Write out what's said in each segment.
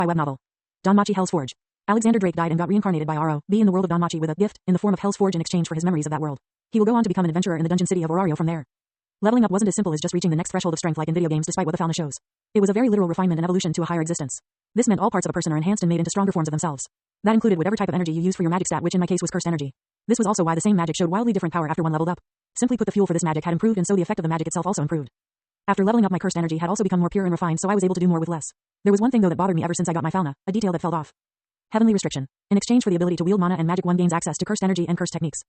by web novel. Danmachi-Hell's Forge. Alexander Drake died and got reincarnated by R.O.B. in the world of Danmachi with a gift in the form of Hell's Forge in exchange for his memories of that world. He will go on to become an adventurer in the dungeon city of Orario from there. Leveling up wasn't as simple as just reaching the next threshold of strength like in video games despite what the fauna shows. It was a very literal refinement and evolution to a higher existence. This meant all parts of a person are enhanced and made into stronger forms of themselves. That included whatever type of energy you use for your magic stat, which in my case was cursed energy. This was also why the same magic showed wildly different power after one leveled up. Simply put, the fuel for this magic had improved and so the effect of the magic itself also improved. After leveling up, my cursed energy had also become more pure and refined, so I was able to do more with less. There was one thing though that bothered me ever since I got my fauna, a detail that fell off. Heavenly restriction. In exchange for the ability to wield mana and magic, one gains access to cursed energy and cursed techniques.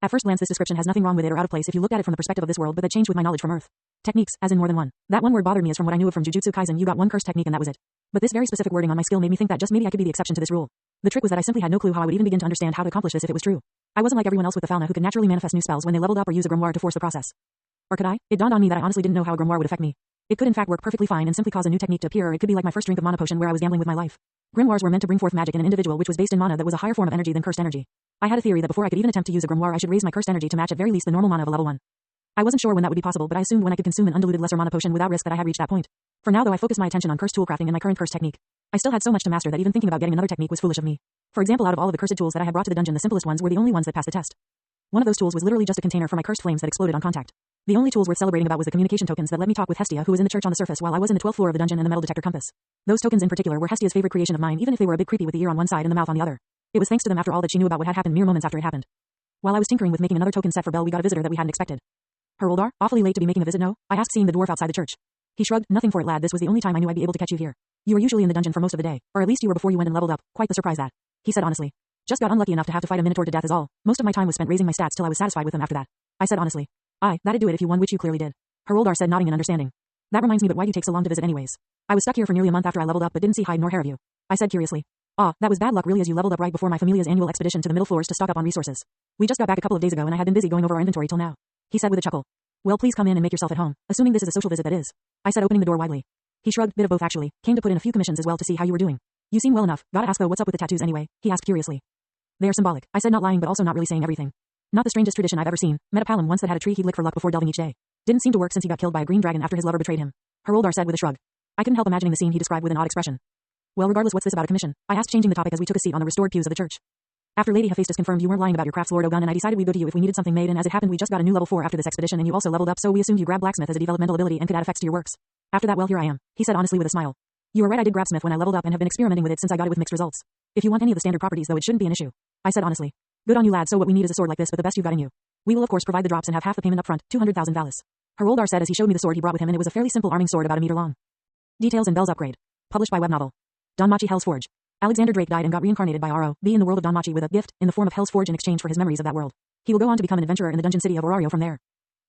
At first glance, this description has nothing wrong with it or out of place if you looked at it from the perspective of this world, but that changed with my knowledge from Earth. Techniques, as in more than one. That one word bothered me as from what I knew of from Jujutsu Kaisen, you got one cursed technique and that was it. But this very specific wording on my skill made me think that just maybe I could be the exception to this rule. The trick was that I simply had no clue how I would even begin to understand how to accomplish this if it was true. I wasn't like everyone else with the fauna who could naturally manifest new spells when they leveled up or use a grimoire to force the process. Or could I? It dawned on me that I honestly didn't know how a grimoire would affect me. It could in fact work perfectly fine and simply cause a new technique to appear, or it could be like my first drink of mana potion where I was gambling with my life. Grimoires were meant to bring forth magic in an individual which was based in mana that was a higher form of energy than cursed energy. I had a theory that before I could even attempt to use a grimoire I should raise my cursed energy to match at very least the normal mana of a level 1. I wasn't sure when that would be possible, but I assumed when I could consume an undiluted lesser mana potion without risk that I had reached that point. For now though, I focused my attention on cursed tool crafting and my current cursed technique. I still had so much to master that even thinking about getting another technique was foolish of me. For example, out of all of the cursed tools that I had brought to the dungeon, the simplest ones were the only ones that passed the test. One of those tools was literally just a container for my cursed flames that exploded on contact. The only tools worth celebrating about was the communication tokens that let me talk with Hestia, who was in the church on the surface while I was in the 12th floor of the dungeon, and the metal detector compass. Those tokens in particular were Hestia's favorite creation of mine, even if they were a bit creepy with the ear on one side and the mouth on the other. It was thanks to them after all that she knew about what had happened mere moments after it happened. While I was tinkering with making another token set for Belle, we got a visitor that we hadn't expected. Haroldar, awfully late to be making a visit, no? I asked, seeing the dwarf outside the church. He shrugged. Nothing for it, lad. This was the only time I knew I'd be able to catch you here. You were usually in the dungeon for most of the day, or at least you were before you went and leveled up. Quite the surprise that. He said honestly. Just got unlucky enough to have to fight a minotaur to death is all. Most of my time was spent raising my stats till I was satisfied with them after that. I said honestly. Aye, that'd do it if you won, which you clearly did. Haroldar said, nodding in understanding. That reminds me, but why'd you take so long to visit anyways? I was stuck here for nearly a month after I leveled up but didn't see hide nor hair of you. I said curiously. Ah, that was bad luck really, as you leveled up right before my familia's annual expedition to the middle floors to stock up on resources. We just got back a couple of days ago and I had been busy going over our inventory till now. He said with a chuckle. Well, please come in and make yourself at home, assuming this is a social visit, that is. I said, opening the door widely. He shrugged. Bit of both actually. Came to put in a few commissions as well to see how you were doing. You seem well enough. Gotta ask though, what's up with the tattoos anyway? He asked curiously. They are symbolic. I said, not lying but also not really saying everything. Not the strangest tradition I've ever seen. Met a palom once that had a tree he'd lick for luck before delving each day. Didn't seem to work since he got killed by a green dragon after his lover betrayed him. Haroldar said with a shrug. I couldn't help imagining the scene he described with an odd expression. Well, regardless, what's this about a commission? I asked, changing the topic as we took a seat on the restored pews of the church. After Lady Hephaestus confirmed you weren't lying about your crafts, Lord Ogun, and I decided we'd go to you if we needed something made, and as it happened we just got a new level 4 after this expedition and you also leveled up, so we assumed you grabbed blacksmith as a developmental ability and could add effects to your works. After that, well, here I am. He said honestly with a smile. You were right, I did grab smith when I leveled up and have been experimenting with it since I got it with mixed results. If you want any of the standard properties though, it shouldn't be an issue. I said honestly. Good on you, lad, so what we need is a sword like this but the best you've got in you. We will of course provide the drops and have half the payment up front, 200,000 valis. Haroldar said as he showed me the sword he brought with him, and it was a fairly simple arming sword about a meter long. Details in Belle's upgrade. Published by web novel. Danmachi-Hell's Forge. Alexander Drake died and got reincarnated by R.O.B. in the world of Danmachi with a gift in the form of Hell's Forge in exchange for his memories of that world. He will go on to become an adventurer in the dungeon city of Orario from there.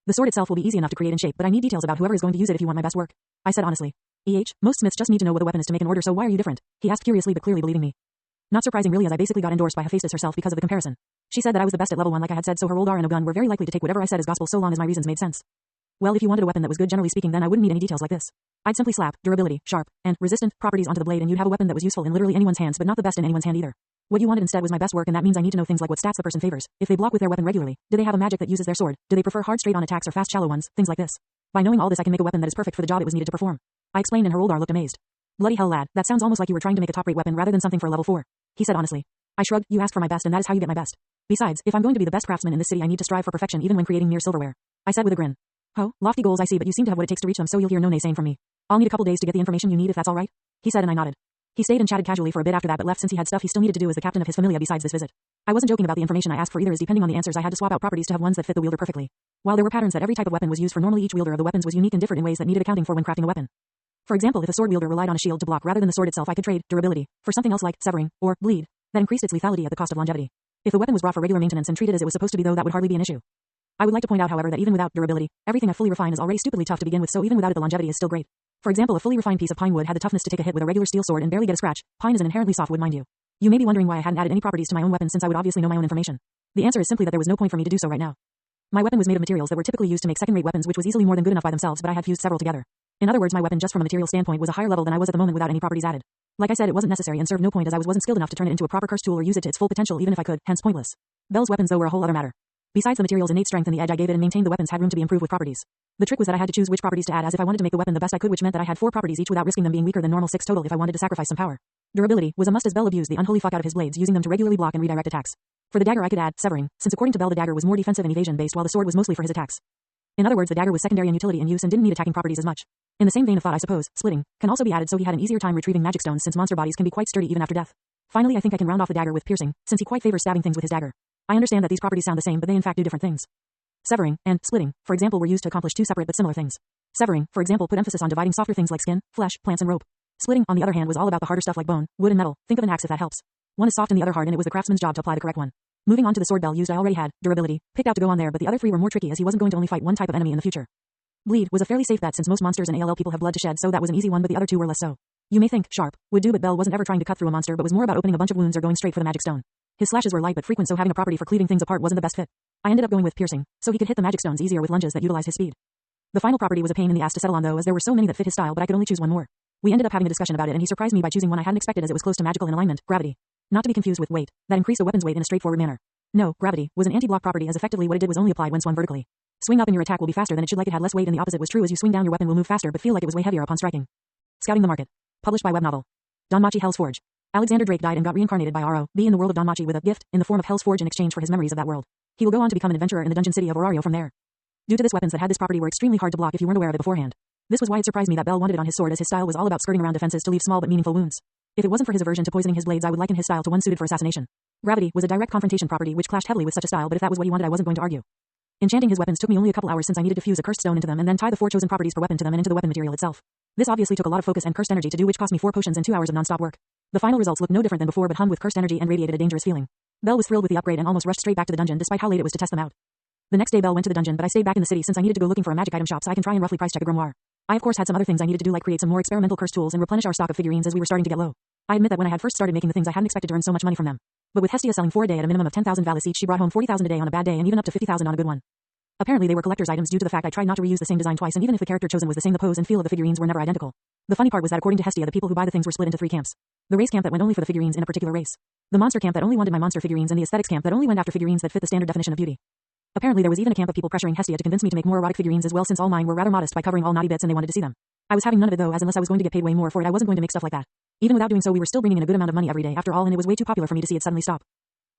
The sword itself will be easy enough to create and shape, but I need details about whoever is going to use it if you want my best work. I said honestly. Most smiths just need to know what the weapon is to make an order, so why are you different? He asked curiously but clearly believing me. Not surprising really, as I basically got endorsed by Hephaestus herself because of the comparison. She said that I was the best at level 1 like I had said, so Haroldar and Ogun were very likely to take whatever I said as gospel so long as my reasons made sense. Well, if you wanted a weapon that was good generally speaking, then I wouldn't need any details like this. I'd simply slap durability, sharp, and resistant properties onto the blade and you'd have a weapon that was useful in literally anyone's hands but not the best in anyone's hand either. What you wanted instead was my best work, and that means I need to know things like what stats the person favors, if they block with their weapon regularly, do they have a magic that uses their sword, do they prefer hard straight-on attacks or fast shallow ones, things like this. By knowing all this I can make a weapon that is perfect for the job it was needed to perform. I explained and Haroldar looked amazed. Bloody hell, lad, that sounds almost like you were trying to make a top-rate weapon rather than something for a level 4. He said honestly. I shrugged. You asked for my best and that is how you get my best. Besides, if I'm going to be the best craftsman in this city I need to strive for perfection even when creating mere silverware. I said with a grin. Oh, lofty goals I see, but you seem to have what it takes to reach them, so you'll hear no naysaying from me. I'll need a couple days to get the information you need if that's alright. He said and I nodded. He stayed and chatted casually for a bit after that but left since he had stuff he still needed to do as the captain of his familia besides this visit. I wasn't joking about the information I asked for either, as depending on the answers I had to swap out properties to have ones that fit the wielder perfectly. While there were patterns that every type of weapon was used for, normally each wielder of the weapons was unique and differed in ways that needed accounting for when crafting a weapon. For example, if a sword wielder relied on a shield to block rather than the sword itself, I could trade durability for something else like severing or bleed that increased its lethality at the cost of longevity. If the weapon was brought for regular maintenance and treated as it was supposed to be though, that would hardly be an issue. I would like to point out however that even without durability, everything I fully refine is already stupidly tough to begin with, so even without it the longevity is still great. For example, a fully refined piece of pine wood had the toughness to take a hit with a regular steel sword and barely get a scratch. Pine is an inherently soft wood, mind you. You may be wondering why I hadn't added any properties to my own weapon since I would obviously know my own information. The answer is simply that there was no point for me to do so right now. My weapon was made of materials that were typically used to make second-rate weapons, which was easily more than good enough by themselves, but I had fused several together. In other words, my weapon just from a material standpoint was a higher level than I was at the moment without any properties added. Like I said, it wasn't necessary and served no point as I wasn't skilled enough to turn it into a proper cursed tool or use it to its full potential even if I could, hence pointless. Belle's weapons though were a whole other matter. Besides the material's innate strength and the edge I gave it and maintained, the weapons had room to be improved with properties. The trick was that I had to choose which properties to add, as if I wanted to make the weapon the best I could, which meant that I had 4 properties each without risking them being weaker than normal 6 total if I wanted to sacrifice some power. Durability was a must as Bell abused the unholy fuck out of his blades, using them to regularly block and redirect attacks. For the dagger I could add severing, since according to Bell the dagger was more defensive and evasion based while the sword was mostly for his attacks. In other words, the dagger was secondary in utility and use and didn't need attacking properties as much. In the same vein of thought, I suppose, splitting can also be added so he had an easier time retrieving magic stones since monster bodies can be quite sturdy even after death. Finally, I think I can round off the dagger with piercing, since he quite favors stabbing things with his dagger. I understand that these properties sound the same, but they in fact do different things. Severing and splitting, for example, were used to accomplish two separate but similar things. Severing, for example, put emphasis on dividing softer things like skin, flesh, plants and rope. Splitting, on the other hand, was all about the harder stuff like bone, wood and metal. Think of an axe if that helps. One is soft and the other hard, and it was the craftsman's job to apply the correct one. Moving on to the sword Bell used, I already had durability picked out to go on there, but the other three were more tricky as he wasn't going to only fight one type of enemy in the future. Bleed was a fairly safe bet since most monsters and ALL people have blood to shed, so that was an easy one, but the other two were less so. You may think sharp would do, but Bell wasn't ever trying to cut through a monster, but was more about opening a bunch of wounds or going straight for the magic stone. His slashes were light but frequent, so having a property for cleaving things apart wasn't the best fit. I ended up going with piercing, so he could hit the magic stones easier with lunges that utilized his speed. The final property was a pain in the ass to settle on though, as there were so many that fit his style, but I could only choose one more. We ended up having a discussion about it, and he surprised me by choosing one I hadn't expected as it was close to magical in alignment: gravity. Not to be confused with weight, that increased a weapon's weight in a straightforward manner. No, gravity was an anti-block property, as effectively what it did was only applied when swung vertically. Swing up and your attack will be faster than it should, like it had less weight, and the opposite was true as you swing down your weapon will move faster but feel like it was way heavier upon striking. Scouting the Market. Published by web novel. Danmachi-Hell's Forge. Alexander Drake died and got reincarnated by R.O.B. in the world of Danmachi with a gift in the form of Hell's Forge in exchange for his memories of that world. He will go on to become an adventurer in the dungeon city of Orario from there. Due to this, weapons that had this property were extremely hard to block if you weren't aware of it beforehand. This was why it surprised me that Bell wanted it on his sword, as his style was all about skirting around defenses to leave small but meaningful wounds. If it wasn't for his aversion to poisoning his blades, I would liken his style to one suited for assassination. Gravity was a direct confrontation property which clashed heavily with such a style, but if that was what he wanted, I wasn't going to argue. Enchanting his weapons took me only a couple hours since I needed to fuse a cursed stone into them and then tie the 4 chosen properties per weapon to them and into the weapon material itself. This obviously took a lot of focus and cursed energy to do, which cost me 4 potions and 2 hours of non-stop work. The final results looked no different than before, but hummed with cursed energy and radiated a dangerous feeling. Bell was thrilled with the upgrade and almost rushed straight back to the dungeon despite how late it was to test them out. The next day Bell went to the dungeon, but I stayed back in the city since I needed to go looking for a magic item shop so I can try and roughly price check a grimoire. I of course had some other things I needed to do, like create some more experimental curse tools and replenish our stock of figurines as we were starting to get low. I admit that when I had first started making the things, I hadn't expected to earn so much money from them. But with Hestia selling 4 a day at a minimum of 10,000 valis each, she brought home 40,000 a day on a bad day and even up to 50,000 on a good one. Apparently they were collector's items due to the fact I tried not to reuse the same design twice, and even if the character chosen was the same, the pose and feel of the figurines were never identical. The funny part was that according to Hestia, the people who buy the things were split into 3 camps. The race camp that went only for the figurines in a particular race. The monster camp that only wanted my monster figurines, and the aesthetics camp that only went after figurines that fit the standard definition of beauty. Apparently there was even a camp of people pressuring Hestia to convince me to make more erotic figurines as well, since all mine were rather modest by covering all naughty bits and they wanted to see them. I was having none of it though, as unless I was going to get paid way more for it, I wasn't going to make stuff like that. Even without doing so, we were still bringing in a good amount of money every day after all, and it was way too popular for me to see it suddenly stop.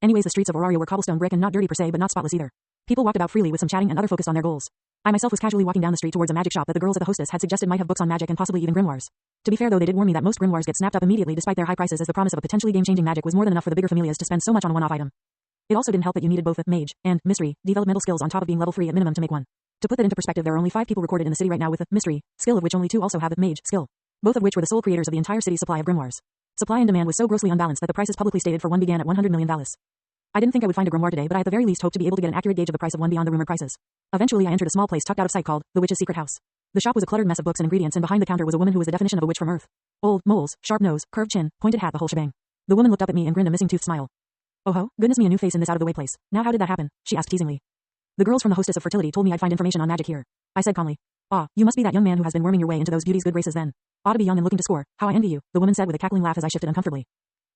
Anyways, the streets of Orario were cobblestone brick and not dirty per se, but not spotless either. People walked about freely with some chatting and other focused on their goals. I myself was casually walking down the street towards a magic shop that the girls at the hostess had suggested might have books on magic and possibly even grimoires. To be fair though, they did warn me that most grimoires get snapped up immediately despite their high prices, as the promise of a potentially game-changing magic was more than enough for the bigger familias to spend so much on a one-off item. It also didn't help that you needed both the mage and mystery developmental skills on top of being level 3 at minimum to make one. To put that into perspective, there are only 5 people recorded in the city right now with the mystery skill, of which only 2 also have the mage skill, both of which were the sole creators of the entire city's supply of grimoires. Supply and demand was so grossly unbalanced that the prices publicly stated for one began at 100 million valis. I didn't think I would find a grimoire today, but I at the very least hoped to be able to get an accurate gauge of the price of one beyond the rumored prices. Eventually I entered a small place tucked out of sight called the Witch's Secret House. The shop was a cluttered mess of books and ingredients, and behind the counter was a woman who was the definition of a witch from Earth. Old, moles, sharp nose, curved chin, pointed hat, the whole shebang. The woman looked up at me and grinned a missing tooth smile. Oh ho, goodness me, a new face in this out of the way place. Now how did that happen? She asked teasingly. The girls from the hostess of fertility told me I'd find information on magic here. I said calmly. Ah, you must be that young man who has been worming your way into those beauty's good graces then. Ought to be young and looking to score. How I envy you, the woman said with a cackling laugh as I shifted uncomfortably.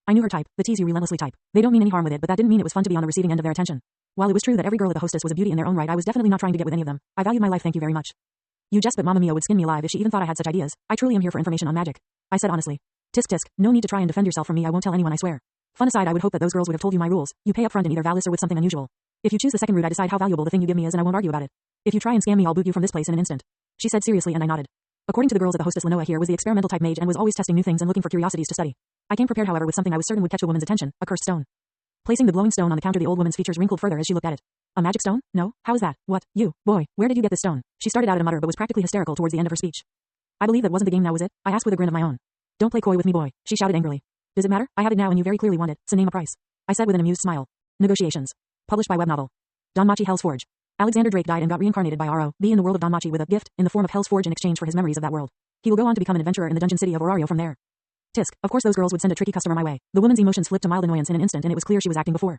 I knew her type, the tease you relentlessly type. They don't mean any harm with it, but that didn't mean it was fun to be on the receiving end of their attention. While it was true that every girl at the hostess was a beauty in their own right, I was definitely not trying to get with any of them. I valued my life, thank you very much. You jest, but Mamma Mia would skin me alive if she even thought I had such ideas. I truly am here for information on magic. I said honestly. Tisk tisk, no need to try and defend yourself from me, I won't tell anyone, I swear. Fun aside, I would hope that those girls would have told you my rules. You pay up front in either valis or with something unusual. If you choose the second route, I decide how valuable the thing you give me is, and I won't argue about it. If you try and scam me, I'll boot you from this place in an instant. She said seriously, and I nodded. According to the girls at the hostess, Lenoa here was the experimental type mage and was always testing new things and looking for curiosities to study. I came prepared, however, with something I was certain would catch the woman's attention: a cursed stone. Placing the glowing stone on the counter, the old woman's features wrinkled further as she looked at it. A magic stone? No, how is that? What? You, boy, where did you get this stone? She started out at a mutter but was practically hysterical towards the end of her speech. I believe that wasn't the game now, was it? I asked with a grin of my own. Don't play coy with me, boy, she shouted angrily. Does it matter? I have it now and you very clearly want it, so name a price. I said with an amused smile. Negotiations. Published by web novel. Danmachi-Hell's Forge. Alexander Drake died and got reincarnated by R.O.B. in the world of Danmachi with a gift in the form of Hell's Forge in exchange for his memories of that world. He will go on to become an adventurer in the dungeon city of Orario from there. Tisk, of course those girls would send a tricky customer my way. The woman's emotions flipped to mild annoyance in an instant, and it was clear she was acting before.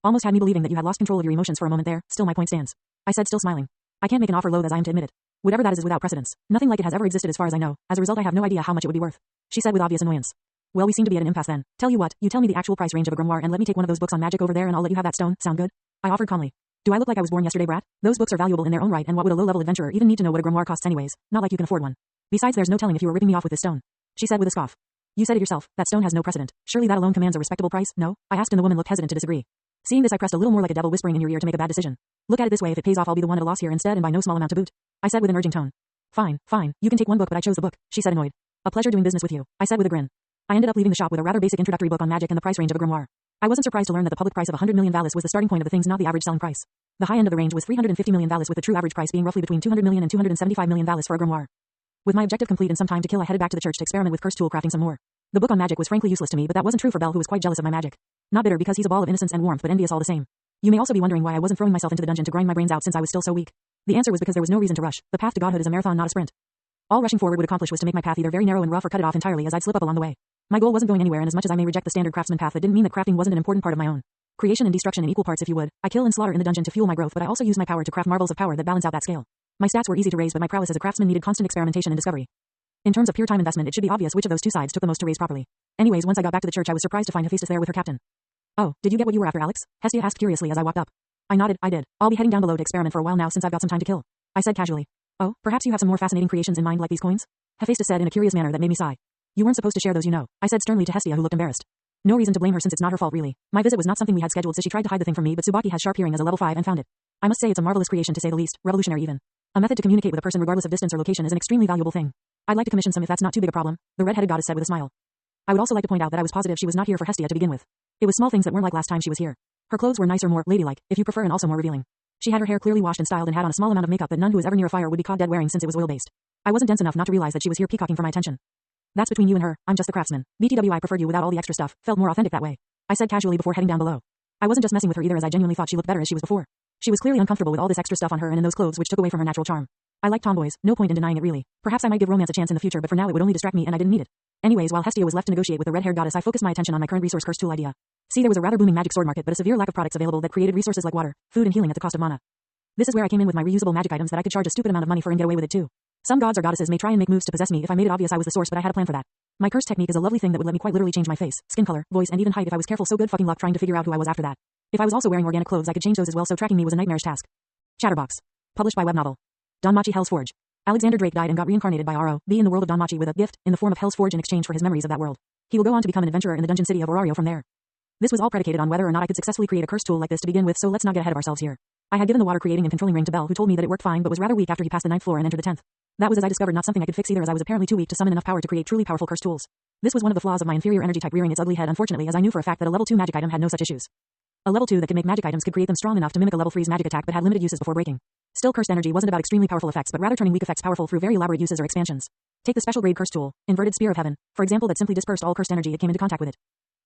Almost had me believing that you had lost control of your emotions for a moment there. Still, my point stands. I said, still smiling. I can't make an offer low as I am to admit it. Whatever that is without precedence. Nothing like it has ever existed as far as I know. As a result, I have no idea how much it would be worth. She said with obvious annoyance. Well, we seem to be at an impasse then. Tell you what, you tell me the actual price range of a grimoire and let me take one of those books on magic over there and I'll let you have that stone. Sound good? I offered calmly. Do I look like I was born yesterday, brat? Those books are valuable in their own right, and what would a low-level adventurer even need to know what a grimoire costs anyways? Not like you can afford one. Besides, there's no telling if you were ripping me off with this stone. She said with a scoff. You said it yourself, that stone has no precedent. Surely that alone commands a respectable price, no? I asked and the woman looked hesitant to disagree. Seeing this I pressed a little more like a devil whispering in your ear to make a bad decision. Look at it this way, if it pays off I'll be the one at a loss here instead and by no small amount to boot. I said with an urging tone. Fine, you can take one book but I chose the book, she said annoyed. A pleasure doing business with you, I said with a grin. I ended up leaving the shop with a rather basic introductory book on magic and the price range of a grimoire. I wasn't surprised to learn that the public price of 100 million valis was the starting point of the things, not the average selling price. The high end of the range was 350 million valis with the true average price being roughly between 200 million and 275 million valis for a grimoire. With my objective complete and some time to kill I headed back to the church to experiment with cursed tool crafting some more. The book on magic was frankly useless to me but that wasn't true for Bell who was quite jealous of my magic. Not bitter because he's a ball of innocence and warmth but envious all the same. You may also be wondering why I wasn't throwing myself into the dungeon to grind my brains out since I was still so weak. The answer was because there was no reason to rush. The path to godhood is a marathon not a sprint. All rushing forward would accomplish was to make my path either very narrow and rough or cut it off entirely as I'd slip up along the way. My goal wasn't going anywhere and as much as I may reject the standard craftsman path that didn't mean that crafting wasn't an important part of my own. Creation and destruction in equal parts if you would. I kill and slaughter in the dungeon to fuel my growth but I also use my power to craft marvels of power that balance out that scale. My stats were easy to raise but my prowess as a craftsman needed constant experimentation and discovery. In terms of pure time investment it should be obvious which of those two sides took the most to raise properly. Anyways, once I got back to the church I was surprised to find Hephaestus there with her captain. Oh, did you get what you were after, Alex? Hestia asked curiously as I walked up. I nodded. I did. I'll be heading down below to experiment for a while now since I've got some time to kill. I said casually. Oh, perhaps you have some more fascinating creations in mind like these coins? Hephaestus said in a curious manner that made me sigh. You weren't supposed to share those, you know, I said sternly to Hestia who looked embarrassed. No reason to blame her since it's not her fault really. My visit was not something we had scheduled so she tried to hide the thing from me but Tsubaki has sharp hearing as a level 5 and found it. I must say it's a marvelous creation to say the least, revolutionary even. A method to communicate with a person regardless of distance or location is an extremely valuable thing. I'd like to commission some if that's not too big a problem, the red-headed goddess said with a smile. I would also like to point out that I was positive she was not here for Hestia to begin with. It was small things that weren't like last time she was here. Her clothes were nicer, more ladylike, if you prefer, and also more revealing. She had her hair clearly washed and styled and had on a small amount of makeup that none who was ever near a fire would be caught dead wearing since it was oil-based. I wasn't dense enough not to realize that she was here peacocking for my attention. That's between you and her, I'm just the craftsman. BTW I preferred you without all the extra stuff, felt more authentic that way. I said casually before heading down below. I wasn't just messing with her either as I genuinely thought she looked better as she was before. She was clearly uncomfortable with all this extra stuff on her and in those clothes which took away from her natural charm. I like tomboys, no point in denying it really. Perhaps I might give romance a chance in the future but for now it would only distract me and I didn't need it. Anyways, while Hestia was left to negotiate with the red-haired goddess I focused my attention on my current resource curse tool idea. See, there was a rather booming magic sword market but a severe lack of products available that created resources like water, food and healing at the cost of mana. This is where I came in with my reusable magic items that I could charge a stupid amount of money for and get away with it too. Some gods or goddesses may try and make moves to possess me if I made it obvious I was the source but I had a plan for that. My curse technique is a lovely thing that would let me quite literally change my face, skin color, voice and even height if I was careful so good fucking luck trying to figure out who I was after that. If I was also wearing organic clothes I could change those as well so tracking me was a nightmarish task. Chatterbox. Published by web novel. Danmachi-Hell's Forge. Alexander Drake died and got reincarnated by R.O.B. in the world of Danmachi with a gift in the form of Hell's Forge in exchange for his memories of that world. He will go on to become an adventurer in the dungeon city of Orario from there. This was all predicated on whether or not I could successfully create a curse tool like this to begin with so let's not get ahead of ourselves here. I had given the water creating and controlling ring to Bell who told me that it worked fine but was rather weak after he passed the 9th floor and entered the 10th. That was as I discovered not something I could fix either as I was apparently too weak to summon enough power to create truly powerful curse tools. This was one of the flaws of my inferior energy type rearing its ugly head unfortunately as I knew for a fact that a level 2 magic item had no such issues. A level 2 that could make magic items could create them strong enough to mimic a level 3's magic attack but had limited uses before breaking. Still cursed energy wasn't about extremely powerful effects but rather turning weak effects powerful through very elaborate uses or expansions. Take the special grade curse tool, Inverted Spear of Heaven, for example that simply dispersed all cursed energy it came into contact with it.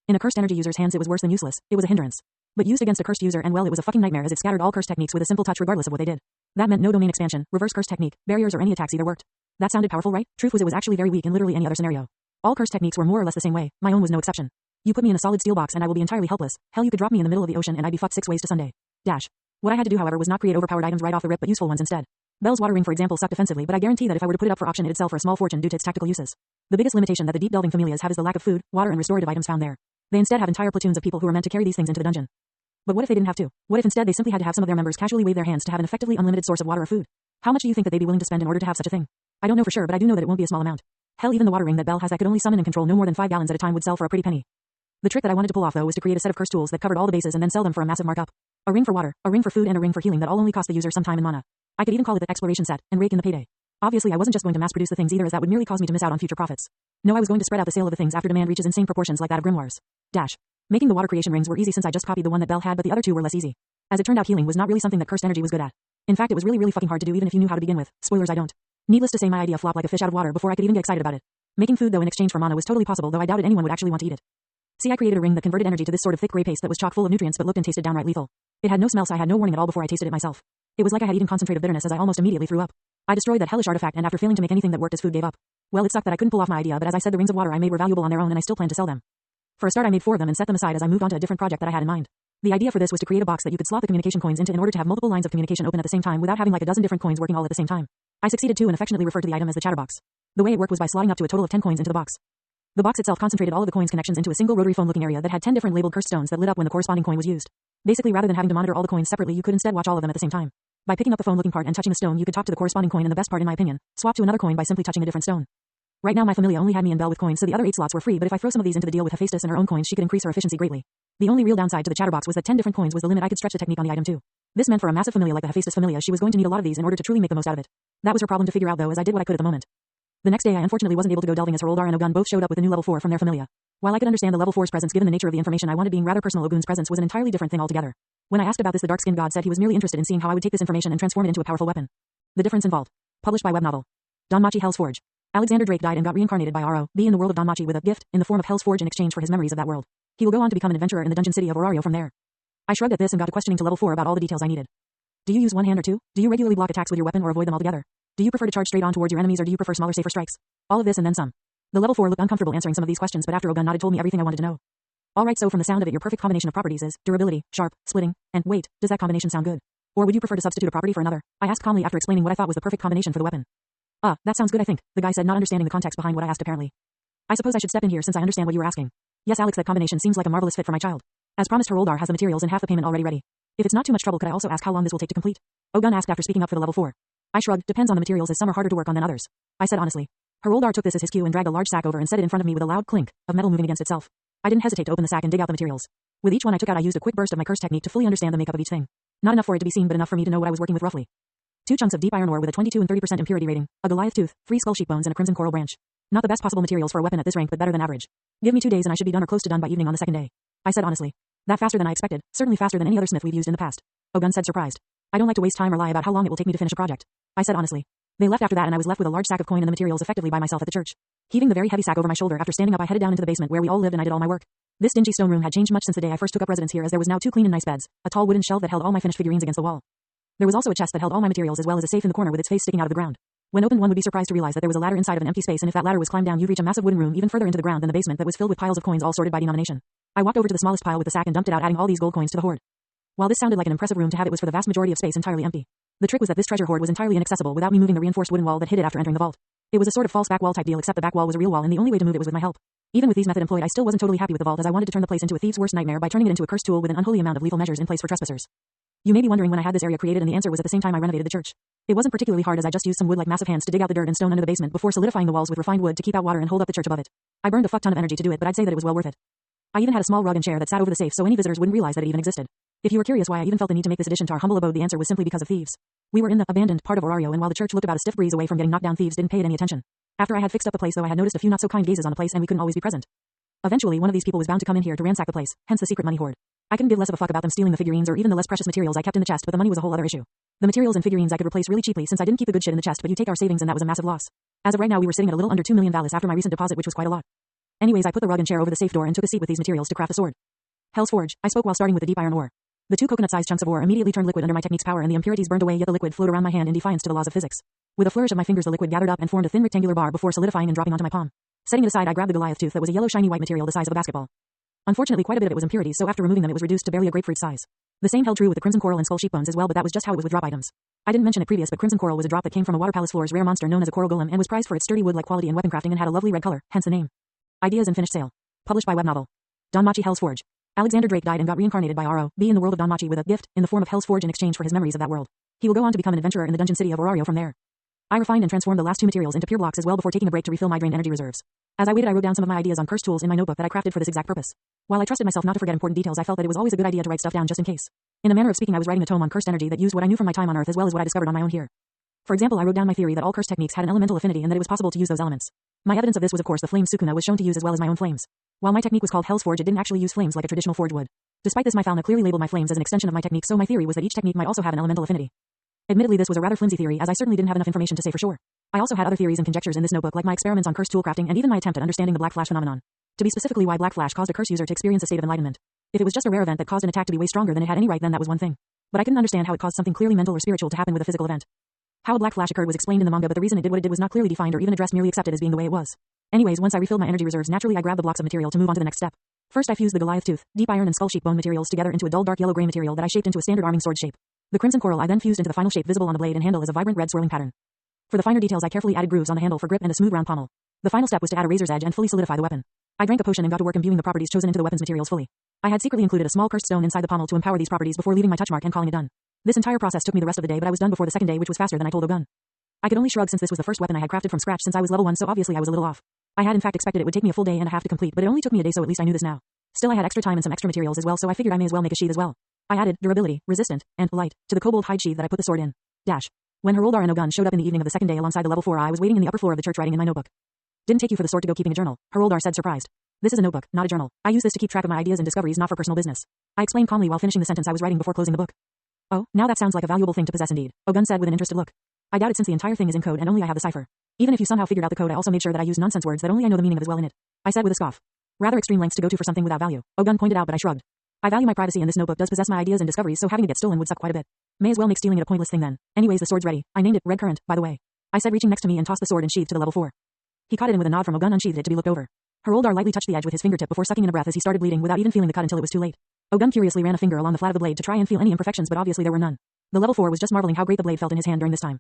In a cursed energy user's hands it was worse than useless, it was a hindrance. But used against a cursed user and well it was a fucking nightmare as it scattered all cursed techniques with a simple touch regardless of what they did. That meant no domain expansion, reverse curse technique, barriers or any attacks either worked. That sounded powerful right? Truth was it was actually very weak in literally any other scenario. All cursed techniques were more or less the same way, my own was no exception. You put me in a solid steel box and I will be entirely helpless, hell you could drop me in the middle of the ocean and I'd be fucked 6 ways to Sunday. Dash. What I had to do however was not create overpowered items right off the rip but useful ones instead. Bell's water ring for example sucked defensively but I guarantee that if I were to put it up for auction it'd sell for a small fortune due to its tactical uses. The biggest limitation that the deep delving familias have is the lack of food, water and restorative items found there. They instead have entire platoons of people who are meant to carry these things into the dungeon. But what if they didn't have to? What if instead they simply had to have some of their members casually wave their hands to have an effectively unlimited source of water or food? How much do you think that they'd be willing to spend in order to have such a thing? I don't know for sure but I do know that it won't be a small amount. Hell even the water ring that Bell has that could only summon and control no more than 5 gallons at a time would sell for a pretty penny. The trick that I wanted to pull off though was to create a set of curse tools that covered all the bases and then sell them for a massive markup. A ring for water, a ring for food and a ring for healing that all only cost the user some time and mana. I could even call it the exploration set and rake in the payday. Obviously I wasn't just going to mass produce the things either as that would merely cause me to miss out on future profits. No I was going to spread out the sale of the things after demand reaches insane proportions like that of grimoires. Dash. Making the water creation rings were easy since I just copied the one that Bell had but the other two were less easy. As it turned out healing was not really something that cursed energy was good at. In fact it was really fucking hard to do even if you knew how to begin with. Spoilers I don't. Needless to say my idea flopped like a fish out of water before I could even get excited about it. Making food though in exchange for mana was totally possible though I doubted anyone would actually want to eat it. See I created a ring that converted energy to this sort of thick gray paste that was chock full of nutrients but looked and tasted downright lethal. It had no smell so I had no warning at all before I tasted it myself. It was like I had eaten concentrate of bitterness as I almost immediately threw up. I destroyed that hellish artifact and after failing to make anything that worked as food gave up. Well it sucked that I couldn't pull off my idea but as I said the rings of water I made were valuable on their own and I still plan to sell them. For a start I made 4 of them and set them aside as I moved on to a different project that I had in mind. The idea for this was to create a box that you could slot the communication coins into in order to have multiple lines of communication open at the same time without having like a dozen different coins working all at the same time. I succeeded too and affectionately referred to the item as the chatterbox. The way it worked was by slotting up to a total of 10 coins into the box. The box itself concentrated all of the coins connections into a single rotary phone looking area that had 10 different labeled cursed stones that lit up when the corresponding coin was used. Basically rather than having to monitor all the coins separately you could instead watch all of them at the same time. By picking up the phone looking part and touching a stone you could talk to the corresponding coin and the best part in my opinion, swap to another coin by simply touching a different stone. Right now my familia only had me and Belle with coins, so the other 8 slots were free, but if I throw some of these into the deal with Hephaestus and her own coins, she could increase her efficiency greatly. The only real downside to the chatterbox was that 10 different coins was the limit I could stretch the technique on the item to. This meant for a massive familia like the Hephaestus familia, she was going to need a lot of these in order to truly make the most out of it. That was her problem to figure out though, as I did what I could at the moment. The next day I unfortunately wasn't able to go delving as Haroldar and Ogun both showed up with a new level 4 from their familia. While I could understand the level 4's presence given the nature of the information I wanted being rather personal, Ogun's presence was an entirely different thing altogether. When I asked about this, the dark-skinned god said he was merely interested in seeing how I would take this information and transform it into a powerful weapon. The difference involved. Published by web novel. Danmachi-Hell's Forge. Alexander Drake died and got reincarnated by R.O.B. in the world of Danmachi with a gift in the form of Hell's Forge in exchange for his memories of that world. He will go on to become an adventurer in the dungeon city of Orario from there. I shrugged at this and got to questioning to level 4 about all the details I needed. Do you use one hand or two? Do you regularly block attacks with your weapon or avoid them altogether? Do you prefer to charge straight on towards your enemies or do you prefer smaller safer strikes? All of this and then some. The level 4 looked uncomfortable answering some of these questions, but after Ogun nodded told me everything I wanted to know. Alright, so from the sound of it your perfect combination of properties is durability, sharp, splitting, and weight. Does that combination sound good? Or would you prefer to substitute a property for another? I asked calmly after explaining what I thought was the perfect combination for the weapon. That sounds good I think, the guy said, not understanding the context behind what I asked apparently. I suppose I should step in here since I understand what you were asking. Yes Alex, that combination seems like a marvelous fit for my child. As promised, Haroldar has the materials and half the payment already ready. If it's not too much trouble, could I also ask how long this will take to complete? Ogun asked after speaking up for the level 4. I shrugged, depends on the materials as some are harder to work on than others. I said honestly. Haroldar took this as his cue and dragged a large sack over and set it in front of me with a loud clink of metal moving against itself. I didn't hesitate to open the sack and dig out the materials. With each one I took out I used a quick burst of my curse technique to fully understand the makeup of each thing. Not enough for it to be seen but enough for me to know what I was working with roughly. 2 chunks of deep iron ore with a 22 and 30% impurity rating, a Goliath tooth, 3 skull cheekbones and a crimson coral branch. Not the best possible materials for a weapon at this rank but better than average. Give me 2 days and I should be done or close to done by evening on the second day. I said honestly. That faster than I expected, certainly faster than any other smith we've used in the past. Ogun said surprised. I don't like to waste time or lie about how long it will take me to finish a project. I said honestly. They left after that and I was left with a large sack of coin and the materials effectively by myself at the church. Heaving the very heavy sack over my shoulder after standing up I headed down into the basement where we all lived and I did all my work. This dingy stone room had changed much since the day I first took up residence here as there was now 2 clean and nice beds, a tall wooden shelf that held all my finished figurines against the wall. There was also a chest that held all my materials as well as a safe in the corner with its face sticking out of the ground. When opened one would be surprised to realize that there was a ladder inside of an empty space and if that ladder was climbed down you'd reach a massive wooden room even further into the ground than the basement that was filled with piles of coins all sorted by denomination. I walked over to the smallest pile with the sack and dumped it out adding all these gold coins to the hoard. While this sounded like an impressive room to have it was for the vast majority of space entirely empty. The trick was that this treasure hoard was entirely inaccessible without me moving the reinforced wooden wall that hid it after entering the vault. It was a sort of false back wall type deal except the back wall was a real wall and the only way to move it was with my help. Even with these methods employed I still wasn't totally happy with the vault as I wanted to turn the place into a thief's worst nightmare by turning it into a cursed tool with an unholy amount of lethal measures in place for trespassers. You may be wondering when I had this area created and the answer was at the same time I renovated the church. It wasn't particularly hard as I just used some wood like massive hands to dig out the dirt and stone under the basement before solidifying the walls with refined wood to keep out water and hold up the church above it. I burned a fuck ton of energy to do it but I'd say that it was well worth it. I even had a small rug and chair that sat over the safe so any visitors wouldn't realize that it even existed. If you were curious why I even felt the need to make this addition to our humble abode the answer was simply because of thieves. We were in the abandoned part of Orario and while the church looked about a stiff breeze away from getting knocked down thieves didn't pay it any attention. After I had fixed up the place though I had noticed a few not so kind gazes on the place and we couldn't always be present. Eventually one of these people was bound to come in here to ransack the place, hence the secret money hoard. I couldn't give less of a fuck about them stealing the figurines or even the less precious materials I kept in the chest but the money was a whole other issue. The materials and figurines I could replace really cheaply since I didn't keep the good shit in the chest but you take our savings and that was a massive loss. As of right now we were sitting at a little under 2 million valis after my recent deposit which was quite a lot. Anyways I put the rug and chair over the safe door and took a seat with these materials to craft a sword. Hell's Forge, I spoke while starting with the deep iron ore. The 2 coconut-sized chunks of ore immediately turned liquid under my technique's power and the impurities burned away yet the liquid flowed around my hand in defiance to the laws of physics. With a flourish of my fingers the liquid gathered up and formed a thin rectangular bar before solidifying and dropping onto my palm. Setting it aside I grabbed the Goliath tooth that was a yellow shiny white material the size of a basketball. Unfortunately quite a bit of it was impurities so after removing them it was reduced to barely a grapefruit size. The same held true with the crimson coral and skull cheekbones as well but that was just how it was with drop items. I didn't mention it previous but crimson coral was a drop that came from a water palace floor's rare monster known as a coral golem and was prized for its sturdy wood-like quality and weapon crafting and had a lovely red color, hence the name. Ideas and finished sale. Published by web novel. Danmachi-Hell's Forge. Alexander Drake died and got reincarnated by R.O.B. in the world of Danmachi with a gift in the form of Hell's Forge in exchange for his memories of that world. He will go on to become an adventurer in the dungeon city of Orario from there. I refined and transformed the last 2 materials into pure blocks as well before taking a break to refill my drained energy reserves. As I waited I wrote down some of my ideas on cursed tools in my notebook that I crafted for this exact purpose. While I trusted myself not to forget important details I felt that it was always a good idea to write stuff down just in case. In a manner of speaking I was writing a tome on cursed energy that used what I knew from my time on Earth as well as what I discovered on my own here. For example I wrote down my theory that all cursed techniques had an elemental affinity and that it was possible to use those elements. My evidence of this was of course the flame Sukuna was shown to use as well as my own flames. While my technique was called Hell's Forge it didn't actually use flames like a traditional forge would. Despite this my fauna clearly labeled my flames as an extension of my technique so my theory was that each technique might also have an elemental affinity. Admittedly this was a rather flimsy theory as I certainly didn't have enough information to say for sure. I also had other theories and conjectures in this notebook like my experiments on cursed tool crafting and even my attempt at understanding the black flash phenomenon. To be specifically why black flash caused a curse user to experience a state of enlightenment. If it was just a rare event that caused an attack to be way stronger than it had any right then that was one thing. But I couldn't understand how it caused something clearly mental or spiritual to happen with a physical event. How a black flash occurred was explained in the manga but the reason it did what it did was not clearly defined or even addressed merely accepted as being the way it was. Anyways once I refilled my energy reserves naturally I grabbed the blocks of material to move on to the next step. First I fused the Goliath tooth, deep iron and skull cheekbone materials together into a dull dark yellow-gray material that I shaped into a standard arming sword shape. The crimson coral I then fused into the final shape visible on the blade and handle as a vibrant red swirling pattern. For the finer details I carefully added grooves on the handle for grip and a smooth round pommel. The final step was to add a razor's edge and fully solidify the weapon. I drank a potion and got to work imbuing the properties chosen into the weapon's materials fully. I had secretly included a small cursed stone inside the pommel to empower these properties before leaving my touch mark and calling it done. This entire process took me the rest of the day but I was done before the second day which was faster than I told Ogun. I could only shrug since this was the first weapon I had crafted from scratch since I was level 1, so obviously I was a little off. I had in fact expected it would take me a full day and a half to complete, but it only took me a day, so at least I knew this now. Still I had extra time and some extra materials as well, so I figured I may as well make a sheath as well. I added durability, resistant, and light to the cobalt hide sheath that I put the sword in. When Haroldar and Ogun showed up in the evening of the second day alongside the level 4, I was waiting in the upper floor of the church writing in my notebook. Didn't take you for the sword to go keeping a journal, Haroldar said surprised. This is a notebook, not a journal. I use this to keep track of my ideas and discoveries, not for personal business. I explained calmly while finishing the sentence I was writing before closing the book. Oh, now that sounds like a valuable thing to possess indeed, Ogun said with an interested look. I doubt it since the entire thing is in code and only I have the cipher. Even if you somehow figured out the code, I also made sure that I used nonsense words that only I know the meaning of as well in it. I said with a scoff. Rather extreme lengths to go to for something without value, Ogun pointed out, but I shrugged. I value my privacy and this notebook does possess my ideas and discoveries, so having it get stolen would suck quite a bit. May as well make stealing it a pointless thing then. Anyways, the sword's ready. I named it Red Current, by the way. I said, reaching next to me and tossed the sword and sheath to the level 4. He caught it in with a nod from Ogun, unsheathed it to be looked over. Haroldar lightly touched the edge with his fingertip before sucking in a breath as he started bleeding without even feeling the cut until it was too late. Ogun curiously ran a finger along the flat of the blade to try and feel any imperfections, but obviously there were none. The level 4 was just marveling how great the blade felt in his hand during this time.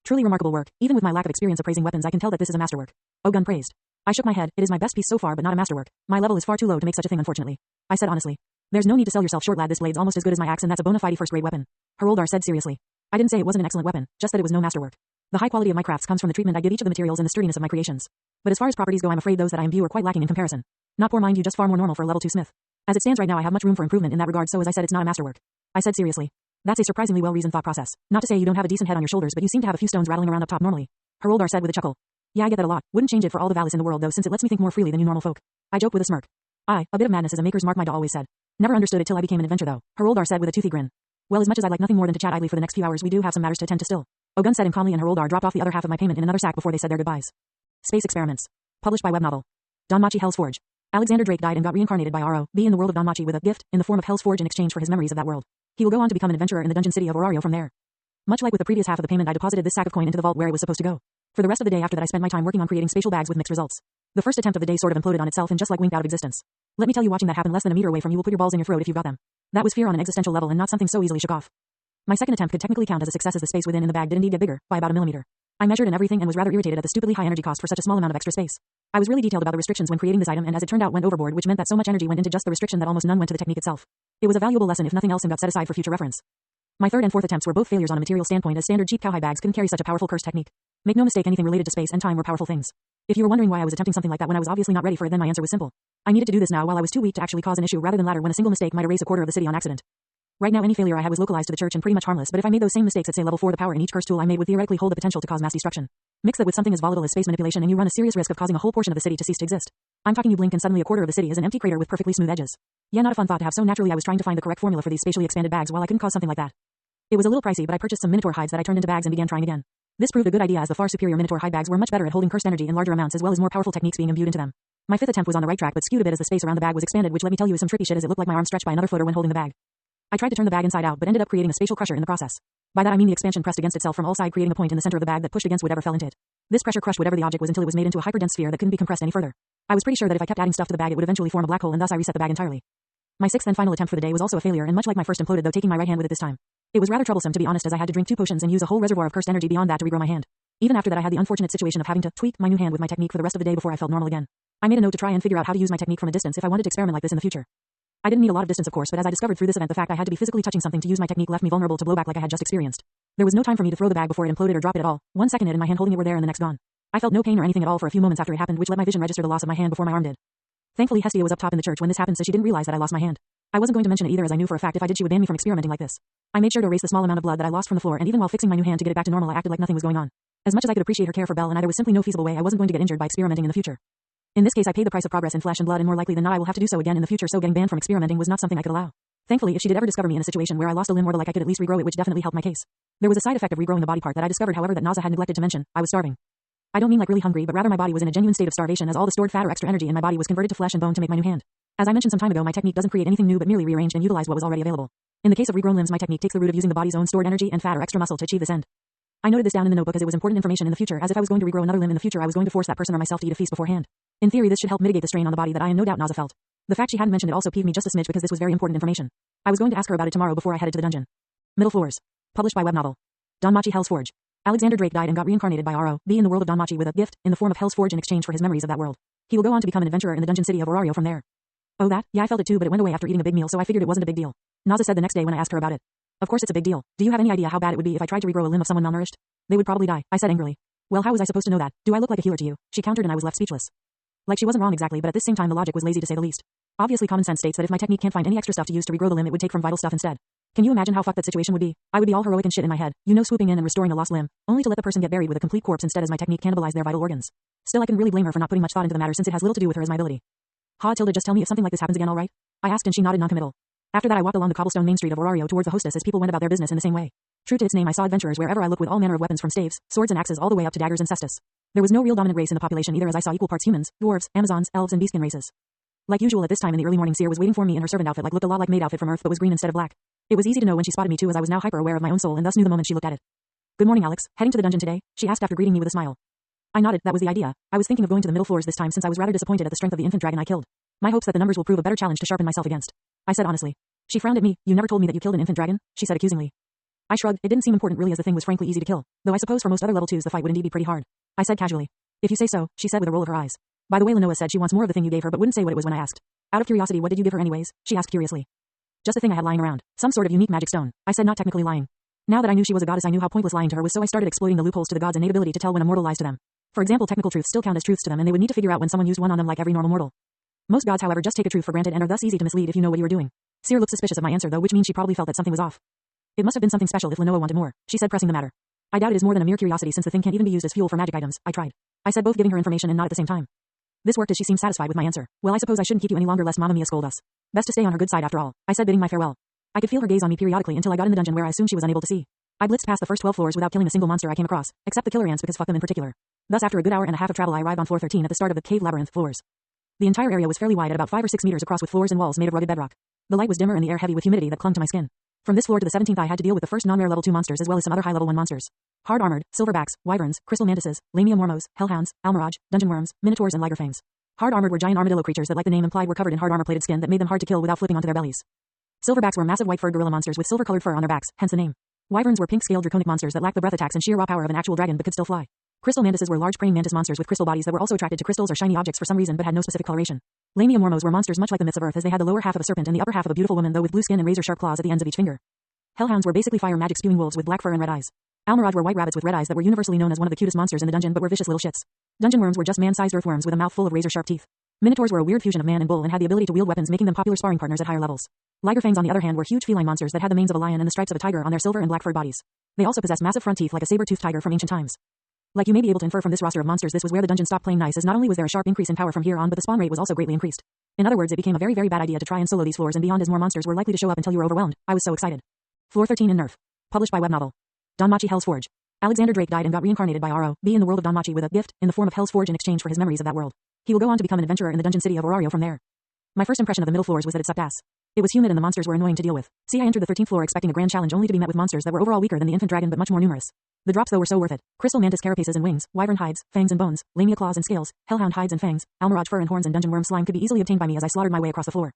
Truly remarkable work. Even with my lack of experience appraising weapons, I can tell that this is a masterwork, Ogun praised. I shook my head. It is my best piece so far, but not a masterwork. My level is far too low to make such a thing, unfortunately. I said honestly. There's no need to sell yourself short, lad. This blade's almost as good as my axe, and that's a bona fide first-grade weapon, Haroldar said seriously. I didn't say it wasn't an excellent weapon, just that it was no masterwork. The high quality of my crafts comes from the treatment I give each of the materials and the sturdiness of my creations. But as far as properties go, I'm afraid those that I imbue are quite lacking in comparison. Not poor, mind you, just far more normal for a level 2 smith. As it stands right now, I have much room for improvement in that regard, so as I said, it's not a masterwork. I said seriously. That's a surprisingly well-reasoned thought process. Not to say you don't have a decent head on your shoulders, but you seem to have a few stones rattling around up top normally, Haroldar said with a chuckle. Yeah, I get that a lot. Wouldn't change it for all the Valis in the world though, since it lets me think more freely than you normal folk. I joked with a smirk. A bit of madness is a maker's mark, my doll always said. Never understood it till I became an adventurer though, Haroldar said with a toothy grin. Well, as much as I'd like nothing more than to chat idly for the next few hours, we do have some matters to attend to still, Ogun said calmly, and Haroldar dropped off the other half of my payment in another sack before they said their goodbyes. Space Experiments. Published by web novel. Danmachi-Hell's Forge. Alexander Drake died and got reincarnated by R.O.B. in the world of Danmachi with a gift in the form of Hell's Forge in exchange for his memories of that world. He will go on to become an adventurer in the dungeon city of Orario from there. Much like with the previous half of the payment, I deposited this sack of coin into the vault where it was supposed to go. For the rest of the day after that, I spent my time working on creating spatial bags with mixed results. The first attempt of the day sort of imploded on itself and just like winked out of existence. Let me tell you, watching that happen less than a meter away from you will put your balls in your throat if you've got them. That was fear on an existential level and not something so easily shook off. My second attempt could technically count as a success as the space within in the bag did indeed get bigger, by about a millimeter. I measured and everything and was rather irritated at the stupidly high energy cost for such a small amount of extra space. I was really detailed about the restrictions when creating this item and as it turned out went overboard, which meant that so much energy went into just the restriction that almost none went to the technique itself. It was a valuable lesson if nothing else and got set aside for future reference. My third and fourth attempts were both failures on a material standpoint, as standard cheap cowhide bags couldn't carry such a powerful cursed technique. Make no mistake, anything related to space and time were powerful things. If you were wondering why I was attempting something like that when I was obviously not ready for it, then my answer was simple. I needed to do this now while I was too weak to actually cause an issue rather than latter when a single mistake might erase a quarter of the city on accident. Right now any failure I had was localized to the church and pretty much harmless, but if I made those same mistakes at say level 4, the power in each curse tool I made would theoretically hold the potential to cause mass destruction. Mix that with something as volatile as space manipulation and you run a serious risk of causing a whole portion of the city to cease to exist. I'm talking you blink and suddenly a quarter of the city is an empty crater with perfectly smooth edges. Yeah, not a fun thought to have, so naturally I was trying to find the correct formula for these spatially expanded bags while I couldn't cause something like that. It was a little pricey, but I purchased some minotaur hides that I turned into bags and began trying again. This proved a good idea as the far superior minotaur hide bags were much better at holding cursed energy in larger amounts as well as more powerful techniques being imbued into them. My fifth attempt was on the right track but skewed a bit as the space around the bag was expanded, which let me tell you is some trippy shit as it looked like my arm stretched by another floater when holding the bag. I tried to turn the bag inside out but ended up creating a spatial crusher in the process. By that I mean the expansion pressed against itself from all sides, creating a point in the center of the bag that pushed against whatever fell into it. This pressure crushed whatever the object was until it was made into a hyperdense sphere that couldn't be compressed any further. I was pretty sure that if I kept adding stuff to the bag it would eventually form a black hole, and thus I reset the bag entirely. My sixth and final attempt for the day was also a failure, and much like my first imploded, though taking my right hand with it this time. It was rather troublesome, to be honest, as I had to drink 2 potions and use a whole reservoir of cursed energy beyond that to regrow my hand. Even after that I had the unfortunate situation of having to tweak my new hand with my technique for the rest of the day before I felt normal again. I made a note to try and figure out how to use my technique from a distance if I wanted to experiment like this in the future. I didn't need a lot of distance of course, but as I discovered through this event, the fact I had to be physically touching something to use my technique left me vulnerable to blowback like I had just experienced. There was no time for me to throw the bag before it imploded or drop it at all. 1 second it and my hand holding it were there and the next gone. I felt no pain or anything at all for a few moments after it happened, which let my vision register the loss of my hand before my arm did. Thankfully Hestia was up top in the church when this happened, so she didn't realize that I lost my hand. I wasn't going to mention it either, as I knew for a fact if I did she would ban me from experimenting like this. I made sure to erase the small amount of blood that I lost from the floor, and even while fixing my new hand to get it back to normal I acted like nothing was going on. As much as I could appreciate her care for Belle and I, there was simply no feasible way I wasn't going to get injured by experimenting in the future. In this case I paid the price of progress in flesh and blood, and more likely than not I will have to do so again in the future, so getting banned from experimenting was not something I could allow. Thankfully, if she did ever discover me in a situation where I lost a limb or the like, I could at least regrow it, which definitely helped my case. There was a side effect of regrowing the body part that I discovered, however, that Naza had neglected to mention. I was starving. I don't mean like really hungry, but rather my body was in a genuine state of starvation, as all the stored fat or extra energy in my body was converted to flesh and bone to make my new hand. As I mentioned some time ago, my technique doesn't create anything new but merely rearranged and utilized what was already available. In the case of regrown limbs, my technique takes the root of using the body's own stored energy and fat or extra muscle to achieve this end. I noted this down in the notebook as it was important information in the future, as if I was going to regrow another limb in the future I was going to force that person or myself to eat a feast beforehand. In theory this should help mitigate the strain on the body that I in no doubt Naza felt. The fact she hadn't mentioned it also peeved me just a smidge because this was very important information. I was going to ask her about it tomorrow before I headed to the dungeon. Middle Floors. Published by web novel. Danmachi-Hell's Forge. Alexander Drake died and got reincarnated by R.O.B. in the world of Danmachi with a gift in the form of Hell's Forge in exchange for his memories of that world. He will go on to become an adventurer in the dungeon city of Orario from there. Oh that? Yeah, I felt it too, but it went away after eating a big meal, so I figured it wasn't a big deal. Naza said the next day when I asked her about it. Of course it's a big deal. Do you have any idea how bad it would be if I tried to regrow a limb of someone malnourished? They would probably die, I said angrily. Well, how was I supposed to know that? Do I look like a healer to you? She countered and I was left speechless. Like she wasn't wrong exactly, but at this same time the logic was lazy to say the least. Obviously common sense states that if my technique can't find any extra stuff to use to regrow the limb, it would take from vital stuff instead. Can you imagine how fucked that situation would be? I would be all heroic and shit in my head, swooping in and restoring a lost limb, only to let the person get buried with a complete corpse instead as my technique cannibalized their vital organs. Still, I can really blame her for not putting much thought into the matter since it has little to do with her as my ability. Ha, Tilda, just tell me if something like this happens again, alright? I asked and she nodded noncommittal. After that I walked along the cobblestone main street of Orario towards the hostess as people went about their business in the same way. True to its name, I saw adventurers wherever I looked with all manner of weapons from staves, swords and axes all the way up to daggers and cestus. There was no real dominant race in the population either, as I saw equal parts humans, dwarves, Amazons, elves and beastskin races. Like usual at this time in the early morning, Seer was waiting for me in her servant outfit, looked a lot like maid outfit from Earth but was green instead of black. It was easy to know when she spotted me too, as I was now hyper aware of my own soul and thus knew the moment she looked at it. Good morning, Alex. Heading to the dungeon today? She asked after greeting me with a smile. I nodded. That was the idea. I was thinking of going to the middle floors this time since I was rather disappointed at the strength of the infant dragon I killed. My hopes that the numbers will prove a better challenge to sharpen myself against, I said honestly. She frowned at me. You never told me that you killed an infant dragon? She said accusingly. I shrugged. It didn't seem important really, as the thing was frankly easy to kill, though I suppose for most other level 2s the fight would indeed be pretty hard. I said casually. If you say so, she said with a roll of her eyes. By the way, Lenoa said she wants more of the thing you gave her but wouldn't say what it was when I asked. Out of curiosity, what did you give her anyways? She asked curiously. Just a thing I had lying around. Some sort of unique magic stone. I said, not technically lying. Now that I knew she was a goddess, I knew how pointless lying to her was, so I started exploiting the loopholes to the gods' innate ability to tell when a mortal lies to them. For example, technical truths still count as truths to them and they would need to figure out when someone used one on them like every normal mortal. Most gods, however, just take a truth for granted and are thus easy to mislead if you know what you are doing. Seer looked suspicious of my answer though, which means she probably felt that something was off. It must have been something special if Lenoa wanted more, she said, pressing the matter. I doubt it is more than a mere curiosity since the thing can't even be used as fuel for magic items. I tried. I said, both giving her information and not at the same time. This worked as she seemed satisfied with my answer. Well, I suppose I shouldn't keep you any longer lest Mamma Mia scold us. Best to stay on her good side after all, I said, bidding my farewell. I could feel her gaze on me periodically until I got in the dungeon where I assumed she was unable to see. I blitzed past the first 12 floors without killing a single monster I came across, except the killer ants because fuck them in particular. Thus after a good hour and a half of travel I arrived on floor 13 at the start of the cave labyrinth floors. The entire area was fairly wide at about 5 or 6 meters across with floors and walls made of rugged bedrock. The light was dimmer and the air heavy with humidity that clung to my skin. From this floor to the 17th I had to deal with the first non-rare level 2 monsters as well as some other high level 1 monsters. Hard armored, silverbacks, wyverns, crystal mantises, lamia mormos, hellhounds, almirage, dungeon worms, minotaurs and ligerfangs. Hard armored were giant armadillo creatures that, like the name implied, were covered in hard armor plated skin that made them hard to kill without flipping onto their bellies. Silverbacks were massive white furred gorilla monsters with silver colored fur on their backs, hence the name. Wyverns were pink scaled draconic monsters that lacked the breath attacks and sheer raw power of an actual dragon but could still fly. Crystal mantises were large praying mantis monsters with crystal bodies that were also attracted to crystals or shiny objects for some reason but had no specific coloration. Lamia mormos were monsters much like the myths of Earth as they had the lower half of a serpent and the upper half of a beautiful woman though with blue skin and razor sharp claws at the ends of each finger. Hellhounds were basically fire magic spewing wolves with black fur and red eyes. Almirage were white rabbits with red eyes that were universally known as one of the cutest monsters in the dungeon but were vicious little shits. Dungeon worms were just man-sized earthworms with a mouth full of razor sharp teeth. Minotaurs were a weird fusion of man and bull and had the ability to wield weapons, making them popular sparring partners at higher levels. Ligerfangs on the other hand were huge feline monsters that had the manes of a lion and the stripes of a tiger on their silver and black furred bodies. They also possessed massive front teeth like a saber-toothed tiger from ancient times. Like you may be able to infer from this roster of monsters, this was where the dungeon stopped playing nice, as not only was there a sharp increase in power from here on but the spawn rate was also greatly increased. In other words, it became a very very bad idea to try and solo these floors and beyond as more monsters were likely to show up until you were overwhelmed. I was so excited. Floor 13 in Nerf. Published by web novel. Danmachi-Hell's Forge. Alexander Drake died and got reincarnated by Aro, B in the world of Danmachi with a gift in the form of Hell's Forge in exchange for his memories of that world. He will go on to become an adventurer in the dungeon city of Orario from there. My first impression of the middle floors was that it sucked ass. It was humid and the monsters were annoying to deal with. See, I entered the 13th floor expecting a grand challenge only to be met with monsters that were overall weaker than the infant dragon but much more numerous. The drops though were so worth it. Crystal mantis carapaces and wings, wyvern hides, fangs and bones, lamia claws and scales, hellhound hides and fangs, almirage fur and horns and dungeon worm slime could be easily obtained by me as I slaughtered my way across the floor.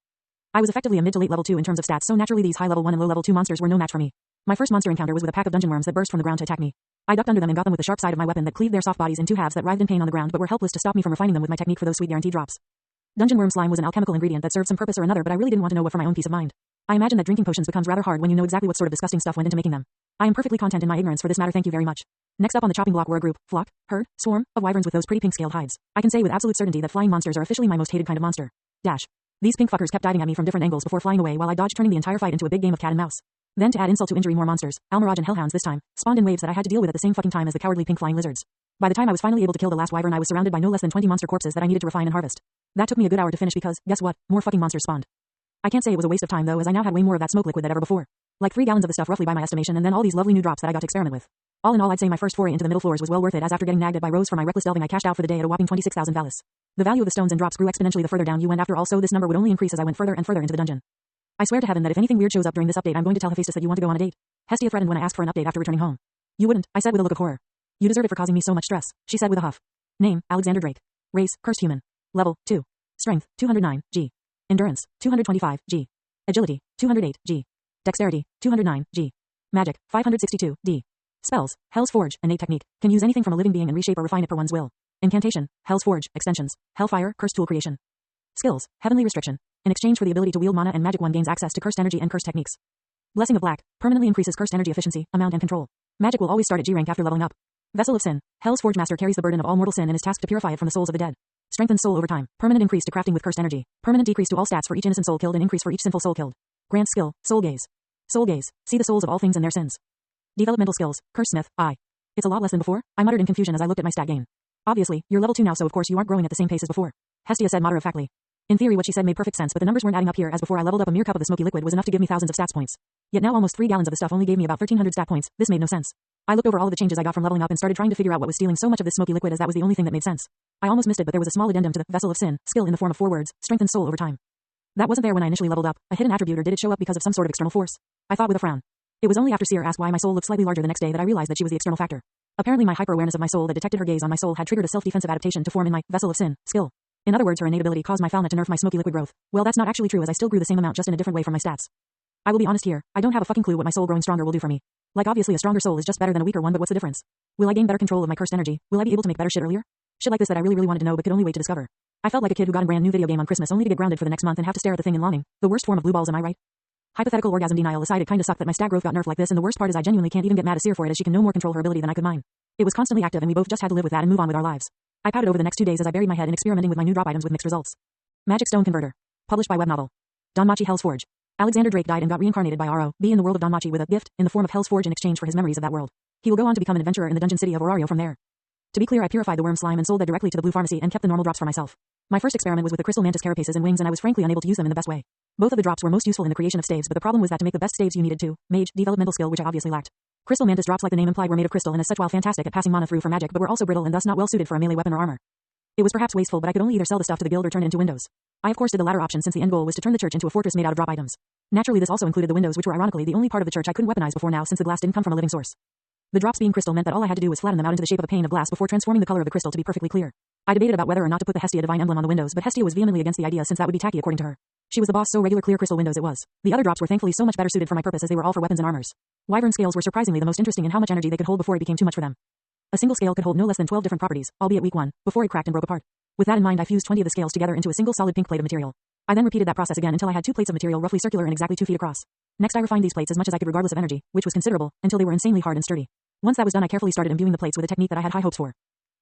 I was effectively a mid to late level 2 in terms of stats, so naturally these high level 1 and low level 2 monsters were no match for me. My first monster encounter was with a pack of dungeon worms that burst from the ground to attack me. I ducked under them and got them with the sharp side of my weapon that cleaved their soft bodies in 2 halves that writhed in pain on the ground but were helpless to stop me from refining them with my technique for those sweet guarantee drops. Dungeon worm slime was an alchemical ingredient that served some purpose or another, but I really didn't want to know what for my own peace of mind. I imagine that drinking potions becomes rather hard when you know exactly what sort of disgusting stuff went into making them. I am perfectly content in my ignorance for this matter, thank you very much. Next up on the chopping block were a group, flock, herd, swarm, of wyverns with those pretty pink scaled hides. I can say with absolute certainty that flying monsters are officially my most hated kind of monster. Dash. These pink fuckers kept diving at me from different angles before flying away while I dodged, turning the entire fight into a big game of cat and mouse. Then to add insult to injury, more monsters, almirage and hellhounds this time, spawned in waves that I had to deal with at the same fucking time as the cowardly pink flying lizards. By the time I was finally able to kill the last wyvern, I was surrounded by no less than 20 monster corpses that I needed to refine and harvest. That took me a good hour to finish because, guess what, more fucking monsters spawned. I can't say it was a waste of time though, as I now had way more of that smoke liquid than ever before. Like 3 gallons of the stuff roughly by my estimation, and then all these lovely new drops that I got to experiment with. All in all, I'd say my first foray into the middle floors was well worth it, as after getting nagged at by Rose for my reckless delving I cashed out for the day at a whopping 26,000 valis. The value of the stones and drops grew exponentially the further down you went after all, so this number would only increase as I went further and further into the dungeon. I swear to heaven that if anything weird shows up during this update, I'm going to tell Hephaestus that you want to go on a date. Hestia threatened when I asked for an update after returning home. You wouldn't, I said with a look of horror. You deserve it for causing me so much stress, she said with a huff. Name, Alexander Drake. Race, cursed human. Level, 2. Strength, 209, G. Endurance, 225, G. Agility, 208, G. Dexterity, 209, G. Magic, 562, D. Spells, Hell's Forge, innate technique. Can use anything from a living being and reshape or refine it per one's will. Incantation, Hell's Forge, extensions, Hellfire, cursed tool creation. Skills, Heavenly Restriction. In exchange for the ability to wield mana and magic, one gains access to cursed energy and cursed techniques. Blessing of Black, permanently increases cursed energy efficiency, amount and control. Magic will always start at G rank after leveling up. Vessel of Sin. Hell's Forge Master carries the burden of all mortal sin and is tasked to purify it from the souls of the dead. Strengthens soul over time. Permanent increase to crafting with cursed energy. Permanent decrease to all stats for each innocent soul killed and increase for each sinful soul killed. Grants skill. Soul gaze. Soul gaze. See the souls of all things and their sins. Developmental skills. Curse Smith. I. It's a lot less than before, I muttered in confusion as I looked at my stat gain. Obviously, you're level 2 now, so of course you aren't growing at the same pace as before. Hestia said matter-of-factly. In theory what she said made perfect sense, but the numbers weren't adding up here, as before I leveled up a mere cup of the smoky liquid was enough to give me thousands of stats points. Yet now almost 3 gallons of the stuff only gave me about 1300 stat points. This made no sense. I looked over all of the changes I got from leveling up and started trying to figure out what was stealing so much of this smoky liquid, as that was the only thing that made sense. I almost missed it, but there was a small addendum to the Vessel of Sin skill in the form of 4 words: strengthens soul over time. That wasn't there when I initially leveled up. A hidden attribute, or did it show up because of some sort of external force? I thought with a frown. It was only after Seer asked why my soul looked slightly larger the next day that I realized that she was the external factor. Apparently my hyper-awareness of my soul that detected her gaze on my soul had triggered a self-defensive adaptation to form in my Vessel of Sin skill. In other words, her innate ability caused my foulness to nerf my smoky liquid growth. Well, that's not actually true, as I still grew the same amount, just in a different way from my stats. I will be honest here, I don't have a fucking clue what my soul growing stronger will do for me. Like, obviously a stronger soul is just better than a weaker one, but what's the difference? Will I gain better control of my cursed energy? Will I be able to make better shit earlier? Shit like this that I really wanted to know but could only wait to discover. I felt like a kid who got a brand new video game on Christmas only to get grounded for the next month and have to stare at the thing in longing. The worst form of blue balls, am I right? Hypothetical orgasm denial aside, it kinda sucked that my stat growth got nerfed like this, and the worst part is I genuinely can't even get mad at Seer for it, as she can no more control her ability than I could mine. It was constantly active and we both just had to live with that and move on with our lives. I pouted over the next 2 days as I buried my head in experimenting with my new drop items with mixed results. Magic Stone Converter. Published by web novel. Danmachi-Hell's Forge. Alexander Drake died and got reincarnated by R.O.B. in the world of Danmachi with a gift in the form of Hell's Forge in exchange for his memories of that world. He will go on to become an adventurer in the dungeon city of Orario from there. To be clear, I purified the worm slime and sold that directly to the blue pharmacy and kept the normal drops for myself. My first experiment was with the crystal mantis carapaces and wings, and I was frankly unable to use them in the best way. Both of the drops were most useful in the creation of staves, but the problem was that to make the best staves you needed to mage developmental skill, which I obviously lacked. Crystal mantis drops, like the name implied, were made of crystal and as such while fantastic at passing mana through for magic, but were also brittle and thus not well suited for a melee weapon or armor. It was perhaps wasteful, but I could only either sell the stuff to the guild or turn it into windows. I of course did the latter option, since the end goal was to turn the church into a fortress made out of drop items. Naturally this also included the windows, which were ironically the only part of the church I couldn't weaponize before now, since the glass didn't come from a living source. The drops being crystal meant that all I had to do was flatten them out into the shape of a pane of glass before transforming the color of the crystal to be perfectly clear. I debated about whether or not to put the Hestia divine emblem on the windows, but Hestia was vehemently against the idea, since that would be tacky according to her. She was the boss, so regular clear crystal windows it was. The other drops were thankfully so much better suited for my purpose, as they were all for weapons and armors. Wyvern scales were surprisingly the most interesting in how much energy they could hold before it became too much for them. A single scale could hold no less than 12 different properties, albeit weak one, before it cracked and broke apart. With that in mind, I fused 20 of the scales together into a single solid pink plate of material. I then repeated that process again until I had 2 plates of material roughly circular and exactly 2 feet across. Next I refined these plates as much as I could regardless of energy, which was considerable, until they were insanely hard and sturdy. Once that was done, I carefully started imbuing the plates with a technique that I had high hopes for.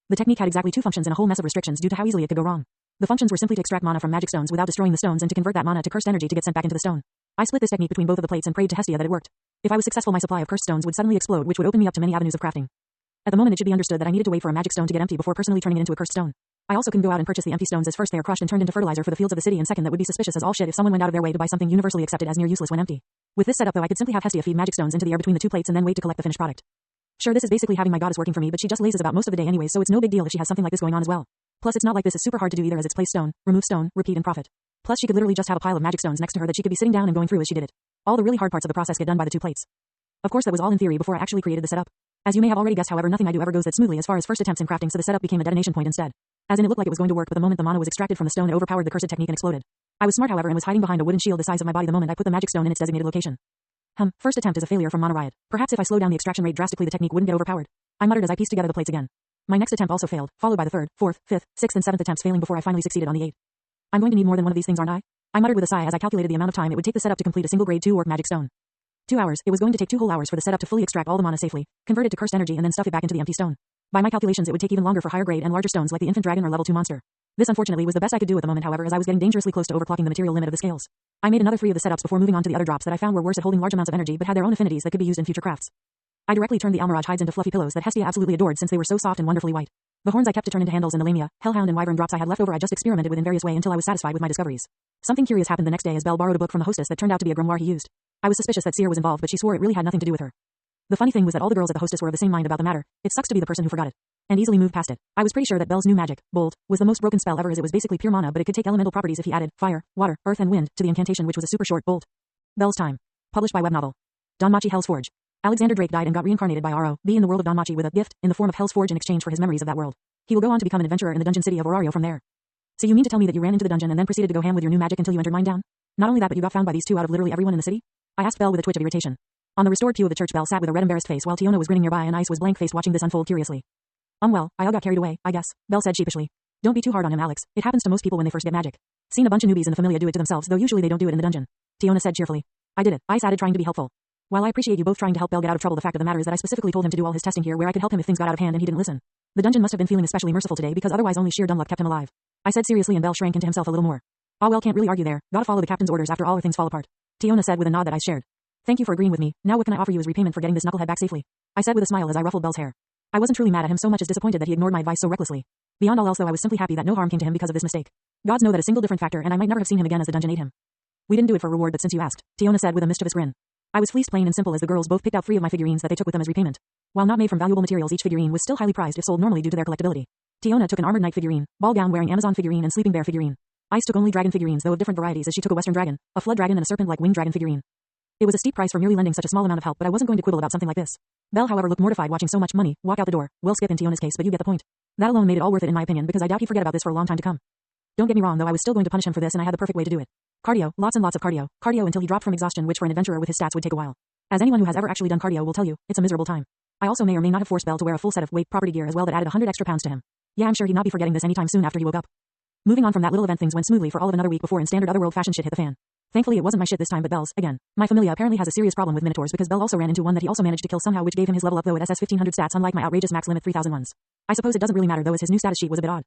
The technique had exactly 2 functions and a whole mess of restrictions due to how easily it could go wrong. The functions were simply to extract mana from magic stones without destroying the stones and to convert that mana to cursed energy to get sent back into the stone. I split this technique between both of the plates and prayed to Hestia that it worked. If I was successful, my supply of cursed stones would suddenly explode, which would open me up to many avenues of crafting. At the moment it should be understood that I needed to wait for a magic stone to get empty before personally turning it into a cursed stone. I also couldn't go out and purchase the empty stones, as first they are crushed and turned into fertilizer for the fields of the city, and second that would be suspicious as all shit if someone went out of their way to buy something universally accepted as near useless when empty. With this setup though, I could simply have Hestia feed magic stones into the air between the 2 plates and then wait to collect the finished product. Sure, this is basically having my goddess working for me, but she just lazes about most of the day anyways, so it's no big deal if she has something like this going on as well. Plus it's not like this is super hard to do either, as it's place stone, remove stone, repeat and profit. Plus she could literally just have a pile of magic stones next to her that she could be sitting down and going through as she did it. All the really hard parts of the process get done by the 2 plates. Of course that was all in theory before I actually created the setup. As you may have already guessed, however, nothing I do ever goes that smoothly as far as first attempts in crafting, so the setup became a detonation point instead. As in, it looked like it was going to work, but the moment the mana was extracted from the stone, it overpowered the cursed technique and exploded. I was smart, however, and was hiding behind a wooden shield the size of my body the moment I put the magic stone in its designated location. First attempt is a failure from Mana Riot. Perhaps if I slow down the extraction rate drastically, the technique wouldn't get overpowered. I muttered as I pieced together the plates again. My next attempt also failed, followed by the 3rd, 4th, 5th, 6th and 7th attempts failing before I finally succeeded on the 8th. I'm going to need more than one of these things, aren't I? I muttered with a sigh as I calculated the amount of time it would take the setup to complete a single grade 2 orc magic stone. 2 hours. It was going to take 2 whole hours for the setup to fully extract all the mana safely, convert it to cursed energy and then stuff it back into the empty stone. By my calculations, it would take even longer for higher grade and larger stones like the infant dragon or level 2 monster. This unfortunately was the best I could do at the moment, however, as I was getting dangerously close to overclocking the material limit of the scales. I made another 3 of the setups before moving on to the other drops that I found were worse at holding large amounts of energy but had their own affinities that could be used in future crafts. I directly turned the Almirage hides into fluffy pillows that Hestia absolutely adored, since they were so soft and wonderfully white. The horns I kept to turn into handles, and the lamia, hellhound and wyvern drops I had left over I just experimented with in various ways until I was satisfied with my discoveries. Something curious happened the next day as Belle borrowed a book from the hostess that turned out to be a grimoire he used. I was suspicious that Seer was involved, but she swore it really had nothing to do with her. The funny thing was that all the girls at the hostess were of the same mind about the matter. It sucks to be the person who forgot it and easily moved past it. I was pretty sure that Belle's new magic, Bolt, was the most broken spell ever, as it was basically pure mana, but it could take elemental properties if he added fire, water, earth and wind to the incantation, which was a super short Bolt. Belle's time. Published by web novel. Danmachi-Hell's Forge. Alexander Drake died and got reincarnated by R.O.B. in the world of Danmachi with a gift in the form of Hell's Forge in exchange for his memories of that world. He will go on to become an adventurer in the dungeon city of Orario from there. So you mean to tell me that you ran into the dungeon and then proceeded to go ham with your new magic until you entered mine down? Not only that, but you got found by these 2 out of literally everyone in the city? I asked Belle with a twitch of irritation. On the restored pew of the church, Belle sat with a red embarrassed face while Tiona was grinning nearby and Ice was blank-faced watching this unfold curiously. Well, I all got carried away, I guess, Belle said sheepishly. Don't be too hard on him, Alex. It happens to most people when they first get magic. Seen a bunch of newbies in the Familia do it to themselves, though usually they don't do it in the dungeon. Tiona said cheerfully. I did it, Ice added, trying to be helpful. While I appreciate you both trying to help Bell get out of trouble, the fact of the matter is that I specifically told him to do all his testing here where I could help him if things got out of hand and he didn't listen. The dungeon must have been feeling especially merciful today because otherwise only sheer dumb luck kept him alive. I said seriously and Bell shrank into himself a little more. Ah well, can't really argue there. Gotta follow the captain's orders after all or things fall apart. Tiona said with a nod that I shared. Thank you for agreeing with me. Now what can I offer you as repayment for getting this knucklehead back safely? I said with a smile as I ruffled Bell's hair. I wasn't truly mad at him so much as disappointed that he ignored my advice so recklessly. Beyond all else though, I was simply happy that no harm came to him because of this mistake. Gods know that a single different factor and I might never have seen him again as the dungeon ate him. We didn't do it for reward but since you asked, Tiona said with a mischievous grin. I was fleeced plain and simple as the girls both picked out 3 of my figurines that they took with them as repayment. While not made from valuable materials, each figurine was still highly prized if sold normally due to their collectability. Tiona took an armored knight figurine, ball gown wearing Amazon figurine and sleeping bear figurine. Ice took only dragon figurines though of different varieties as she took a western dragon, a flood dragon and a serpent-like winged dragon figurine. It was a steep price for merely lending such a small amount of help but I wasn't going to quibble about something like this. Belle however looked mortified watching so much money walk out the door. Well skip in Tiona's case but you get the point. That alone made it all worth it in my opinion because I doubt he'd forget about this for a long time to come. Don't get me wrong though, I was still going to punish him for this and I had the perfect way to do it. Cardio, lots and lots of cardio, cardio until he dropped from exhaustion which for an adventurer with his stats would take a while. As anyone who has ever actually done cardio will tell you, it's a miserable time. I also may or may not have forced Belle to wear a full set of weight property gear as well that added 100 extra pounds to him. Yeah, I'm sure he'd not be forgetting this anytime soon after he woke up. Moving on from that little event, things went smoothly for all of another week before in standard otherworld fashion shit hit the fan. Thankfully it wasn't my shit this time but Belle's, again. My familia apparently has a serious problem with minotaurs because Belle also ran into one that he also managed to kill somehow which gave him his level up though at SS 1500 stats unlike my outrageous max limit 3000 ones. I suppose it doesn't really matter though as his new status sheet was a bit odd.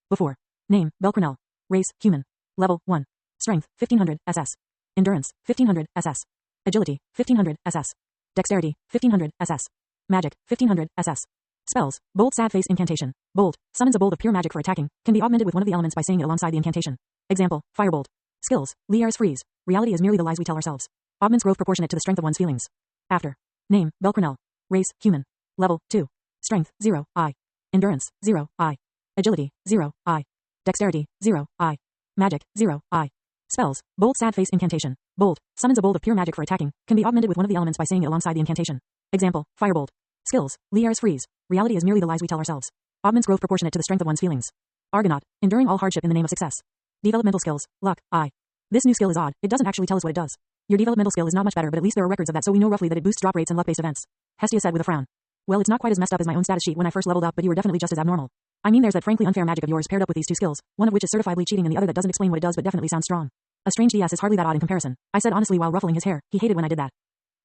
Before. Name, Belle Cornell. Race, human. Level, 1. Strength, 1500 SS. Endurance, 1500 SS. Agility, 1500 SS. Dexterity, 1500 SS. Magic, 1500 SS. Spells, Bold Sad Face Incantation. Bold, summons a bolt of pure magic for attacking, can be augmented with one of the elements by saying it alongside the incantation. Example, Firebolt. Skills, Liar's Freeze. Reality is merely the lies we tell ourselves. Augments growth proportionate to the strength of one's feelings. After. Name, Belle Cornell. Race, human. Level, 2. Strength, 0, I. Endurance, 0, I. Agility, 0, I. Dexterity, 0, I. Magic, 0, I. Spells, Bold Sad Face Incantation. Bold, summons a bolt of pure magic for attacking, can be augmented with one of the elements by saying it alongside the incantation. Example, Firebolt. Skills, Liar's Freeze. Reality is merely the lies we tell ourselves. Augments growth proportionate to the strength of one's feelings. Argonaut, enduring all hardship in the name of success. Developmental skills, luck, I. This new skill is odd, it doesn't actually tell us what it does. Your developmental skill is not much better but at least there are records of that so we know roughly that it boosts drop rates and luck-based events. Hestia said with a frown. Well it's not quite as messed up as my own status sheet when I first leveled up but you were definitely just as abnormal. I mean there's that frankly unfair magic of yours paired up with these 2 skills, one of which is certifiably cheating and the other that doesn't explain what it does but definitely sounds strong. A strange DS is hardly that odd in comparison, I said honestly while ruffling his hair. He hated when I did that.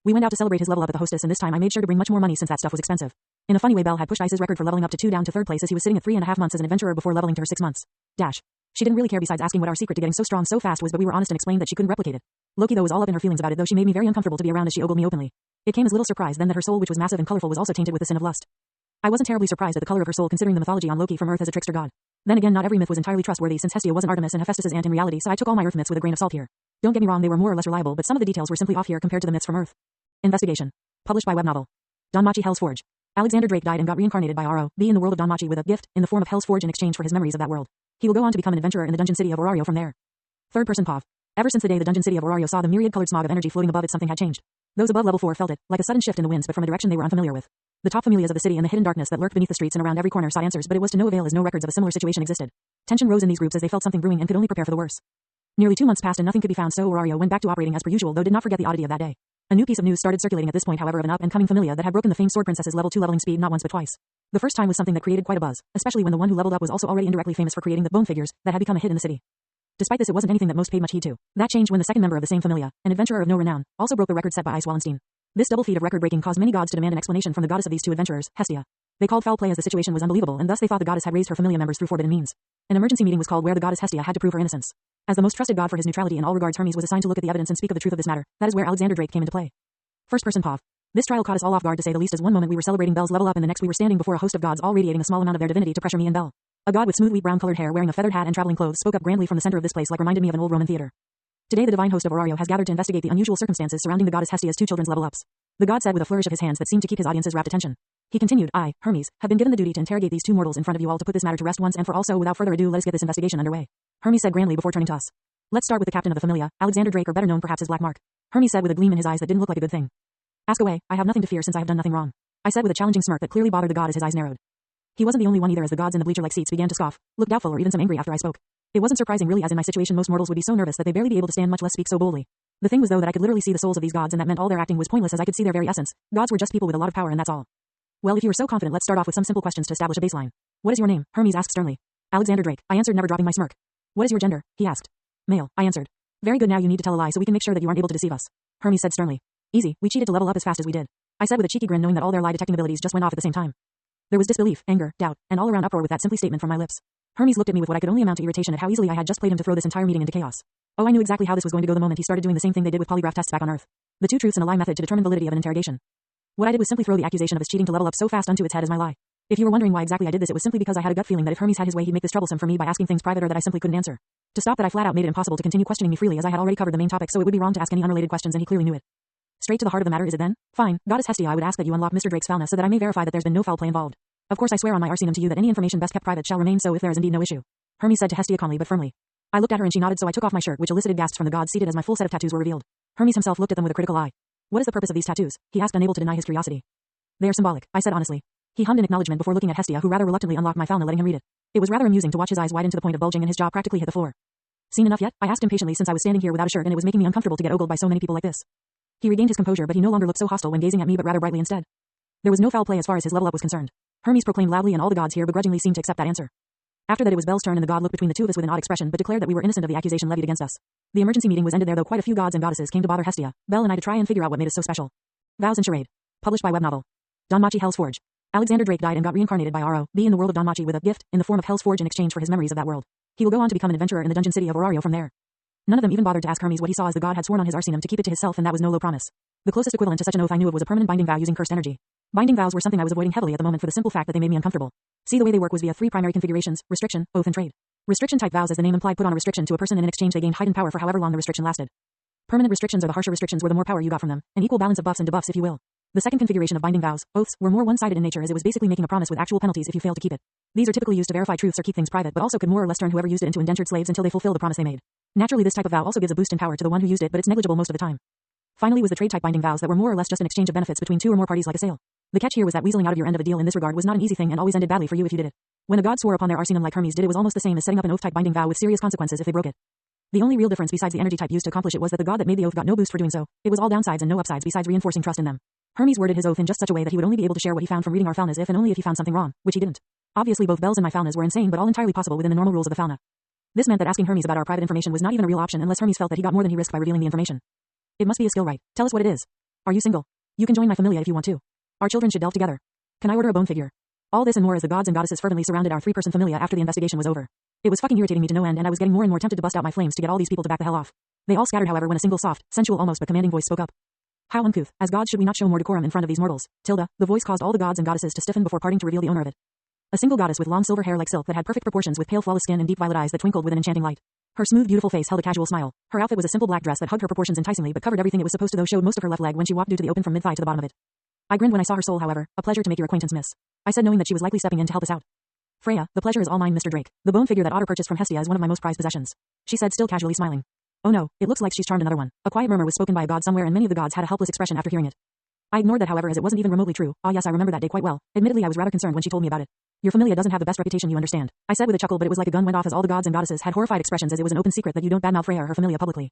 We went out to celebrate his level up at the hostess and this time I made sure to bring much more money since that stuff was expensive. In a funny way Belle had pushed Ice's record for leveling up to 2 down to 3rd place as he was sitting at 3.5 months as an adventurer before leveling to her 6 months. Dash. She didn't really care besides asking what our secret to getting so strong so fast was but we were honest and explained that she couldn't replicate it. Loki though was all up in her feelings about it though she made me very uncomfortable to be around as she ogled me openly. It came as little surprise then that her soul which was massive and colorful was also tainted with the sin of lust. I wasn't terribly surprised at the color of her soul considering the mythology on Loki from Earth as a trickster god. Then again not every myth was entirely trustworthy since Hestia wasn't Artemis and Hephaestus's aunt in reality so I took all my Earth myths with a grain of salt here. Don't get me wrong they were more or less reliable but some of the details were simply off here compared to the myths from Earth. Investigation. Published by web novel. Danmachi-Hell's Forge. Alexander Drake died and got reincarnated by R.O.B. in the world of Danmachi with a gift in the form of Hell's Forge in exchange for his memories of that world. He will go on to become an adventurer in the dungeon city of Orario from there. Third person Pav. Ever since the day the dungeon city of Orario saw the myriad colored smog of energy floating above it something had changed. Those above level 4 felt it, like a sudden shift in the winds but from a direction they were unfamiliar with. The top familias of the city and the hidden darkness that lurked beneath the streets and around every corner sought answers but it was to no avail as no records of a similar situation existed. Tension rose in these groups as they felt something brewing and could only prepare for the worst. Nearly 2 months passed and nothing could be found so Orario went back to operating as per usual though did not forget the oddity of that day. A new piece of news started circulating at this point however of an up-and-coming familia that had broken the famed sword princess's level 2 leveling speed not once but twice. The first time was something that created quite a buzz, especially when the one who leveled up was also already indirectly famous for creating the bone figures that had become a hit in the city. Despite this it wasn't anything that most paid much heed to. That changed when the second member of the same familia, an adventurer of no renown, also broke the record set by Ice Wallenstein. This double feat of record breaking caused many gods to demand an explanation from the goddess of these 2 adventurers, Hestia. They called foul play as the situation was unbelievable and thus they thought the goddess had raised her familia members through forbidden means. An emergency meeting was called where the goddess Hestia had to prove her innocence. As the most trusted god for his neutrality in all regards Hermes was assigned to look at the evidence and speak of the truth of this matter. That is where Alexander Drake came into play. First person Pav. This trial caught us all off guard to say the least as one moment we were celebrating Belle's level up and the next we were standing before a host of gods all radiating a small amount of their divinity to pressure me and Belle. A god with smooth wheat brown colored hair wearing a feathered hat and traveling clothes spoke up grandly from the center of this place like reminded me of an old Roman theater. Today the divine host of Orario has gathered to investigate the unusual circumstances surrounding the goddess Hestia's 2 children's level ups. The god said with a flourish of his hands that seemed to keep his audience's rapt attention. He continued, I, Hermes, have been given the duty to interrogate these 2 mortals in front of you all to put this matter to rest once and for all so without further ado let us get this investigation underway. Hermes said grandly before turning to us. Let's start with the captain of the familia, Alexander Drake or better known perhaps as Black Mark. Hermes said with a gleam in his eyes that didn't look like a good thing. Ask away, I have nothing to fear since I have done nothing wrong. I said with a challenging smirk that clearly bothered the god as his eyes narrowed. He wasn't the only one either as the gods in the bleacher-like seats began to scoff, look doubtful or even some angry after I spoke. It wasn't surprising really as in my situation most mortals would be so nervous that they'd barely be able to stand much less speak so boldly. The thing was though that I could literally see the souls of these gods and that meant all their acting was pointless as I could see their very essence. Gods were just people with a lot of power and that's all. Well if you were so confident let's start off with some simple questions to establish a baseline. What is your name? Hermes asked sternly. Alexander Drake, I answered never dropping my smirk. What is your gender? He asked. Male, I answered. Very good now you need to tell a lie so we can make sure that you aren't able to deceive us. Hermes said sternly. Easy, we cheated to level up as fast as we did. I said with a cheeky grin, knowing that all their lie detecting abilities just went off at the same time. There was disbelief, anger, doubt, and all-around uproar with that simply statement from my lips. Hermes looked at me with what I could only amount to irritation at how easily I had just played him to throw this entire meeting into chaos. Oh, I knew exactly how this was going to go the moment he started doing the same thing they did with polygraph tests back on Earth. The two truths and a lie method to determine validity of an interrogation. What I did was simply throw the accusation of his cheating to level up so fast onto its head as my lie. If you were wondering why exactly I did this, it was simply because I had a gut feeling that if Hermes had his way, he'd make this troublesome for me by asking things private or that I simply couldn't answer. To stop that, I flat out made it impossible to continue questioning me freely, as I had already covered the main topic, so it would be wrong to ask any unrelated questions, and he clearly knew it. Straight to the heart of the matter, is it then? Fine, Goddess Hestia, I would ask that you unlock Mr. Drake's foulness so that I may verify that there's been no foul play involved. Of course, I swear on my arsenum to you that any information best kept private shall remain so if there is indeed no issue. Hermes said to Hestia calmly but firmly. I looked at her and she nodded, so I took off my shirt, which elicited gasps from the gods seated as my full set of tattoos were revealed. Hermes himself looked at them with a critical eye. What is the purpose of these tattoos? He asked, unable to deny his curiosity. They are symbolic, I said honestly. He hummed in acknowledgement before looking at Hestia, who rather reluctantly unlocked my fauna, letting him read it. It was rather amusing to watch his eyes widen to the point of bulging and his jaw practically hit the floor. Seen enough yet? I asked impatiently, since I was standing here without a shirt and it was making me uncomfortable to get ogled by so many people like this. He regained his composure, but he no longer looked so hostile when gazing at me, but rather brightly instead. There was no foul play as far as his level up was concerned. Hermes proclaimed loudly, and all the gods here begrudgingly seemed to accept that answer. After that, it was Belle's turn, and the god looked between the two of us with an odd expression but declared that we were innocent of the accusation levied against us. The emergency meeting was ended there, though quite a few gods and goddesses came to bother Hestia, Belle and I to try and figure out what made us so special. Vows and Charade. Published by web novel. Danmachi-Hell's Forge. Alexander Drake died and got reincarnated by R.O. B in the world of Danmachi with a gift in the form of Hell's Forge in exchange for his memories of that world. He will go on to become an adventurer in the dungeon city of Orario from there. None of them even bothered to ask Hermes what he saw, as the god had sworn on his arsenum to keep it to himself, and that was no low promise. The closest equivalent to such an oath I knew of was a permanent binding vow using cursed energy. Binding vows were something I was avoiding heavily at the moment for the simple fact that they made me uncomfortable. See, the way they work was via three primary configurations: restriction, oath, and trade. Restriction type vows, as the name implied, put on a restriction to a person, and in exchange they gained heightened power for however long the restriction lasted. Permanent restrictions are the harsher restrictions, where the more power you got from them, an equal balance of buffs and debuffs, if you will. The second configuration of binding vows, oaths, were more one-sided in nature, as it was basically making a promise with actual penalties if you failed to keep it. These are typically used to verify truths or keep things private, but also could more or less turn whoever used it into indentured slaves until they fulfill the promise they made. Naturally, this type of vow also gives a boost in power to the one who used it, but it's negligible most of the time. Finally was the trade type binding vows that were more or less just an exchange of benefits between two or more parties, like a sale. The catch here was that weaseling out of your end of a deal in this regard was not an easy thing and always ended badly for you if you did it. When a god swore upon their arsenum like Hermes did, it was almost the same as setting up an oath type binding vow with serious consequences if they broke it. The only real difference besides the energy type used to accomplish it was that the god that made the oath got no boost for doing so. It was all downsides and no upsides besides reinforcing trust in them. Hermes worded his oath in just such a way that he would only be able to share what he found from reading our faunas if and only if he found something wrong, which he didn't. Obviously both Belle's and my faunas were insane, but all entirely possible within the normal rules of the fauna. This meant that asking Hermes about our private information was not even a real option unless Hermes felt that he got more than he risked by revealing the information. It must be a skill, right? Tell us what it is. Are you single? You can join my familia if you want to. Our children should delve together. Can I order a bone figure? All this and more as the gods and goddesses fervently surrounded our three-person familia after the investigation was over. It was fucking irritating me to no end, and I was getting more and more tempted to bust out my flames to get all these people to back the hell off. They all scattered, however, when a single soft, sensual almost but commanding voice spoke up. How uncouth. As gods should we not show more decorum in front of these mortals? Tilda. The voice caused all the gods and goddesses to stiffen before parting to reveal the owner of it. A single goddess with long silver hair like silk that had perfect proportions, with pale flawless skin and deep violet eyes that twinkled with an enchanting light. Her smooth beautiful face held a casual smile. Her outfit was a simple black dress that hugged her proportions enticingly but covered everything it was supposed to, though showed most of her left leg when she walked due to the open from mid-thigh to the bottom of it. I grinned when I saw her soul, however. A pleasure to make your acquaintance, miss. I said, knowing that she was likely stepping in to help us out. Freya, the pleasure is all mine, Mr. Drake. The bone figure that Otter purchased from Hestia is one of my most prized possessions. She said, still casually smiling. Oh no, it looks like she's charmed another one. A quiet murmur was spoken by a god somewhere, and many of the gods had a helpless expression after hearing it. I ignored that, however, as it wasn't even remotely true. Ah yes, I remember that day quite well. Admittedly, I was rather concerned when she told me about it. Your familia doesn't have the best reputation, you understand. I said with a chuckle, but it was like a gun went off as all the gods and goddesses had horrified expressions, as it was an open secret that you don't badmouth Freya or her familia publicly.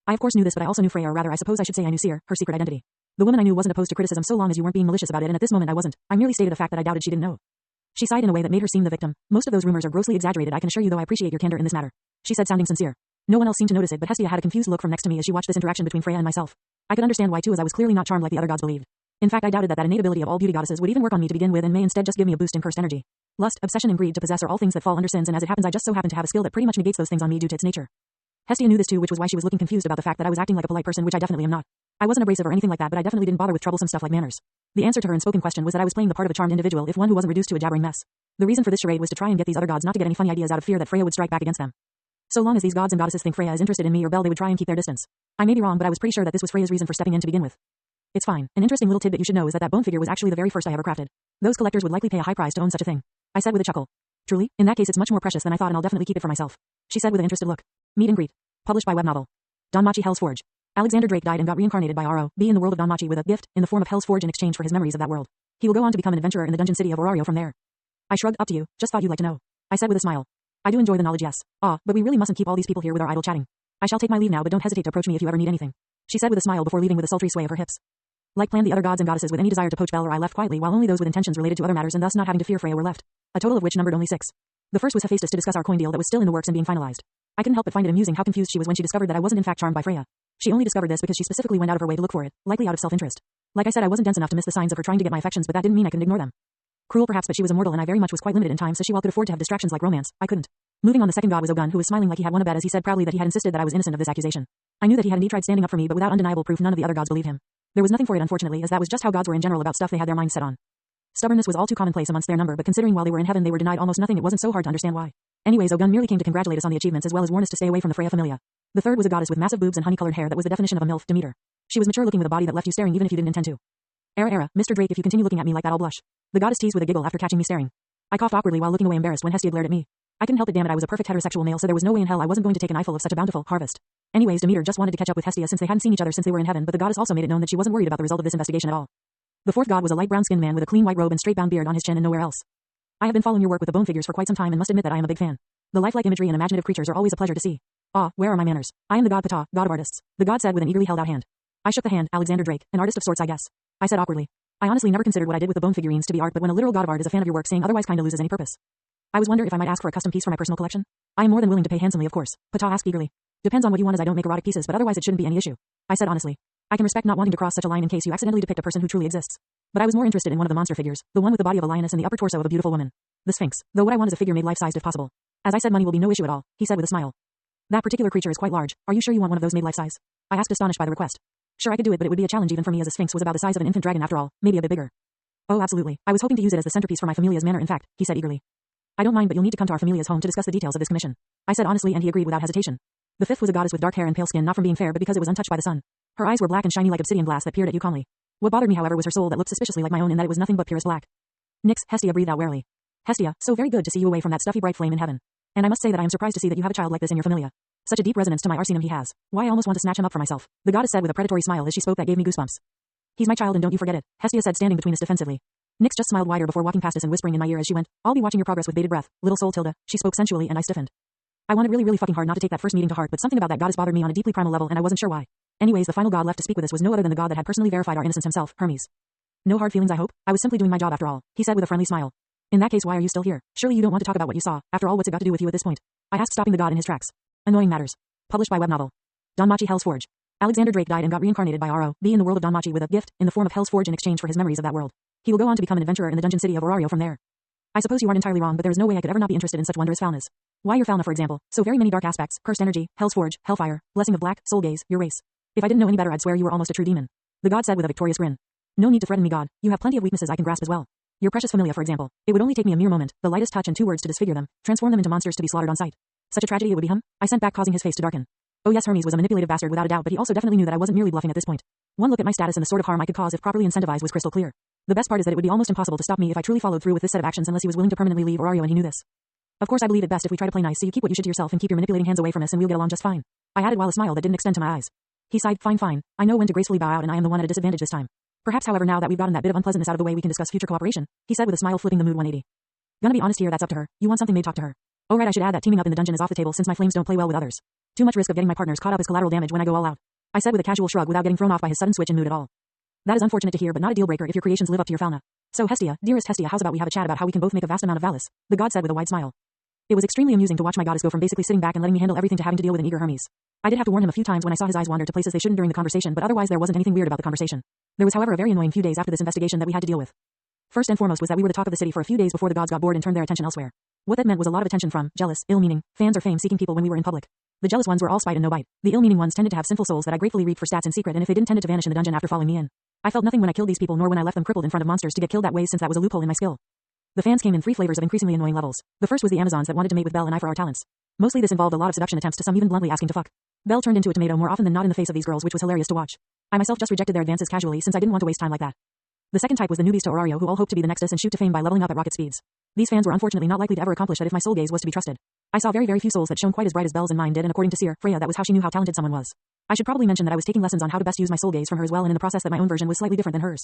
I of course knew this, but I also knew Freya, or rather I suppose I should say I knew Seer, her secret identity. The woman I knew wasn't opposed to criticism so long as you weren't being malicious about it, and at this moment I wasn't. I merely stated a fact that I doubted she didn't know. She sighed in a way that made her seem the victim. Most of those rumors are grossly exaggerated, I can assure you, though I appreciate your candor in this matter. She said, sounding sincere. No one else seemed to notice it, but Hestia had a confused look from next to me as she watched this interaction between Freya and myself. I could understand why too, as I was clearly not charmed like the other gods believed. In fact, I doubted that that innate ability of all beauty goddesses would even work on me to begin with, and may instead just give me a boost in cursed energy. Lust, obsession, and greed to possess are all things that fall under sins, and as it happens I just so happen to have a skill that pretty much negates those things on me due to its nature. Hestia knew this too, which was why she was looking confused about the fact that I was acting like a polite person, which I definitely am not. I wasn't abrasive or anything like that, but I definitely didn't bother with troublesome stuff like manners. The answer to her unspoken question was that I was playing the part of a charmed individual, if one who wasn't reduced to a jabbering mess. The reason for this charade was to try and get these other gods not to get any funny ideas out of fear that Freya would strike back against them. So long as these gods and goddesses think Freya is interested in me or Belle, they would try and keep their distance. I may be wrong, but I was pretty sure that this was Freya's reason for stepping in to begin with. It's fine. An interesting little tidbit you should know is that that bone figure was actually the very first I ever crafted. Those collectors would likely pay a high price to own such a thing. I said with a chuckle. Truly? In that case it's much more precious than I thought, and I'll definitely keep it for myself. She said with an interested look. Meet and greet. Published by web novel. Danmachi-Hell's Forge. Alexander Drake died and got reincarnated by R.O. B in the world of Danmachi with a gift in the form of Hell's Forge in exchange for his memories of that world. He will go on to become an adventurer in the dungeon city of Orario from there. I shrugged. Up to you. Just thought you'd like to know. I said with a smile. I do enjoy the knowledge, yes. But we really mustn't keep all these people here with our idle chatting. I shall take my leave now, but don't hesitate to approach me if you ever need anything. She said with a smile before leaving with a sultry sway of her hips. Like planned, the other gods and goddesses with any desire to poach Belle or I left quietly, while only those with intentions related to other matters and thus not having to fear Freya were left. A total of which numbered only 6. The first was Hephaestus to discuss our coin deal that was still in the works and being finalized. I couldn't help but find it amusing how confused she was when she discovered that I wasn't in fact charmed by Freya. She only discovered this because she specifically went out of her way to look for it, likely out of self-interest. Like I said, I wasn't dense enough to miss the signs of her trying to get my affections, but that didn't mean I couldn't ignore them. Cruel perhaps, but she was immortal and I very much was quite limited in time, so she while could afford to have distractions like romance, I couldn't. Moving on, the second god was Ogun, who was smiling like he had won a bet as he said proudly that he had insisted that I was innocent of this accusation. I knew that he had indeed tried standing up for me, but without undeniable proof none of the other gods believed him. There was nothing for it unfortunately, as that was just how gods were in general about stuff they had their minds set on. Stubbornness was all too commonplace amongst their number, but considering while they were in heaven they were denied almost nothing, it wasn't so hard to understand why. Anyways, Ogun merely came to congratulate us on the achievements as well as warn us to stay away from the Freya familia. The third was a goddess with massive boobs and honey-colored hair that was the definition of a MILF, Demeter. She was mature looking with a body that left you staring even if you didn't intend to. Mr. Drake, if you continue looking at me like that I'll blush. The goddess teased with a giggle after catching me staring. I coughed awkwardly while looking away embarrassed when Hestia glared at me. I couldn't help it, damn it, I was a perfect heterosexual male, so there was no way in hell I wasn't going to take an eyeful of such a bountiful harvest. Anyways, Demeter just wanted to catch up with Hestia since they hadn't seen each other since they were in heaven, but the goddess also made it known that she wasn't worried about the result of this investigation at all. The fourth god was a light brown-skinned man with a clean white robe and straight-bound beard on his chin and nowhere else. I have been following your work with the bone figures for quite some time and must admit that I am a big fan. The lifelike imagery and imaginative creatures are always a pleasure to see. Ah, where are my manners? I am the god Ptah, god of artists. The god said with an eagerly held out hand. I shook the hand. Alexander Drake, an artist of sorts I guess. I said awkwardly. I honestly never considered what I did with the bone figurines to be art, but when a literal god of art is a fan of your work, saying otherwise kinda loses any purpose. I was wondering if I might ask for a custom piece for my personal collection. I am more than willing to pay handsomely, of course. Ptah asked eagerly. Depends on what you want, as I don't make erotic pieces, but otherwise it shouldn't be any issue. I said honestly. I can respect not wanting to cross such a line in case you accidentally depict a person who truly exists. But I was more interested in one of the monster figures, the one with the body of a lioness and the upper torso of a beautiful woman. The Sphinx. Though what I want is a figure made life-sized if possible. As I said, money will be no issue at all, he said with a smile. That particular creature is quite large. Are you sure you want one of those made life-size? I asked, astonished by the request. Sure, I could do it, but it would be a challenge even for me, as a Sphinx was about the size of an infant dragon after all, maybe a bit bigger. Oh, absolutely. I was hoping to use it as the centerpiece for my familia's manor, in fact, he said eagerly. I don't mind, but you'll need to come to our familia's home to discuss the details of this commission. I said honestly, and he agreed without hesitation. The fifth was a goddess with dark hair and pale skin, not from being fair but because it was untouched by the sun. Her eyes were black and shiny like obsidian glass that peered at you calmly. What bothered me, however, was her soul that looked suspiciously like my own in that it was nothing but purest black. Nix, Hestia breathed out warily. Hestia, so very good to see you away from that stuffy bright flame in heaven. And I must say that I am surprised to see that you have a child like this in your familia. Such a deep resonance to my arsenum he has. Why, I almost want to snatch him up for myself. The goddess said with a predatory smile as she spoke that gave me goosebumps. He's my child and don't you forget it, Hestia said standing between us defensively. Nix just smiled wider before walking past us and whispering in my ear as she went, I'll be watching your progress with bated breath, little soul Tilda. She spoke sensually and I stiffened. I wanted really fucking hard not to take that first meeting to heart, but something about that goddess bothered me on a deeply primal level and I wasn't sure why. Anyways, the final god left to speak with us was no other than the god that had personally verified our innocence himself, Hermes. No hard feelings, I hope? I was simply doing my job after all, he said with a friendly smile. In that case, why are you still here? Surely you don't want to talk about what you saw. After all, what's it got to do with you at this point? I asked, stopping the god in his tracks. Annoying Matters. Published by web novel. Danmachi-Hell's Forge. Alexander Drake died and got reincarnated by R.O.B. in the world of Danmachi with a gift in the form of Hell's Forge in exchange for his memories of that world. He will go on to become an adventurer in the dungeon city of Orario from there. I suppose you aren't entirely wrong, but there is no way I could ever not be interested in such wondrous fauna. Why your fauna, for example? So very many dark aspects, cursed energy, Hell's Forge, Hellfire, blessing of black, soul gaze, your race. If I didn't know any better, I'd swear you were almost a true demon. The god said with a victorious grin. No need to threaten me, god. You have plenty of weaknesses I can grasp as well. Your precious familia, for example. It would only take me a mere moment, the lightest touch and 2 words to disfigure them, transform them into monsters to be slaughtered on sight. Such a tragedy it would be, I sent back, causing his face to darken. Oh yes, Hermes was a manipulative bastard without a doubt, but he also definitely knew that I wasn't merely bluffing at this point. One look at my status and the sort of harm I could cause if properly incentivized was crystal clear. The best part is that it would be almost impossible to stop me if I truly followed through with this set of actions unless he was willing to permanently leave Orario, and he knew this. Of course, I believe it best if we try to play nice, so you keep what you should to yourself and keep your manipulating hands away from us and we'll get along just fine. I added while a smile that didn't extend to my eyes. He sighed, fine. I know when to gracefully bow out and I am the one at a disadvantage this time. Perhaps, however, now that we've gotten that bit of unpleasantness out of the way, we can discuss future cooperation, he said with a smile, flipping the mood 180. Gonna be honest here, that's up to her. You want something made, talk to her. Oh right, I should add that teaming up in the dungeon is off the table since my flames don't play well with others. Too much risk of getting my partners caught up as collateral damage when I go all out. I said with a casual shrug without getting thrown off by his sudden switch in mood at all. That is unfortunate to hear, but not a deal breaker if your creations live up to your fauna. So Hestia, dearest Hestia, how's about we have a chat about how we can both make a vast amount of Valis? The god said with a wide smile. It was extremely amusing to watch my goddess go from basically sitting back and letting me handle everything to having to deal with an eager Hermes. I did have to warn him a few times when I saw his eyes wander to places they shouldn't during the conversation, but otherwise there wasn't anything weird about the conversation. There was, however, a very annoying few days after this investigation that we had to deal with. First and foremost was that we were the talk of the city for a few days before the gods got bored and turned their attention elsewhere. What that meant was a lot of attention from jealous, ill-meaning fans or fame-seeking people when we were in public. The jealous ones were all spite and no bite. The ill-meaning ones tended to have sinful souls that I gratefully reaped for stats in secret, and if they didn't tended to vanish in the dungeon after following me in. I felt nothing when I killed these people, nor when I left them crippled in front of monsters to get killed that way, since that was a loophole in my skill. The fans came in 3 flavors of increasingly annoying levels. The first was the Amazons that wanted to mate with Belle and I for our talents. Mostly this involved a lot of seduction attempts to some even bluntly asking to fuck. Belle turned into a tomato more often than not in the face of these girls, which was hilarious to watch. I myself just rejected their advances casually since I didn't want to waste time like that. The second type was the newbies to Orario who all hoped to be the next us and shoot to fame by leveling up at rocket speeds. These fans were unfortunately not likely to ever accomplish that if my soul gaze was to be trusted. I saw very few souls that shone quite as bright as Belle's and mine did, and according to Seer, Freya, that was how she knew how talented someone was. I should probably mention that I was taking lessons on how to best use my soul gaze from her as well, and in the process that my own version was slightly different than hers.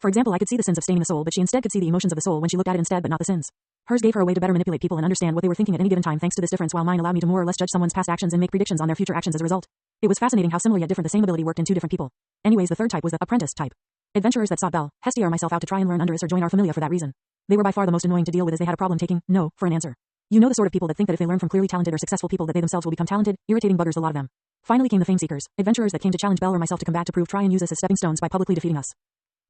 For example, I could see the sins of staining the soul, but she instead could see the emotions of the soul when she looked at it instead, but not the sins. Hers gave her a way to better manipulate people and understand what they were thinking at any given time thanks to this difference, while mine allowed me to more or less judge someone's past actions and make predictions on their future actions as a result. It was fascinating how similar yet different the same ability worked in 2 different people. Anyways, the third type was the apprentice type. Adventurers that sought Belle, Hestia or myself out to try and learn under us or join our familia for that reason. They were by far the most annoying to deal with as they had a problem taking no for an answer. You know the sort of people that think that if they learn from clearly talented or successful people that they themselves will become talented, irritating buggers, a lot of them. Finally came the fame seekers, adventurers that came to challenge Belle or myself to combat to prove, try and use us as stepping stones by publicly defeating us.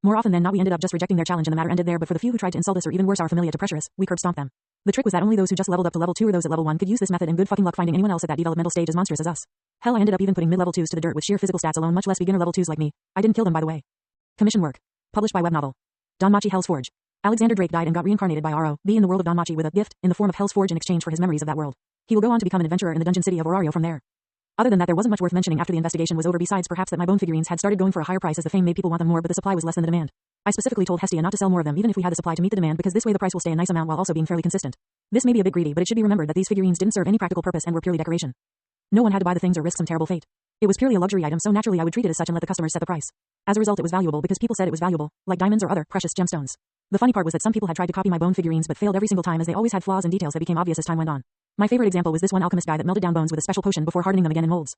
More often than not we ended up just rejecting their challenge and the matter ended there, but for the few who tried to insult us or even worse our familia to pressure us, we curb stomped them. The trick was that only those who just leveled up to level 2 or those at level 1 could use this method, and good fucking luck finding anyone else at that developmental stage as monstrous as us. Hell, I ended up even putting mid-level 2s to the dirt with sheer physical stats alone, much less beginner level 2s like me. I didn't kill them, by the way. Commission work. Published by web novel. Danmachi-Hell's Forge. Alexander Drake died and got reincarnated by R.O.B. in the world of Danmachi with a gift in the form of Hell's Forge in exchange for his memories of that world. He will go on to become an adventurer in the dungeon city of Orario from there. Other than that, there wasn't much worth mentioning after the investigation was over, besides perhaps that my bone figurines had started going for a higher price as the fame made people want them more, but the supply was less than the demand. I specifically told Hestia not to sell more of them even if we had the supply to meet the demand, because this way the price will stay a nice amount while also being fairly consistent. This may be a bit greedy, but it should be remembered that these figurines didn't serve any practical purpose and were purely decoration. No one had to buy the things or risk some terrible fate. It was purely a luxury item, so naturally I would treat it as such and let the customers set the price. As a result, it was valuable because people said it was valuable, like diamonds or other precious gemstones. The funny part was that some people had tried to copy my bone figurines but failed every single time, as they always had flaws and details that became obvious as time went on. My favorite example was this one alchemist guy that melted down bones with a special potion before hardening them again in molds.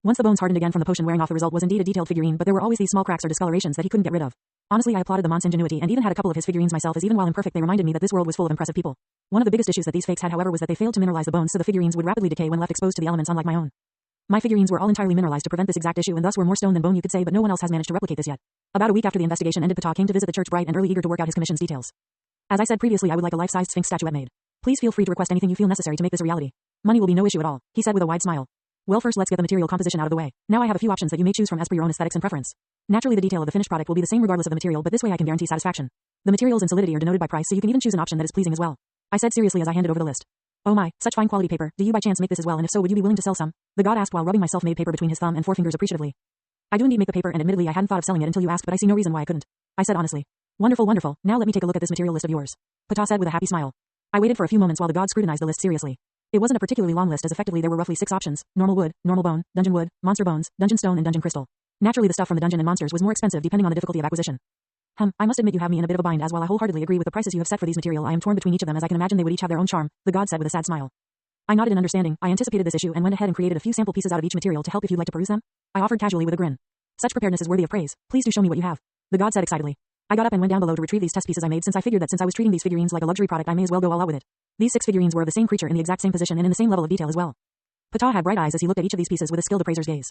Once the bones hardened again from the potion wearing off, the result was indeed a detailed figurine, but there were always these small cracks or discolorations that he couldn't get rid of. Honestly, I applauded the mont's ingenuity and even had a couple of his figurines myself, as even while imperfect they reminded me that this world was full of impressive people. One of the biggest issues that these fakes had, however, was that they failed to mineralize the bones, so the figurines would rapidly decay when left exposed to the elements, unlike my own. My figurines were all entirely mineralized to prevent this exact issue, and thus were more stone than bone, you could say, but no one else has managed to replicate this yet. About a week after the investigation ended, Ptah came to visit the church bright and early, eager to work out his commission's details. As I said previously, I would like a life-sized Sphinx statuette made. Please feel free to request anything you feel necessary to make this a reality. Money will be no issue at all, he said with a wide smile. Well, first let's get the material composition out of the way. Now I have a few options that you may choose from as per your own aesthetics and preference. Naturally, the detail of the finished product will be the same regardless of the material, but this way I can guarantee satisfaction. The materials and solidity are denoted by price, so you can even choose an option that is pleasing as well. I said seriously as I handed over the list. Oh my, such fine quality paper. Do you by chance make this as well, and if so, would you be willing to sell some? The god asked while rubbing my self-made paper between his thumb and forefingers appreciatively. I do indeed make the paper, and admittedly I hadn't thought of selling it until you asked, but I see no reason why I couldn't. I said honestly. Wonderful, wonderful. Now let me take a look at this material list of yours. Ptah said with a happy smile. I waited for a few moments while the god scrutinized the list seriously. It wasn't a particularly long list, as effectively there were roughly 6 options: normal wood, normal bone, dungeon wood, monster bones, dungeon stone, and dungeon crystal. Naturally, the stuff from the dungeon and monsters was more expensive depending on the difficulty of acquisition. I must admit you have me in a bit of a bind, as while I wholeheartedly agree with the prices you have set for these material, I am torn between each of them, as I can imagine they would each have their own charm, the god said with a sad smile. I nodded in understanding. I anticipated this issue and went ahead and created a few sample pieces out of each material to help if you'd like to peruse them. I offered casually with a grin. Such preparedness is worthy of praise. Please do show me what you have. The god said excitedly. I got up and went down below to retrieve these test pieces I made, since I figured that since I was treating these figurines like a luxury product, I may as well go all out with it. These 6 figurines were of the same creature in the exact same position and in the same level of detail as well. Ptah had bright eyes as he looked at each of these pieces with a skilled appraiser's gaze.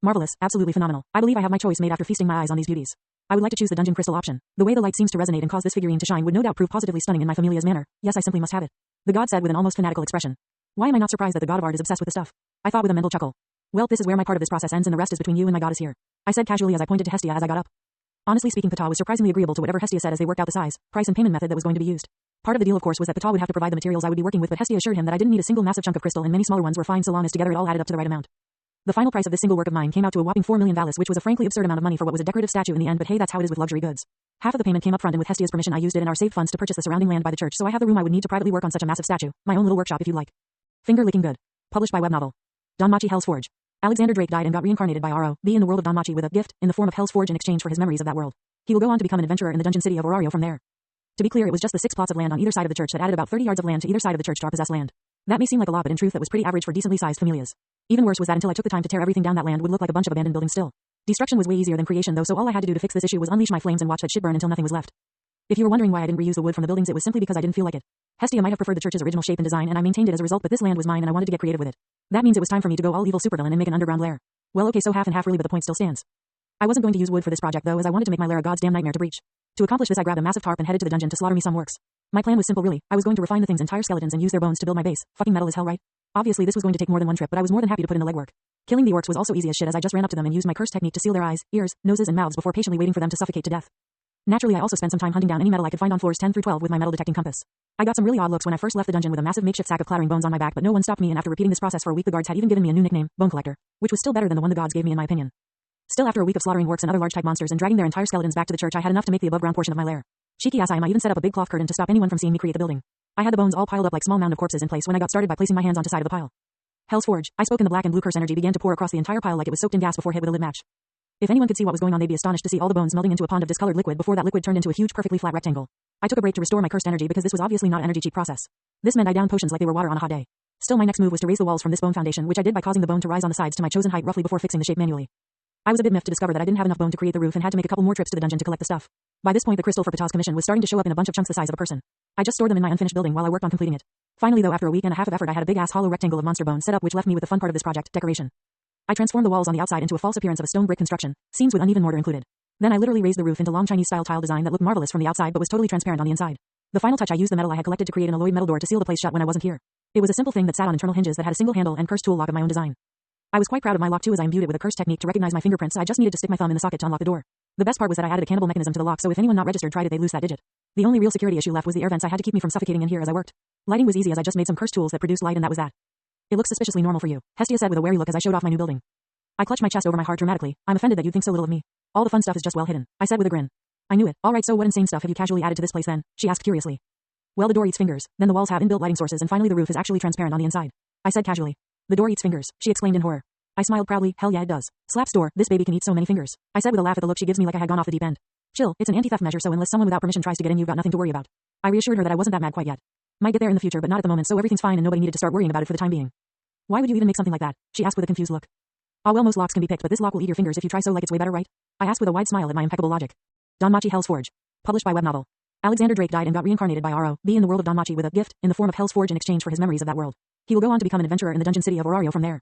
Marvelous, absolutely phenomenal. I believe I have my choice made after feasting my eyes on these beauties. I would like to choose the dungeon crystal option. The way the light seems to resonate and cause this figurine to shine would no doubt prove positively stunning in my familia's manner. Yes, I simply must have it. The god said with an almost fanatical expression. Why am I not surprised that the god of art is obsessed with the stuff? I thought with a mental chuckle. Well, this is where my part of this process ends and the rest is between you and my goddess here. I said casually as I pointed to Hestia as I got up. Honestly speaking, Ptah was surprisingly agreeable to whatever Hestia said as they worked out the size, price and payment method that was going to be used. Part of the deal, of course, was that Ptah would have to provide the materials I would be working with, but Hestia assured him that I didn't need a single massive chunk of crystal and many smaller ones were fine so long as together it all added up to the right amount. The final price of this single work of mine came out to a whopping 4 million valis, which was a frankly absurd amount of money for what was a decorative statue in the end, but hey, that's how it is with luxury goods. Half of the payment came up front, and with Hestia's permission I used it in our saved funds to purchase the surrounding land by the church, so I have the room I would need to privately work on such a massive statue, my own little workshop if you'd like. Finger licking good. Published by web novel. Danmachi-Hell's Forge. Alexander Drake died and got reincarnated by R.O.B. in the world of Danmachi with a gift in the form of Hell's Forge in exchange for his memories of that world. He will go on to become an adventurer in the dungeon city of Orario from there. To be clear, it was just the 6 plots of land on either side of the church that added about 30 yards of land to either side of the church to our possessed land. That may seem like a lot, but in truth that was pretty average for decently sized familias. Even worse was that until I took the time to tear everything down, that land would look like a bunch of abandoned buildings still. Destruction was way easier than creation though, so all I had to do to fix this issue was unleash my flames and watch that shit burn until nothing was left. If you were wondering why I didn't reuse the wood from the buildings, it was simply because I didn't feel like it. Hestia might have preferred the church's original shape and design, and I maintained it as a result, but this land was mine and I wanted to get creative with it. That means it was time for me to go all evil supervillain and make an underground lair. Well, okay, so half and half really, but the point still stands. I wasn't going to use wood for this project though, as I wanted to make my lair a god's damn nightmare to breach. To accomplish this, I grabbed a massive tarp and headed to the dungeon to slaughter me some works. My plan was simple really. I was going to refine the thing's entire skeletons and use their bones to build my base. Fucking metal as hell, right? Obviously this was going to take more than one trip, but I was more than happy to put in the legwork. Killing the orcs was also easy as shit, as I just ran up to them and used my curse technique to seal their eyes, ears, noses and mouths before patiently waiting for them to suffocate to death. Naturally, I also spent some time hunting down any metal I could find on floors 10 through 12 with my metal detecting compass. I got some really odd looks when I first left the dungeon with a massive makeshift sack of clattering bones on my back, but no one stopped me, and after repeating this process for a week the guards had even given me a new nickname, Bone Collector, which was still better than the one the gods gave me in my opinion. Still, after a week of slaughtering orcs and other large type monsters and dragging their entire skeletons back to the church, I had enough to make the above ground portion of my lair. Cheeky ass I even set up a big cloth curtain to stop anyone from seeing me create the building. I had the bones all piled up like small mound of corpses in place when I got started by placing my hands onto side of the pile. Hell's Forge, I spoke, and the black and blue curse energy began to pour across the entire pile like it was soaked in gas before hit with a lid match. If anyone could see what was going on, they'd be astonished to see all the bones melting into a pond of discolored liquid before that liquid turned into a huge perfectly flat rectangle. I took a break to restore my cursed energy because this was obviously not an energy cheap process. This meant I downed potions like they were water on a hot day. Still, my next move was to raise the walls from this bone foundation, which I did by causing the bone to rise on the sides to my chosen height roughly before fixing the shape manually. I was a bit miffed to discover that I didn't have enough bone to create the roof and had to make a couple more trips to the dungeon to collect the stuff. By this point the crystal for Ptah's commission was starting to show up in a bunch of chunks the size of a person. I just stored them in my unfinished building while I worked on completing it. Finally though, after a week and a half of effort, I had a big ass hollow rectangle of monster bone set up, which left me with the fun part of this project, decoration. I transformed the walls on the outside into a false appearance of a stone brick construction, seams with uneven mortar included. Then I literally raised the roof into long Chinese-style tile design that looked marvelous from the outside but was totally transparent on the inside. The final touch, I used the metal I had collected to create an alloyed metal door to seal the place shut when I wasn't here. It was a simple thing that sat on internal hinges that had a single handle and cursed tool lock of my own design. I was quite proud of my lock too, as I imbued it with a cursed technique to recognize my fingerprints. I just needed to stick my thumb in the socket to unlock the door. The best part was that I added a cannibal mechanism to the lock, so if anyone not registered tried it, they'd lose that digit. The only real security issue left was the air vents I had to keep me from suffocating in here as I worked. Lighting was easy as I just made some cursed tools that produced light, and that was that. It looks suspiciously normal for you, Hestia said with a wary look as I showed off my new building. I clutched my chest over my heart dramatically. I'm offended that you'd think so little of me. All the fun stuff is just well hidden, I said with a grin. I knew it. Alright, so what insane stuff have you casually added to this place then? She asked curiously. Well, the door eats fingers, then the walls have inbuilt lighting sources, and finally the roof is actually transparent on the inside. I said casually. The door eats fingers, she exclaimed in horror. I smiled proudly. Hell yeah, it does. Slaps door, this baby can eat so many fingers. I said with a laugh at the look she gives me, like I had gone off the deep end. Chill, it's an anti-theft measure, so unless someone without permission tries to get in, you've got nothing to worry about. I reassured her that I wasn't that mad quite yet. Might get there in the future, but not at the moment, so everything's fine and nobody needed to start worrying about it for the time being. Why would you even make something like that? She asked with a confused look. Ah well, most locks can be picked, but this lock will eat your fingers if you try, so like it's way better, right? I asked with a wide smile at my impeccable logic. Danmachi-Hell's Forge. Published by web novel. Alexander Drake died and got reincarnated by R.O.B. in the world of Danmachi with a gift in the form of Hell's Forge in exchange for his memories of that world. He will go on to become an adventurer in the dungeon city of Orario from there.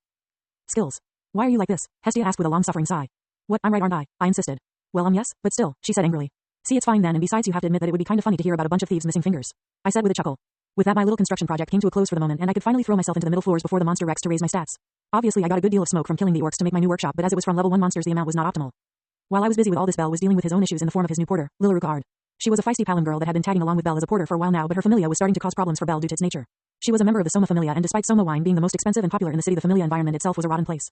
Skills. Why are you like this? Hestia asked with a long-suffering sigh. What, I'm right, aren't I? I insisted. Well, yes, but still, she said angrily. See, it's fine then, and besides you have to admit that it would be kinda funny to hear about a bunch of thieves missing fingers. I said with a chuckle. With that, my little construction project came to a close for the moment, and I could finally throw myself into the middle floors before the monster Rex to raise my stats. Obviously, I got a good deal of smoke from killing the orcs to make my new workshop, but as it was from level 1 monsters, the amount was not optimal. While I was busy with all this, Bell was dealing with his own issues in the form of his new porter, Lilaruka Ard. She was a feisty Palin girl that had been tagging along with Bell as a porter for a while now, but her familia was starting to cause problems for Bell due to its nature. She was a member of the Soma familia, and despite Soma wine being the most expensive and popular in the city, the familia environment itself was a rotten place.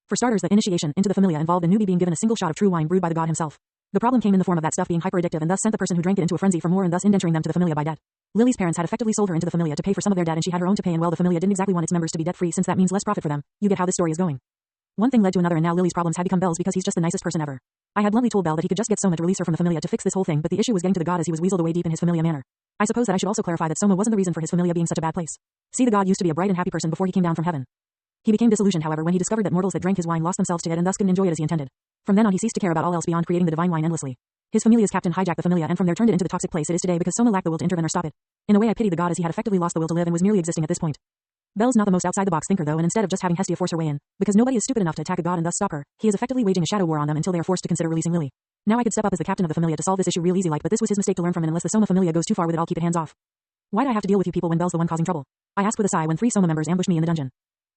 For starters, the initiation into the familia involved a newbie being given a single shot of true wine brewed by the god himself. The problem came in the form of that stuff being hyper-addictive and thus sent the person who drank it into a frenzy for more and thus indenturing them to the familia by debt. Lily's parents had effectively sold her into the familia to pay for some of their debt, and she had her own to pay, and well, the familia didn't exactly want its members to be debt-free since that means less profit for them. You get how this story is going. One thing led to another, and now Lily's problems had become Bell's because he's just the nicest person ever. I had bluntly told Bell that he could just get Soma to release her from the familia to fix this whole thing, but the issue was getting to the god as he was weaseled away deep in his familia manner. I suppose that I should also clarify that Soma wasn't the reason for his familia being such a bad place. See, the god used to be a bright and happy person before he came down from heaven. He became disillusioned, however, when he discovered that mortals that drank his wine lost themselves to it and thus couldn't enjoy it as he intended. From then on, he ceased to care about all else beyond creating the divine wine endlessly. His familia's captain hijacked the familia and from there turned it into the toxic place it is today because Soma lacked the will to intervene or stop it. In a way, I pitied the god as he had effectively lost the will to live and was merely existing at this point. Bell's not the most outside-the-box thinker though, and instead of just having Hestia force her way in, because nobody is stupid enough to attack a god and thus stop her, he is effectively waging a shadow war on them until they are forced to consider releasing Lily. Now I could step up as the captain of the familia to solve this issue real easy like, but this was his mistake to learn from, and unless the Soma familia goes too far with it, I'll keep it hands off. Why'd I have to deal with you people when Bell's the one causing trouble? I asked with a sigh when 3 Soma members ambushed me in the dungeon.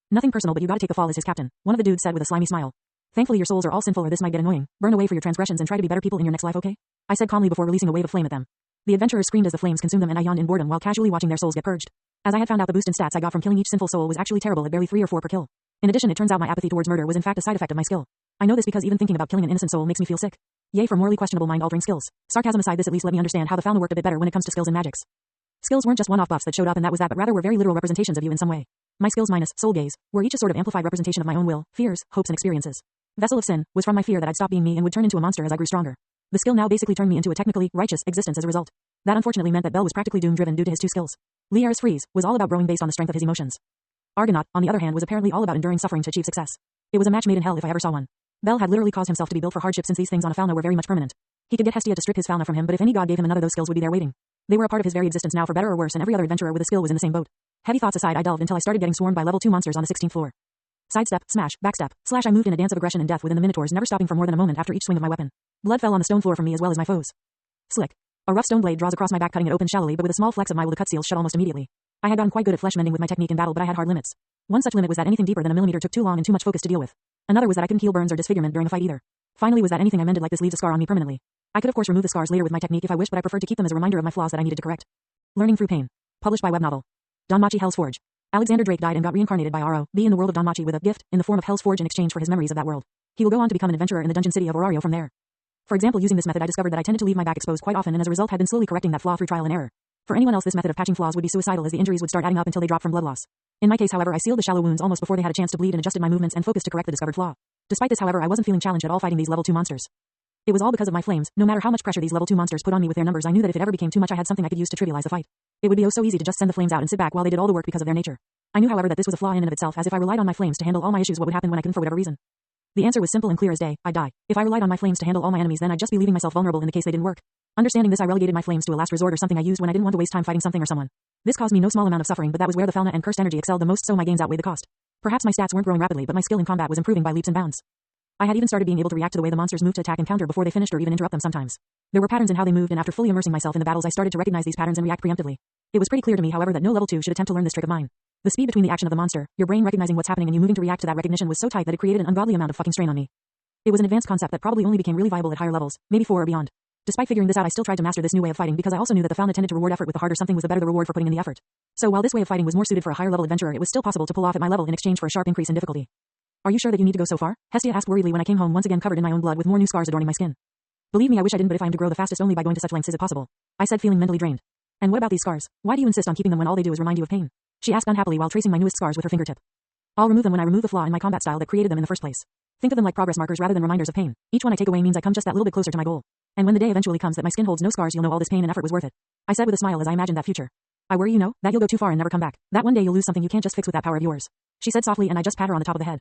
Nothing personal, but you gotta take the fall as his captain, one of the dudes said with a slimy smile. Thankfully your souls are all sinful or this might get annoying. Burn away for your transgressions and try to be better people in your next life, okay? I said calmly before releasing a wave of flame at them. The adventurers screamed as the flames consumed them, and I yawned in boredom while casually watching their souls get purged. As I had found out, the boost in stats I got from killing each sinful soul was actually terrible at barely 3 or 4 per kill. In addition, it turns out my apathy towards murder was in fact a side effect of my skill. I know this because even thinking about killing an innocent soul makes me feel sick. Yay for morally questionable mind-altering skills. Sarcasm aside, this at least let me understand how the Falna worked a bit better when it comes to skills and magics. Skills weren't just one-off buffs that showed up and that was that, but rather were very literal representations of you in some way. My skills minus soul gaze were each a sort of amplified representation of my own will, fears, hopes and experiences. Vessel of sin was from my fear that I'd stop being me and would turn into a monster as I grew stronger. The skill now basically turned me into a technically righteous existence as a result. That unfortunately meant that Bell was practically doom-driven due to his 2 skills. Liara's freeze was all about growing based on the strength of his emotions. Argonaut, on the other hand, was apparently all about enduring suffering to achieve success. It was a match made in hell if I ever saw one. Bell had literally caused himself to be built for hardship since these things on a Falna were very much permanent. He could get Hestia to strip his Falna from him, but if any god gave him another, those skills would be there waiting. They were a part of his very existence now for better or worse, and every other adventurer with a skill was in the same boat. Heavy thoughts aside, I delved until I started getting swarmed by level 2 monsters on the 16th floor. Sidestep, smash, backstep, slash. I moved in a dance of aggression and death within the minotaurs, never stopping for more than a moment after each swing of my weapon. Blood fell on the stone floor from me as well as my foes. Slick. A rough stone blade draws across my back, cutting it open shallowly, but with a small flex of my will the cut seals shut almost immediately. I had gotten quite good at flesh mending with my technique in battle, but I had hard limits. One such limit was that anything deeper than a millimeter took too long and too much focus to deal with. Another was that I couldn't heal burns or disfigurement during a fight either. Finally was that anything I mended like this leaves a scar on me permanently. I could of course remove the scars later with my technique if I wished, but I preferred to keep them as a reminder of my flaws that I needed to correct. Learning through pain. Published by web novel. Danmachi-Hell's Forge. Alexander Drake died and got reincarnated by R.O.B. in the world of Danmachi with a gift in the form of Hell's Forge in exchange for his memories of that world. He will go on to become an adventurer in the dungeon city of Orario from there. For example, using this method I discovered that I tended to leave my back exposed quite often, and as a result had been slowly correcting that flaw through trial and error. For anyone else, this method of patching flaws would be suicidal, as the injuries would start adding up until they dropped from blood loss. In my case, however, I sealed the shallow wounds almost before they had a chance to bleed and adjusted my movements and focus to correct the discovered flaw. Despite this, however, I wasn't feeling challenged at all fighting these level 2 monsters. It was all because of my flames. No matter how much pressure these level 2 monsters put on me with their numbers, I knew that if it ever became too much, I had something I could use to trivialize the fight. It would be oh so easy to just send the flames out and sit back while they did all the work because of their nature. I knew, however, that this was a flaw in and of itself, as if I relied on my flames to handle all my issues, what would happen when I couldn't for whatever reason? The answer was simple and clear as day: I'd die. If I relied on my flames to handle all my enemies, then I'd just be leaving myself vulnerable in the case they didn't work. Understanding this, I relegated my flames to a last resort or something I used when I didn't want to waste time fighting something or someone. This caused me no small amount of suffering, but that was where the Falna and cursed energy excelled the most, so my gains outweighed the cost. Perhaps my stats weren't growing rapidly, but my skill in combat was improving by leaps and bounds. I had even started being able to react to the way the monsters moved to attack and counter before they finished or even interrupt them sometimes. There were patterns in how they moved, and after fully immersing myself in the battles I started to recognize these patterns and react preemptively. It was pretty clear to me, however, that no level 2 should attempt to learn this trick of mine. The speed between the action of the monster, your brain recognizing what's happening and you moving to react to that recognition was so tight that it created an ungodly amount of fucking strain on me. It was an advanced concept that probably only became really viable at higher levels, maybe 4 or beyond. Despite figuring this out, I still tried to master this new way of fighting because I also knew that the found that tended to reward effort with the harder something was the better the reward for putting in the effort. So while this way of fighting was more suited for a higher level adventurer, it was still possible to pull off at my level in exchange for a sharp increase in difficulty. Are you sure that you need to go so far? Hestia asked worriedly when I came home once again covered in my own blood with more new scars adorning my skin. Believe me, I wish I didn't, but if I am to grow the fastest only by going to such lengths, is it possible? I said, feeling mentally drained. And what about these scars? Why do you insist on keeping them when all they do is remind you of pain? She asked unhappily while tracing my newest scars with her fingertip. I'll remove them when I remove the flaw in my combat style that created them in the first place. Think of them like progress markers rather than reminders of pain. Each one I take away means I come just that little bit closer to my goal. And when the day eventually comes that my skin holds no scars, you'll know all this pain and effort was worth it. I said with a smile as I imagined that future. I worry, you know, that you'll go too far and never come back. That one day you'll lose something you can't just fix with that power of yours. She said softly, and I just pat her on the top of the head.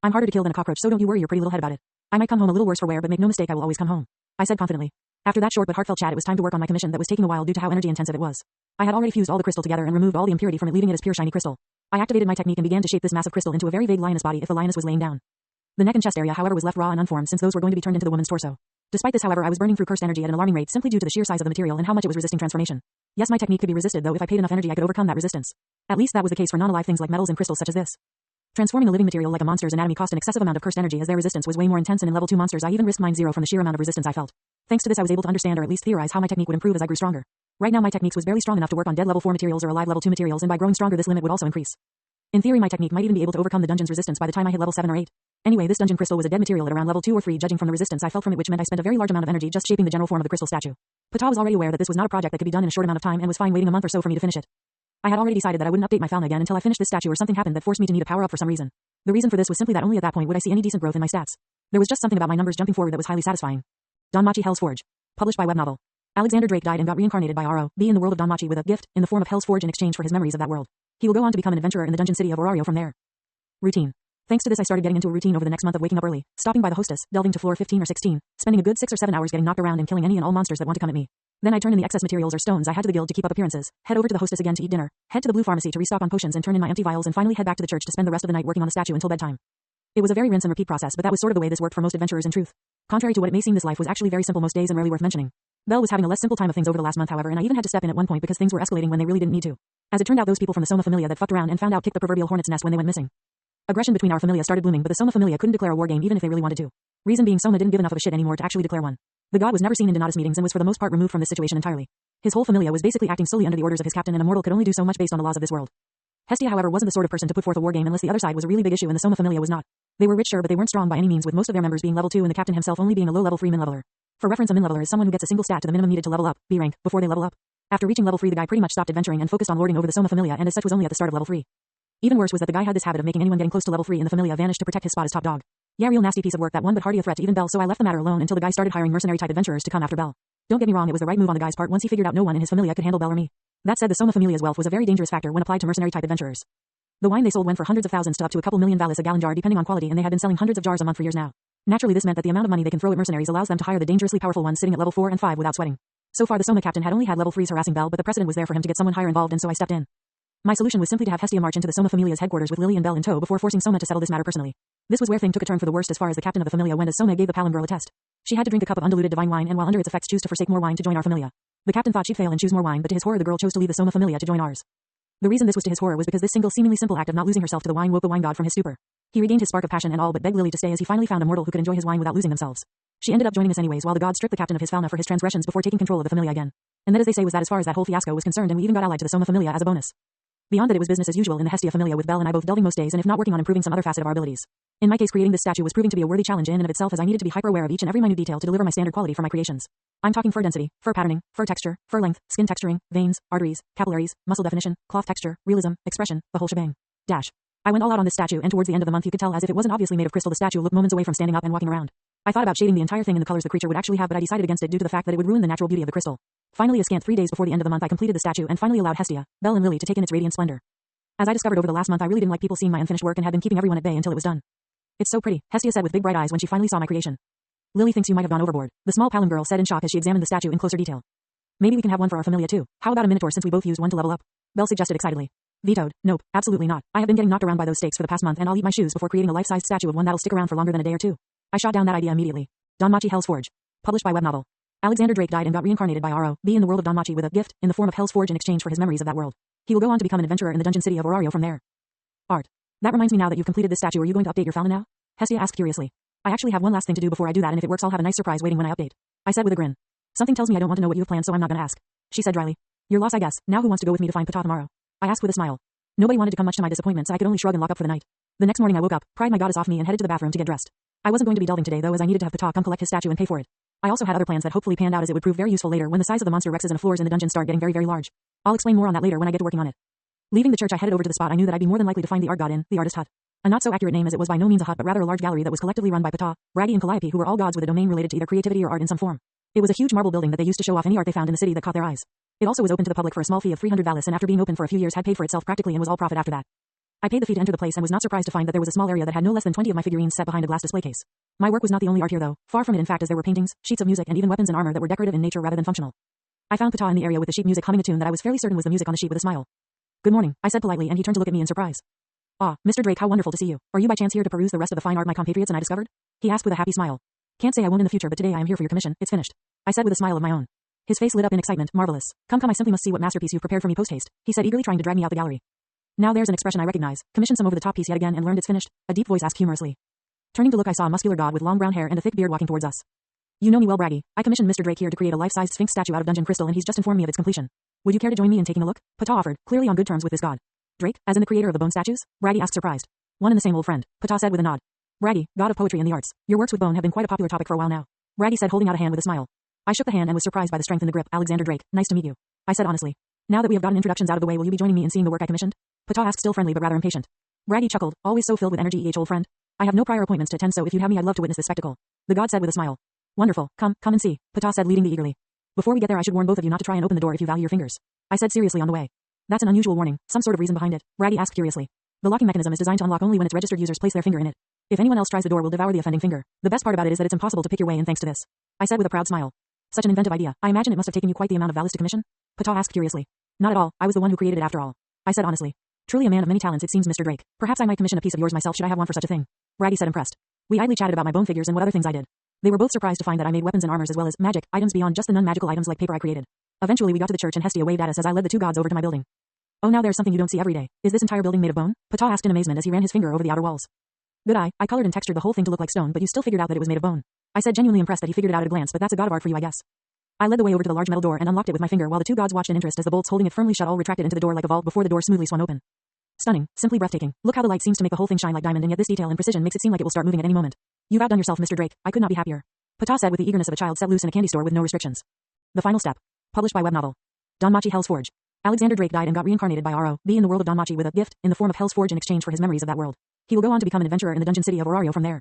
I'm harder to kill than a cockroach, so don't you worry your pretty little head about it. I might come home a little worse for wear, but make no mistake, I will always come home. I said confidently. After that short but heartfelt chat, it was time to work on my commission that was taking a while due to how energy intensive it was. I had already fused all the crystal together and removed all the impurity from it, leaving it as pure shiny crystal. I activated my technique and began to shape this massive crystal into a very vague lioness body if the lioness was laying down. The neck and chest area, however, was left raw and unformed since those were going to be turned into the woman's torso. Despite this, however, I was burning through cursed energy at an alarming rate simply due to the sheer size of the material and how much it was resisting transformation. Yes, my technique could be resisted, though if I paid enough energy I could overcome that resistance. At least that was the case for non-alive things like metals and crystals such as this. Transforming a living material like a monster's anatomy cost an excessive amount of cursed energy, as their resistance was way more intense, and in level 2 monsters I even risked mine 0 from the sheer amount of resistance I felt. Thanks to this I was able to understand or at least theorize how my technique would improve as I grew stronger. Right now my techniques was barely strong enough to work on dead level 4 materials or alive level 2 materials, and by growing stronger this limit would also increase. In theory my technique might even be able to overcome the dungeon's resistance by the time I hit level 7 or 8. Anyway, this dungeon crystal was a dead material at around level 2 or 3 judging from the resistance I felt from it, which meant I spent a very large amount of energy just shaping the general form of the crystal statue. Ptah was already aware that this was not a project that could be done in a short amount of time and was fine waiting a month or so for me to finish it. I had already decided that I wouldn't update my fauna again until I finished this statue, or something happened that forced me to need a power up for some reason. The reason for this was simply that only at that point would I see any decent growth in my stats. There was just something about my numbers jumping forward that was highly satisfying. Danmachi-Hell's Forge. Published by web novel. Alexander Drake died and got reincarnated by R.O.B. in the world of Danmachi with a gift in the form of Hell's Forge in exchange for his memories of that world. He will go on to become an adventurer in the dungeon city of Orario from there. Routine. Thanks to this I started getting into a routine over the next month of waking up early, stopping by the hostess, delving to floor 15 or 16, spending a good 6 or 7 hours getting knocked around and killing any and all monsters that want to come at me. Then I turn in the excess materials or stones I had to the guild to keep up appearances, head over to the hostess again to eat dinner, head to the blue pharmacy to restock on potions and turn in my empty vials, and finally head back to the church to spend the rest of the night working on the statue until bedtime. It was a very rinse and repeat process, but that was sort of the way this worked for most adventurers in truth. Contrary to what it may seem, this life was actually very simple most days and rarely worth mentioning. Belle was having a less simple time of things over the last month, however, and I even had to step in at one point because things were escalating when they really didn't need to. As it turned out, those people from the Soma Familia that fucked around and found out kicked the proverbial hornet's nest when they went missing. Aggression between our familia started blooming, but the Soma Familia couldn't declare a war game even if they really wanted to. Reason being, Soma didn't give enough of a shit anymore to actually declare one. The god was never seen in Donatus meetings and was for the most part removed from this situation entirely. His whole familia was basically acting solely under the orders of his captain, and a mortal could only do so much based on the laws of this world. Hestia, however, wasn't the sort of person to put forth a war game unless the other side was a really big issue, and the Soma Familia was not. They were rich, sure, but they weren't strong by any means, with most of their members being level 2 and the captain himself only being a low-level free min-leveler. For reference, a min-leveler is someone who gets a single stat to the minimum needed to level up, B rank, before they level up. After reaching level 3, the guy pretty much stopped adventuring and focused on lording over the Soma Familia, and as such was only at the start of level 3. Even worse was that the guy had this habit of making anyone getting close to level 3 in the Familia vanish to protect his spot as top dog. Yeah, real nasty piece of work, that one, but hardly a threat to even Belle, so I left the matter alone until the guy started hiring mercenary-type adventurers to come after Belle. Don't get me wrong, it was the right move on the guy's part once he figured out no one in his Familia could handle Belle or me. That said, the Soma Familia's wealth was a very dangerous factor when applied to mercenary-type adventurers. The wine they sold went for hundreds of thousands to up to a couple million valis a gallon jar depending on quality, and they had been selling hundreds of jars a month for years now. Naturally, this meant that the amount of money they can throw at mercenaries allows them to hire the dangerously powerful ones sitting at level 4 and 5 without sweating. So far the Soma captain had only had level 3s harassing Belle, but the precedent was there for him to get someone higher involved, and so I stepped in. My solution was simply to have Hestia march into the Soma Familia's headquarters with Lily and Belle in tow before forcing Soma to settle this matter personally. This was where things took a turn for the worst as far as the captain of the Familia went, as Soma gave the Palom girl a test. She had to drink a cup of undiluted divine wine, and while under its effects choose to forsake more wine to join our Familia. The captain thought she'd fail and choose more wine, but to his horror the girl chose to leave the Soma Familia to join ours. The reason this was to his horror was because this single seemingly simple act of not losing herself to the wine woke the wine god from his stupor. He regained his spark of passion and all but begged Lily to stay, as he finally found a mortal who could enjoy his wine without losing themselves. She ended up joining us anyways, while the god stripped the captain of his fauna for his transgressions before taking control of the Familia again. And that, as they say, was that as far as that whole fiasco was concerned, and we even got allied to the Soma Familia as a bonus. Beyond that, it was business as usual in the Hestia Familia, with Belle and I both delving most days and if not working on improving some other facet of our abilities. In my case, creating this statue was proving to be a worthy challenge in and of itself, as I needed to be hyper aware of each and every minute detail to deliver my standard quality for my creations. I'm talking fur density, fur patterning, fur texture, fur length, skin texturing, veins, arteries, capillaries, muscle definition, cloth texture, realism, expression, the whole shebang. I went all out on this statue, and towards the end of the month you could tell, as if it wasn't obviously made of crystal, the statue looked moments away from standing up and walking around. I thought about shading the entire thing in the colors the creature would actually have, but I decided against it due to the fact that it would ruin the natural beauty of the crystal. Finally, a scant 3 days before the end of the month, I completed the statue and finally allowed Hestia, Belle and Lily to take in its radiant splendor. As I discovered over the last month, I really didn't like people seeing my unfinished work and had been keeping everyone at bay until it was done. It's so pretty, Hestia said with big bright eyes when she finally saw my creation. Lily thinks you might have gone overboard, the small Palom girl said in shock as she examined the statue in closer detail. Maybe we can have one for our Familia too. How about a Minotaur, since we both used one to level up? Belle suggested excitedly. Vetoed. Nope, absolutely not. I have been getting knocked around by those stakes for the past month and I'll eat my shoes before creating a life-sized statue of one that'll stick around for longer than a day or two. I shot down that idea immediately. Danmachi-Hell's Forge. Published by web novel. Alexander Drake died and got reincarnated by R.O.B. in the world of Danmachi with a gift in the form of Hell's Forge in exchange for his memories of that world. He will go on to become an adventurer in the dungeon city of Orario from there. Art. That reminds me, now that you've completed this statue, are you going to update your Fallon now? Hestia asked curiously. I actually have one last thing to do before I do that, and if it works I'll have a nice surprise waiting when I update. I said with a grin. Something tells me I don't want to know what you have planned, so I'm not gonna ask. She said dryly. Your loss, I guess. Now who wants to go with me to find Ptah tomorrow? I asked with a smile. Nobody wanted to come, much to my disappointment, so I could only shrug and lock up for the night. The next morning I woke up, pried my goddess off me and headed to the bathroom to get dressed. I wasn't going to be delving today though, as I needed to have Ptah come collect his statue and pay for it. I also had other plans that hopefully panned out, as it would prove very useful later when the size of the monster rexes and floors in the dungeon start getting very, very large. I'll explain more on that later when I get to working on it. Leaving the church I headed over to the spot I knew that I'd be more than likely to find the art god in, the artist hut. A not so accurate name, as it was by no means a hut but rather a large gallery that was collectively run by Ptah, Braggy and Calliope, who were all gods with a domain related to either creativity or art in some form. It was a huge marble building that they used to show off any art they found in the city that caught their eyes. It also was open to the public for a small fee of 300 valis, and after being open for a few years had paid for itself practically and was all profit after that. I paid the fee to enter the place and was not surprised to find that there was a small area that had no less than 20 of my figurines set behind a glass display case. My work was not the only art here though, far from it in fact, as there were paintings, sheets of music and even weapons and armor that were decorative in nature rather than functional. I found Ptah in the area with the sheet music humming a tune that I was fairly certain was the music on the sheet with a smile. Good morning, I said politely, and he turned to look at me in surprise. Ah, Mr. Drake, how wonderful to see you. Are you by chance here to peruse the rest of the fine art my compatriots and I discovered? He asked with a happy smile. Can't say I won't in the future, but today I am here for your commission, it's finished. I said with a smile of my own. His face lit up in excitement. Marvelous. Come, I simply must see what masterpiece you've prepared for me post-haste, he said, eagerly trying to drag me out the gallery. Now there's an expression I recognize. Commissioned some over-the-top piece yet again and learned it's finished? A deep voice asked humorously. Turning to look, I saw a muscular god with long brown hair and a thick beard walking towards us. You know me well, Braggy. I commissioned Mr. Drake here to create a life-sized sphinx statue out of dungeon crystal, and he's just informed me of its completion. Would you care to join me in taking a look? Ptah offered, clearly on good terms with this god. Drake, as in the creator of the bone statues? Braggy asked, surprised. One and the same old friend, Ptah said with a nod. Braggy, god of poetry and the arts. Your works with bone have been quite a popular topic for a while now. Braggy said, holding out a hand with a smile. I shook the hand and was surprised by the strength in the grip. Alexander Drake, nice to meet you. I said honestly. Now that we have gotten introductions out of the way, will you be joining me in seeing the work I commissioned? Ptah asked, still friendly but rather impatient. Braggy chuckled, always so filled with energy, old friend. I have no prior appointments to attend, so if you'd have me I'd love to witness this spectacle. The god said with a smile. Wonderful, come and see, Ptah said, leading me eagerly. Before we get there I should warn both of you not to try and open the door if you value your fingers. I said seriously on the way. That's an unusual warning, some sort of reason behind it? Braggy asked curiously. The locking mechanism is designed to unlock only when its registered users place their finger in it. If anyone else tries, the door will devour the offending finger. The best part about it is that it's impossible to pick your way in thanks to this. I said with a proud smile. Such an inventive idea. I imagine it must have taken you quite the amount of valis to commission? Ptah asked curiously. Not at all, I was the one who created it after all. I said honestly. Truly a man of many talents it seems, Mr. Drake. Perhaps I might commission a piece of yours myself should I have one for such a thing. Braggy said, impressed. We idly chatted about my bone figures and what other things I did. They were both surprised to find that I made weapons and armors as well as magic items beyond just the non-magical items like paper I created. Eventually we got to the church and Hestia waved at us as I led the two gods over to my building. Oh, now there's something you don't see every day. Is this entire building made of bone? Ptah asked in amazement as he ran his finger over the outer walls. Good eye, I colored and textured the whole thing to look like stone, but you still figured out that it was made of bone. I said, genuinely impressed that he figured it out at a glance, but that's a god of art for you, I guess. I led the way over to the large metal door and unlocked it with my finger while the two gods watched in interest as the bolts holding it firmly shut all retracted into the door like a vault before the door smoothly swung open. Stunning, simply breathtaking. Look how the light seems to make the whole thing shine like diamond, and yet this detail and precision makes it seem like it will start moving at any moment. You've outdone yourself, Mr. Drake. I could not be happier. Ptah said with the eagerness of a child set loose in a candy store with no restrictions. The final step. Published by web novel. Danmachi-Hell's Forge. Alexander Drake died and got reincarnated by R.O.B. in the world of Danmachi with a gift in the form of Hell's Forge in exchange for his memories of that world. He will go on to become an adventurer in the dungeon city of Orario from there.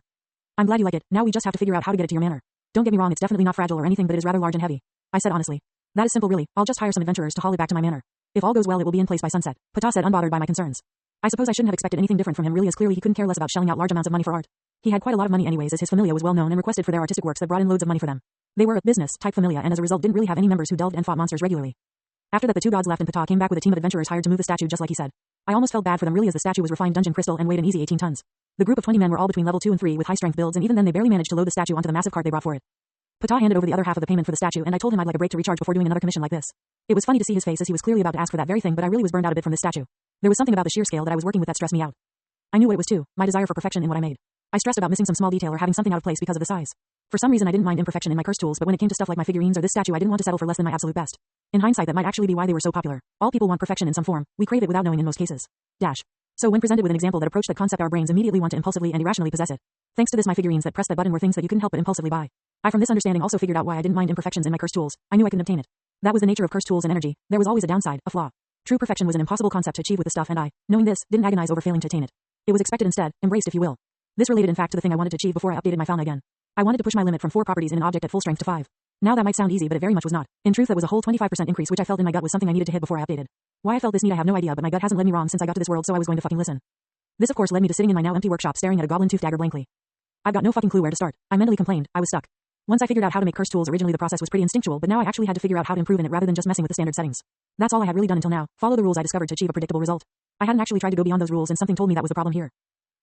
I'm glad you like it. Now we just have to figure out how to get it to your manor. Don't get me wrong, it's definitely not fragile or anything, but it is rather large and heavy. I said honestly. That is simple really. I'll just hire some adventurers to haul it back to my manor. If all goes well, it will be in place by sunset. Ptah said, unbothered by my concerns. I suppose I shouldn't have expected anything different from him, really, as clearly he couldn't care less about shelling out large amounts of money for art. He had quite a lot of money anyways, as his familia was well known and requested for their artistic works that brought in loads of money for them. They were a business-type familia and as a result didn't really have any members who delved and fought monsters regularly. After that the two gods left and Ptah came back with a team of adventurers hired to move the statue just like he said. I almost felt bad for them really, as the statue was refined dungeon crystal and weighed an easy 18 tons. The group of 20 men were all between level 2 and 3 with high strength builds, and even then they barely managed to load the statue onto the massive cart they brought for it. Ptah handed over the other half of the payment for the statue and I told him I'd like a break to recharge before doing another commission like this. It was funny to see his face as he was clearly about to ask for that very thing, but I really was burned out a bit from this statue. There was something about the sheer scale that I was working with that stressed me out. I knew what it was too, my desire for perfection in what I made. I stressed about missing some small detail or having something out of place because of the size. For some reason I didn't mind imperfection in my curse tools, but when it came to stuff like my figurines or this statue I didn't want to settle for less than my absolute best. In hindsight that might actually be why they were so popular. All people want perfection in some form, we crave it without knowing in most cases. So when presented with an example that approached that concept, our brains immediately want to impulsively and irrationally possess it. Thanks to this, my figurines that pressed that button were things that you couldn't help but impulsively buy. I from this understanding also figured out why I didn't mind imperfections in my curse tools. I knew I couldn't obtain it. That was the nature of curse tools and energy. There was always a downside, a flaw. True perfection was an impossible concept to achieve with the stuff, and I, knowing this, didn't agonize over failing to attain it. It was expected instead, embraced if you will. This related in fact to the thing I wanted to achieve before I updated my fauna again. I wanted to push my limit from 4 properties in an object at full strength to 5. Now that might sound easy, but it very much was not. In truth, that was a whole 25% increase, which I felt in my gut was something I needed to hit before I updated. Why I felt this need I have no idea, but my gut hasn't led me wrong since I got to this world, so I was going to fucking listen. This of course led me to sitting in my now empty workshop staring at a goblin tooth dagger blankly. I've got no fucking clue where to start. I mentally complained. I was stuck. Once I figured out how to make curse tools, originally the process was pretty instinctual, but now I actually had to figure out how to improve in it rather than just messing with the standard settings. That's all I had really done until now. Follow the rules I discovered to achieve a predictable result. I hadn't actually tried to go beyond those rules and something told me that was the problem here.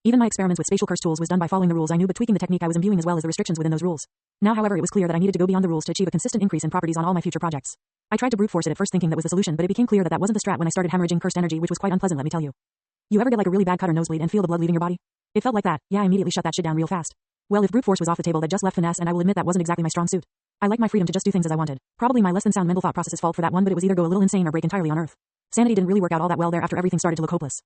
Even my experiments with spatial curse tools was done by following the rules I knew but tweaking the technique I was imbuing as well as the restrictions within those rules. Now however it was clear that I needed to go beyond the rules to achieve a consistent increase in properties on all my future projects. I tried to brute force it at first thinking that was the solution, but it became clear that that wasn't the strat when I started hemorrhaging cursed energy, which was quite unpleasant, let me tell you. You ever get like a really bad cut or nosebleed and feel the blood leaving your body? It felt like that. Yeah, I immediately shut that shit down real fast. Well, if brute force was off the table, that just left finesse, and I will admit that wasn't exactly my strong suit. I like my freedom to just do things as I wanted. Probably my less than sound mental thought process's fault for that one, but it was either go a little insane or break entirely on Earth. Sanity didn't really work out all that well there after everything started to look hopeless.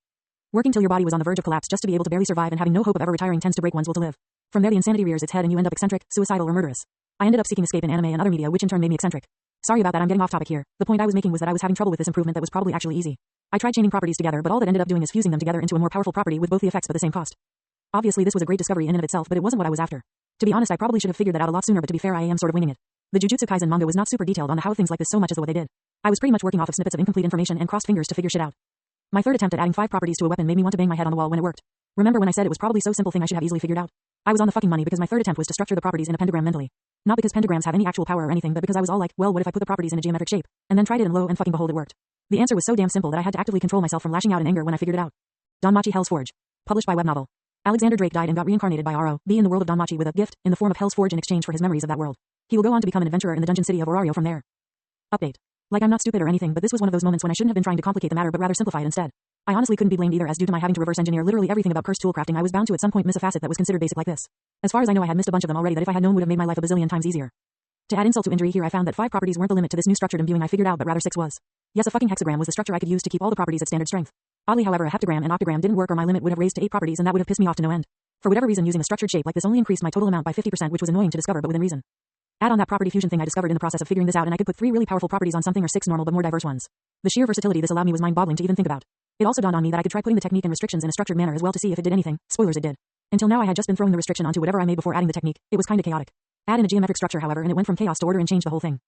Working till your body was on the verge of collapse just to be able to barely survive and having no hope of ever retiring tends to break one's will to live. From there the insanity rears its head and you end up eccentric, suicidal or murderous. I ended up seeking escape in anime and other media, which in turn made me eccentric. Sorry about that, I'm getting off topic here. The point I was making was that I was having trouble with this improvement that was probably actually easy. I tried chaining properties together, but all that ended up doing is fusing them together into a more powerful property with both the effects but the same cost. Obviously this was a great discovery in and of itself, but it wasn't what I was after. To be honest, I probably should have figured that out a lot sooner, but to be fair, I am sort of winging it. The Jujutsu Kaisen manga was not super detailed on the how of things like this so much as the what they did. I was pretty much working off of snippets of incomplete information and crossed fingers to figure shit out. My third attempt at adding 5 properties to a weapon made me want to bang my head on the wall when it worked. Remember when I said it was probably so simple thing I should have easily figured out? I was on the fucking money because my third attempt was to structure the properties in a pentagram mentally. Not because pentagrams have any actual power or anything, but because I was all like, well, what if I put the properties in a geometric shape? And then tried it and lo and fucking behold it worked. The answer was so damn simple that I had to actively control myself from lashing out in anger when I figured it out. Danmachi-Hell's Forge. Published by web novel. Alexander Drake died and got reincarnated by R.O.B. in the world of Danmachi with a gift in the form of Hell's Forge in exchange for his memories of that world. He will go on to become an adventurer in the dungeon city of Orario from there. Update. Like I'm not stupid or anything, but this was one of those moments when I shouldn't have been trying to complicate the matter but rather simplify it instead. I honestly couldn't be blamed either, as due to my having to reverse engineer literally everything about cursed tool crafting I was bound to at some point miss a facet that was considered basic like this. As far as I know I had missed a bunch of them already that if I had known would have made my life a bazillion times easier. To add insult to injury here I found that 5 properties weren't the limit to this new structured imbuing I figured out, but rather 6 was. Yes, a fucking hexagram was the structure I could use to keep all the properties at standard strength. Oddly however a heptagram and octagram didn't work, or my limit would have raised to 8 properties and that would have pissed me off to no end. For whatever reason using a structured shape like this only increased my total amount by 50%, which was annoying to discover but within reason. Add on that property fusion thing I discovered in the process of figuring this out and I could put 3 really powerful properties on something or 6 normal but more diverse ones. The sheer versatility this allowed me was mind-boggling to even think about. It also dawned on me that I could try putting the technique and restrictions in a structured manner as well to see if it did anything. Spoilers, it did. Until now I had just been throwing the restriction onto whatever I made before adding the technique. It was kinda chaotic. Add in a geometric structure however and it went from chaos to order and changed the whole thing.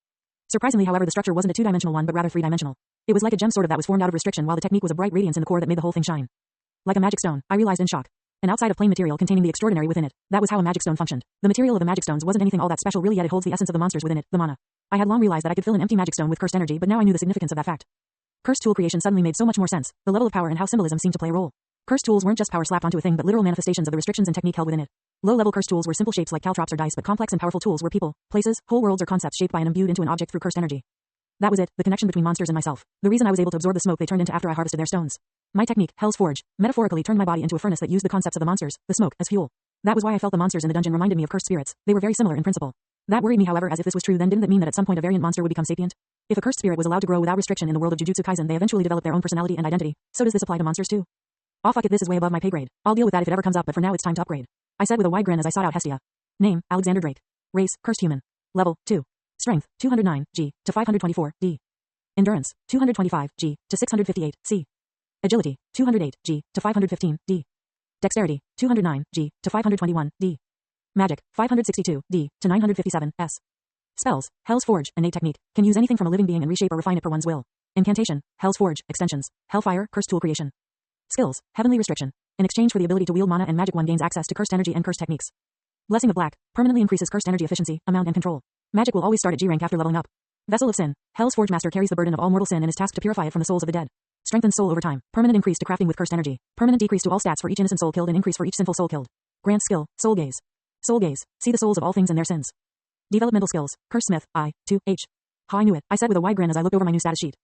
Surprisingly however the structure wasn't a 2-dimensional one but rather 3-dimensional. It was like a gem sort of that was formed out of restriction while the technique was a bright radiance in the core that made the whole thing shine. Like a magic stone, I realized in shock. And outside of plain material containing the extraordinary within it, that was how a magic stone functioned. The material of the magic stones wasn't anything all that special really, yet it holds the essence of the monsters within it, the mana. I had long realized that I could fill an empty magic stone with cursed energy, but now I knew the significance of that fact. Cursed tool creation suddenly made so much more sense, the level of power and how symbolism seemed to play a role. Cursed tools weren't just power slapped onto a thing but literal manifestations of the restrictions and technique held within it. Low-level cursed tools were simple shapes like caltrops or dice, but complex and powerful tools were people, places, whole worlds or concepts shaped by and imbued into an object through cursed energy. That was it, the connection between monsters and myself. The reason I was able to absorb the smoke they turned into after I harvested their stones. My technique, Hell's Forge, metaphorically turned my body into a furnace that used the concepts of the monsters, the smoke, as fuel. That was why I felt the monsters in the dungeon reminded me of cursed spirits. They were very similar in principle. That worried me however, as if this was true then didn't that mean that at some point a variant monster would become sapient? If a cursed spirit was allowed to grow without restriction in the world of Jujutsu Kaisen, they eventually developed their own personality and identity. So does this apply to monsters too? Oh fuck it, this is way above my pay grade. I'll deal with that if it ever comes up, but for now it's time to upgrade. I said with a wide grin as I sought out Hestia. Name, Alexander Drake. Race, cursed human. Level, 2. Strength, 209, G, to 524, D. Endurance, 225, G, to 658, C. Agility, 208, G, to 515, D. Dexterity, 209, G, to 521, D. Magic, 562, D, to 957, S. Spells, Hell's Forge, innate technique, can use anything from a living being and reshape or refine it per one's will. Incantation, Hell's Forge, extensions, Hellfire, cursed tool creation. Skills, Heavenly Restriction. In exchange for the ability to wield mana and magic one gains access to cursed energy and cursed techniques. Blessing of Black, permanently increases cursed energy efficiency, amount and control. Magic will always start at G rank after leveling up. Vessel of Sin, Hell's Forge Master carries the burden of all mortal sin and is tasked to purify it from the souls of the dead. Strengthens soul over time, permanent increase to crafting with cursed energy, permanent decrease to all stats for each innocent soul killed and increase for each sinful soul killed. Grants skill, Soul Gaze. Soul Gaze, see the souls of all things and their sins. Developmental skills, Curse Smith, I, 2, H. How I knew it, I said with a wide grin as I looked over my new status sheet.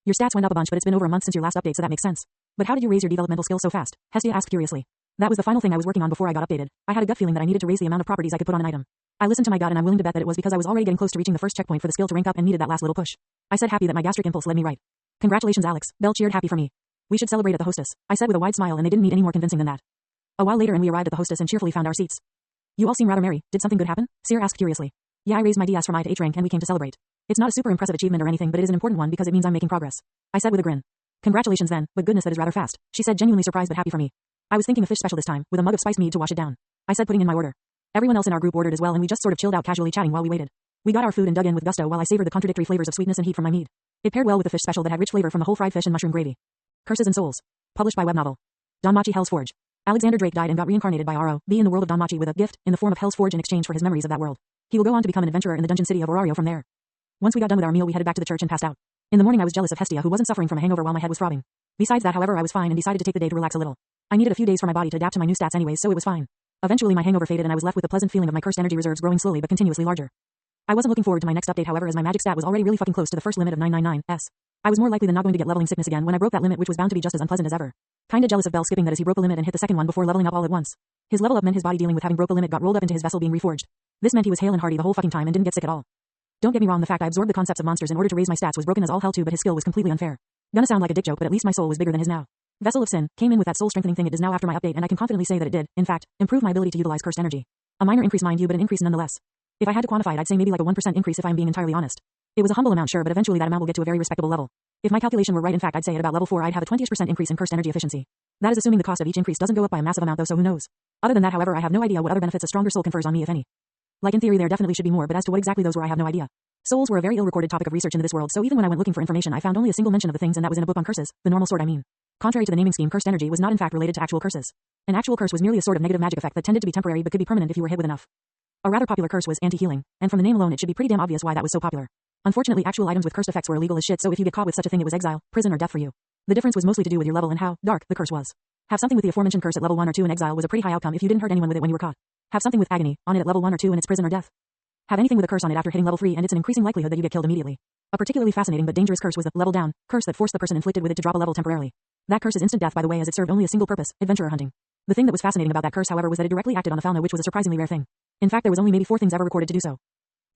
Your stats went up a bunch, but it's been over a month since your last update, so that makes sense. But how did you raise your developmental skills so fast? Hestia asked curiously. That was the final thing I was working on before I got updated. I had a gut feeling that I needed to raise the amount of properties I could put on an item. I listened to my gut and I'm willing to bet that it was because I was already getting close to reaching the first checkpoint for the skill to rank up and needed that last little push. I said happy that my gastric impulse led me right. Congratulations Alex, Belle cheered happy for me. We should celebrate at the hostess, I said with a wide smile, and they didn't need any more convincing than that. A while later and we arrived at the hostess and cheerfully found our seats. You all seem rather merry, did something good happen? Seer asked curiously. Yeah, I raised my DS from I to H rank and we came to celebrate. It's not a super impressive achievement or anything, but it is an important one because it means I'm making progress. I said with a grin. Congratulations then, but goodness that is rather fast, she said, genuinely surprised but happy for me. I was thinking of fish special this time, with a mug of spiced mead to wash it down. I said, putting in my order. Everyone else in our group ordered as well and we just sort of chilled out casually chatting while we waited. We got our food and dug in with gusto while I savored the contradictory flavors of sweetness and heat from my mead. It paired well with the fish special that had rich flavor from the whole fried fish and mushroom gravy. Curses and Souls. Published by web novel. Danmachi-Hell's Forge. Alexander Drake died and got reincarnated by R.O.B. in the world of Danmachi with a gift in the form of Hell's Forge in exchange for his memories of that world. He will go on to become an adventurer in the dungeon city of Orario from there. Once we got done with our meal we headed back to the church and passed out. In the morning I was jealous of Hestia who wasn't suffering from a hangover while my head was throbbing. Besides that, however, I was fine and decided to take the day to relax a little. I needed a few days for my body to adapt to my new stats anyways, so it was fine. Eventually my hangover faded and I was left with the pleasant feeling of my cursed energy reserves growing slowly but continuously larger. I wasn't looking forward to my next update, however, as my magic stat was already really fucking close to the first limit of 999s. I was more likely than not going to get leveling sickness again when I broke that limit, which was bound to be just as unpleasant as ever. Kinda jealous of Bell skipping that as he broke the limit and hit the second one before leveling up all at once. His level up meant his body dealing with having broke the limit got rolled up into his vessel being reforged. This meant he was hale and hearty the whole fucking time and didn't get sick at all. Don't get me wrong, the fact I absorbed the concepts of monsters in order to raise my stats was broken as all hell too, but his skill was completely unfair. Gonna sound like a dick joke, but at least my soul was bigger than his now. Vessel of Sin came in with that soul strengthening thing it does now after my update, and I can confidently say that it did, in fact, improve my ability to utilize cursed energy. A minor increase, mind you, but an increase nonetheless. If I had to quantify it, I'd say maybe like a 1% increase if I'm being entirely honest. It was a humble amount, sure, but eventually that amount will get to a very respectable level. If my calculation were right, in fact, I'd say at about level 4 I'd have a 20% increase in cursed energy efficiency. That is assuming the cost of each increase doesn't go up by a massive amount though, so who knows. Other than that, however, I have no idea what other benefits a stronger soul confers on me, if any. Like in theory there definitely should be more, but as to what exactly those were I have no idea. Souls were a very ill-recorded topic of research in this world, so even when I went looking for information I found only a single mention of the things, and that was in a book on curses, the normal sort I mean. Contrary to the naming scheme, cursed energy was not in fact related to actual curses. An actual curse was merely a sort of negative magic effect that tended to be temporary but could be permanent if you were hit with enough. A rather popular curse was anti-healing, and from the name alone it should be pretty damn obvious why that was so popular. Unfortunately, actual items with cursed effects were illegal as shit, so if you get caught with such a thing it was exile, prison or death for you. The difference was mostly to do with your level and how dark the curse was. Have something with the aforementioned curse at level 1 or 2 in exile was a pretty high outcome if you didn't hurt anyone with it when you were caught. Have something with agony on it at level 1 or 2 and it's prison or death. Have anything with a curse on it after hitting level 3 and it's an increasing likelihood that you get killed immediately. A particularly fascinating but dangerous curse was the level down curse that forced the person inflicted with it to drop a level temporarily. That curse is instant death, by the way, as it served only a single purpose, adventurer hunting. The thing that was fascinating about that curse, however, was that it directly acted on the fauna, which was a surprisingly rare thing. In fact, there was only maybe 4 things ever recorded to do so.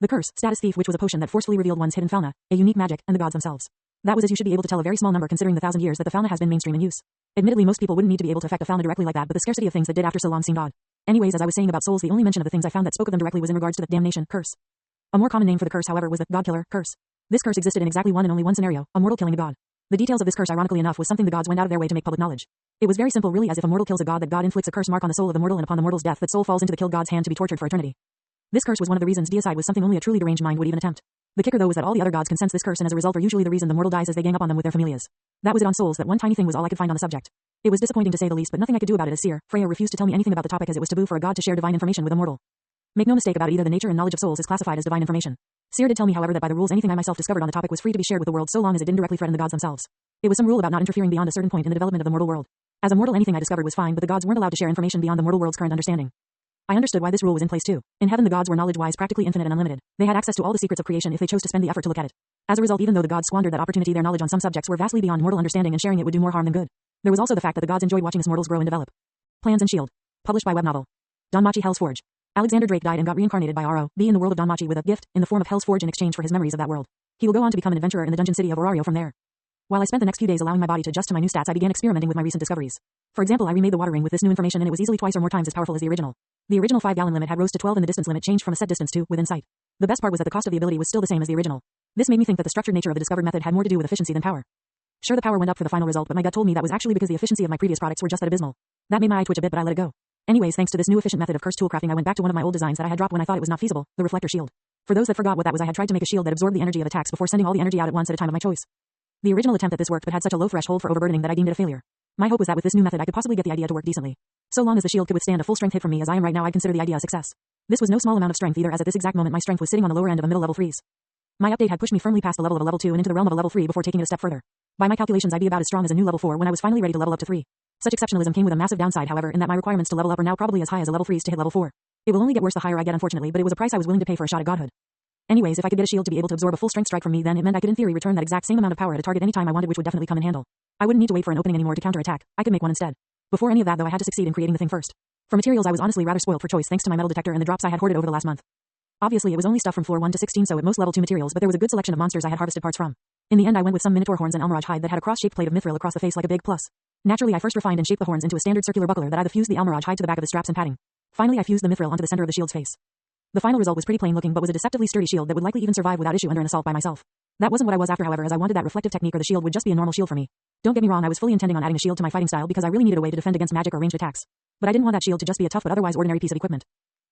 The curse, Status Thief, which was a potion that forcefully revealed one's hidden fauna, a unique magic, and the gods themselves. That was, as you should be able to tell, a very small number considering the 1,000 years that the fauna has been mainstream in use. Admittedly, most people wouldn't need to be able to affect a fauna directly like that, but the scarcity of things that did after so long seemed odd. Anyways, as I was saying about souls, the only mention of the things I found that spoke of them directly was in regards to the damnation curse. A more common name for the curse, however, was the God Killer curse. This curse existed in exactly one and only one scenario, a mortal killing a god. The details of this curse, ironically enough, was something the gods went out of their way to make public knowledge. It was very simple, really, as if a mortal kills a god, that god inflicts a curse mark on the soul of the mortal, and upon the mortal's death that soul falls into the killed god's hand to be tortured for eternity. This curse was one of the reasons deicide was something only a truly deranged mind would even attempt. The kicker though was that all the other gods can sense this curse, and as a result are usually the reason the mortal dies as they gang up on them with their familias. That was it on souls. That one tiny thing was all I could find on the subject. It was disappointing to say the least, but nothing I could do about it, as Seer Freya refused to tell me anything about the topic, as it was taboo for a god to share divine information with a mortal. Make no mistake about it, either the nature and knowledge of souls is classified as divine information. Seer did tell me, however, that by the rules anything I myself discovered on the topic was free to be shared with the world so long as it didn't directly threaten the gods themselves. It was some rule about not interfering beyond a certain point in the development of the mortal world. As a mortal, anything I discovered was fine, but the gods weren't allowed to share information beyond the mortal world's current understanding. I understood why this rule was in place too. In heaven the gods were knowledge-wise practically infinite and unlimited. They had access to all the secrets of creation if they chose to spend the effort to look at it. As a result, even though the gods squandered that opportunity, their knowledge on some subjects were vastly beyond mortal understanding, and sharing it would do more harm than good. There was also the fact that the gods enjoyed watching us mortals grow and develop. Plans and Shield. Published by web novel. Danmachi-Hell's Forge. Alexander Drake died and got reincarnated by R.O.B. in the world of Danmachi with a gift in the form of Hell's Forge in exchange for his memories of that world. He will go on to become an adventurer in the dungeon city of Orario from there. While I spent the next few days allowing my body to adjust to my new stats, I began experimenting with my recent discoveries. For example, I remade the water ring with this new information, and it was easily twice or more times as powerful as the original. The original 5-gallon limit had rose to 12 and the distance limit changed from a set distance to within sight. The best part was that the cost of the ability was still the same as the original. This made me think that the structured nature of the discovered method had more to do with efficiency than power. Sure, the power went up for the final result, but my gut told me that was actually because the efficiency of my previous products were just that abysmal. That made my eye twitch a bit, but I let it go. Anyways, thanks to this new efficient method of cursed tool crafting, I went back to one of my old designs that I had dropped when I thought it was not feasible, the reflector shield. For those that forgot what that was, I had tried to make a shield that absorbed the energy of attacks before sending all the energy out at once at a time of my choice. The original attempt at this worked, but had such a low threshold for overburdening that I deemed it a failure. My hope was that with this new method I could possibly get the idea to work decently. So long as the shield could withstand a full strength hit from me as I am right now, I'd consider the idea a success. This was no small amount of strength either, as at this exact moment my strength was sitting on the lower end of a middle level 3s. My update had pushed me firmly past the level of a level 2 and into the realm of a level 3 before taking it a step further. By my calculations, I'd be about as strong as a new level 4 when I was finally ready to level up to 3. Such exceptionalism came with a massive downside, however, in that my requirements to level up are now probably as high as a level 3's to hit level 4. It will only get worse the higher I get, unfortunately, but it was a price I was willing to pay for a shot at godhood. Anyways, if I could get a shield to be able to absorb a full strength strike from me, then it meant I could in theory return that exact same amount of power at a target anytime I wanted, which would definitely come in handy. I wouldn't need to wait for an opening anymore to counterattack. I could make one instead. Before any of that though, I had to succeed in creating the thing first. For materials, I was honestly rather spoiled for choice thanks to my metal detector and the drops I had hoarded over the last month. Obviously, it was only stuff from floor 1 to 16, so at most level 2 materials, but there was a good selection of monsters I had harvested parts from. In the end, I went with some minotaur horns and almirage hide that had a cross-shaped plate of mithril across the face like a big plus. Naturally, I first refined and shaped the horns into a standard circular buckler that either fused the almirage hide to the back of the straps and padding. Finally, I fused the mithril onto the center of the shield's face. The final result was pretty plain looking, but was a deceptively sturdy shield that would likely even survive without issue under an assault by myself. That wasn't what I was after, however, as I wanted that reflective technique, or the shield would just be a normal shield for me. Don't get me wrong, I was fully intending on adding a shield to my fighting style because I really needed a way to defend against magic or ranged attacks. But I didn't want that shield to just be a tough but otherwise ordinary piece of equipment.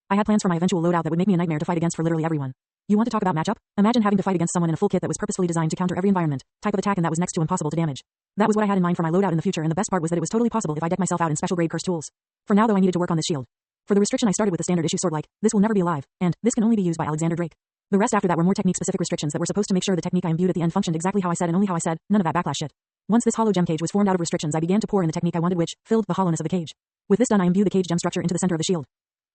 I had plans for my eventual loadout that would make me a nightmare to fight against for literally everyone. You want to talk about matchup? Imagine having to fight against someone in a full kit that was purposefully designed to counter every environment, type of attack, and that was next to impossible to damage. That was what I had in mind for my loadout in the future, and the best part was that it was totally possible if I decked myself out in special grade cursed tools. For now though, I needed to work on this shield. For the restriction, I started with the standard issue sword like, this will never be alive, and this can only be used by Alexander Drake. The rest after that were more technique specific restrictions that were supposed to make sure the technique I imbued at the end functioned exactly how I said and only how I said, none of that backlash shit. Once this hollow gem cage was formed out of restrictions, I began to pour in the technique I wanted, which filled the hollowness of the cage. With this done, I imbued the cage gem structure into the center of the shield.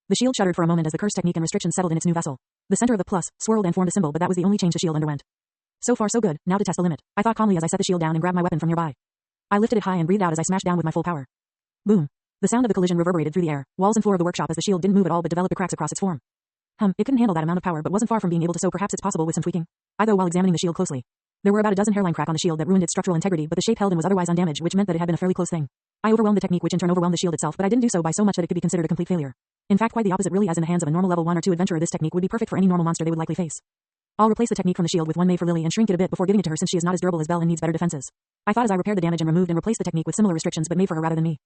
The shield shuddered for a moment as the curse technique and restrictions settled in its new vessel. The center of the plus swirled and formed a symbol, but that was the only change the shield underwent. So far so good, now to test the limit, I thought calmly as I set the shield down and grabbed my weapon from nearby. I lifted it high and breathed out as I smashed down with my full power. Boom. The sound of the collision reverberated through the air, walls and floor of the workshop as the shield didn't move at all but developed cracks across its form. It couldn't handle that amount of power but wasn't far from being able to, so perhaps it's possible with some tweaking. I thought while examining the shield closely. There were about a dozen hairline cracks on the shield that ruined its structural integrity, but the shape held and was otherwise undamaged, which meant that it had been a fairly close thing. I overwhelmed the technique, which in turn overwhelmed the shield itself, but I didn't do so by so much that it could be considered a complete failure. In fact, quite the opposite, really, as in the hands of a normal level 1 or 2 adventurer this technique would be perfect for any normal monster they would likely face. I'll replace the technique from the shield with one made for Lily and shrink it a bit before giving it to her since she is not as durable as Belle and needs better defenses. I thought as I repaired the damage and removed and replaced the technique with similar restrictions but made for her rather than me.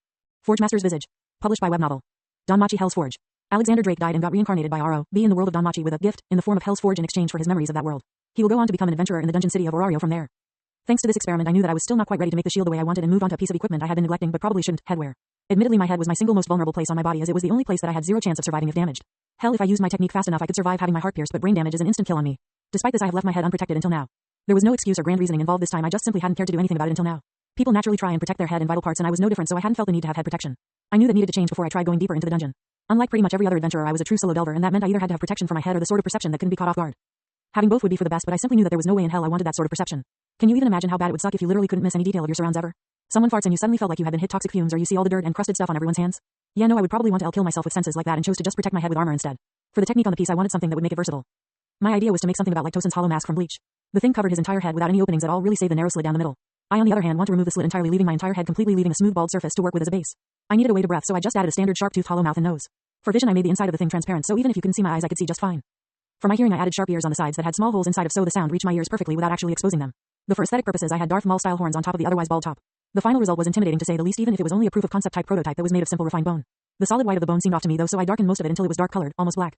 Forge Master's Visage. Published by web novel. Danmachi-Hell's Forge. Alexander Drake died and got reincarnated by R.O.B. in the world of Danmachi with a gift in the form of Hell's Forge in exchange for his memories of that world. He will go on to become an adventurer in the dungeon city of Orario from there. Thanks to this experiment, I knew that I was still not quite ready to make the shield the way I wanted and move on to a piece of equipment I had been neglecting but probably shouldn't, headwear. Admittedly, my head was my single most vulnerable place on my body as it was the only place that I had zero chance of surviving if damaged. Hell, if I used my technique fast enough I could survive having my heart pierced, but brain damage is an instant kill on me. Despite this, I have left my head unprotected until now. There was no excuse or grand reasoning involved this time, I just simply hadn't cared to do anything about it until now. People naturally try and protect their head and vital parts and I was no different, so I hadn't felt the need to have head protection. I knew that needed to change before I tried going deeper into the dungeon. Unlike pretty much every other adventurer, I was a true solo delver, and that meant I either had to have protection for my head or the sort of perception that couldn't be caught off guard. Having both would be for the best, but I simply knew that there was no way in hell I wanted that sort of perception. Can you even imagine how bad it would suck if you literally couldn't miss any detail of your surrounds ever? Someone farts and you suddenly felt like you had been hit toxic fumes, or you see all the dirt and crusted stuff on everyone's hands? Yeah, no, I would probably want to kill myself with senses like that and chose to just protect my head with armor instead. For the technique on the piece, I wanted something that would make it versatile. My idea was to make something about like Tosin's hollow mask from Bleach. The thing covered his entire head without any openings at all, really save the narrow slit down the middle. I, on the other hand, want to remove the slit entirely, leaving my entire head completely, leaving a smooth bald surface to work with as a base. I needed a way to breathe, so I just added a standard sharp-toothed hollow mouth and nose. For vision, I made the inside of the thing transparent, so even if you couldn't see my eyes I could see just fine. For my hearing, I added sharp ears on the sides that had small holes inside of so the sound reached my ears perfectly without actually exposing them. Though for aesthetic purposes I had Darth Maul-style horns on top of the otherwise bald top. The final result was intimidating to say the least, even if it was only a proof of concept type prototype that was made of simple refined bone. The solid white of the bone seemed off to me though, so I darkened most of it until it was dark colored, almost black.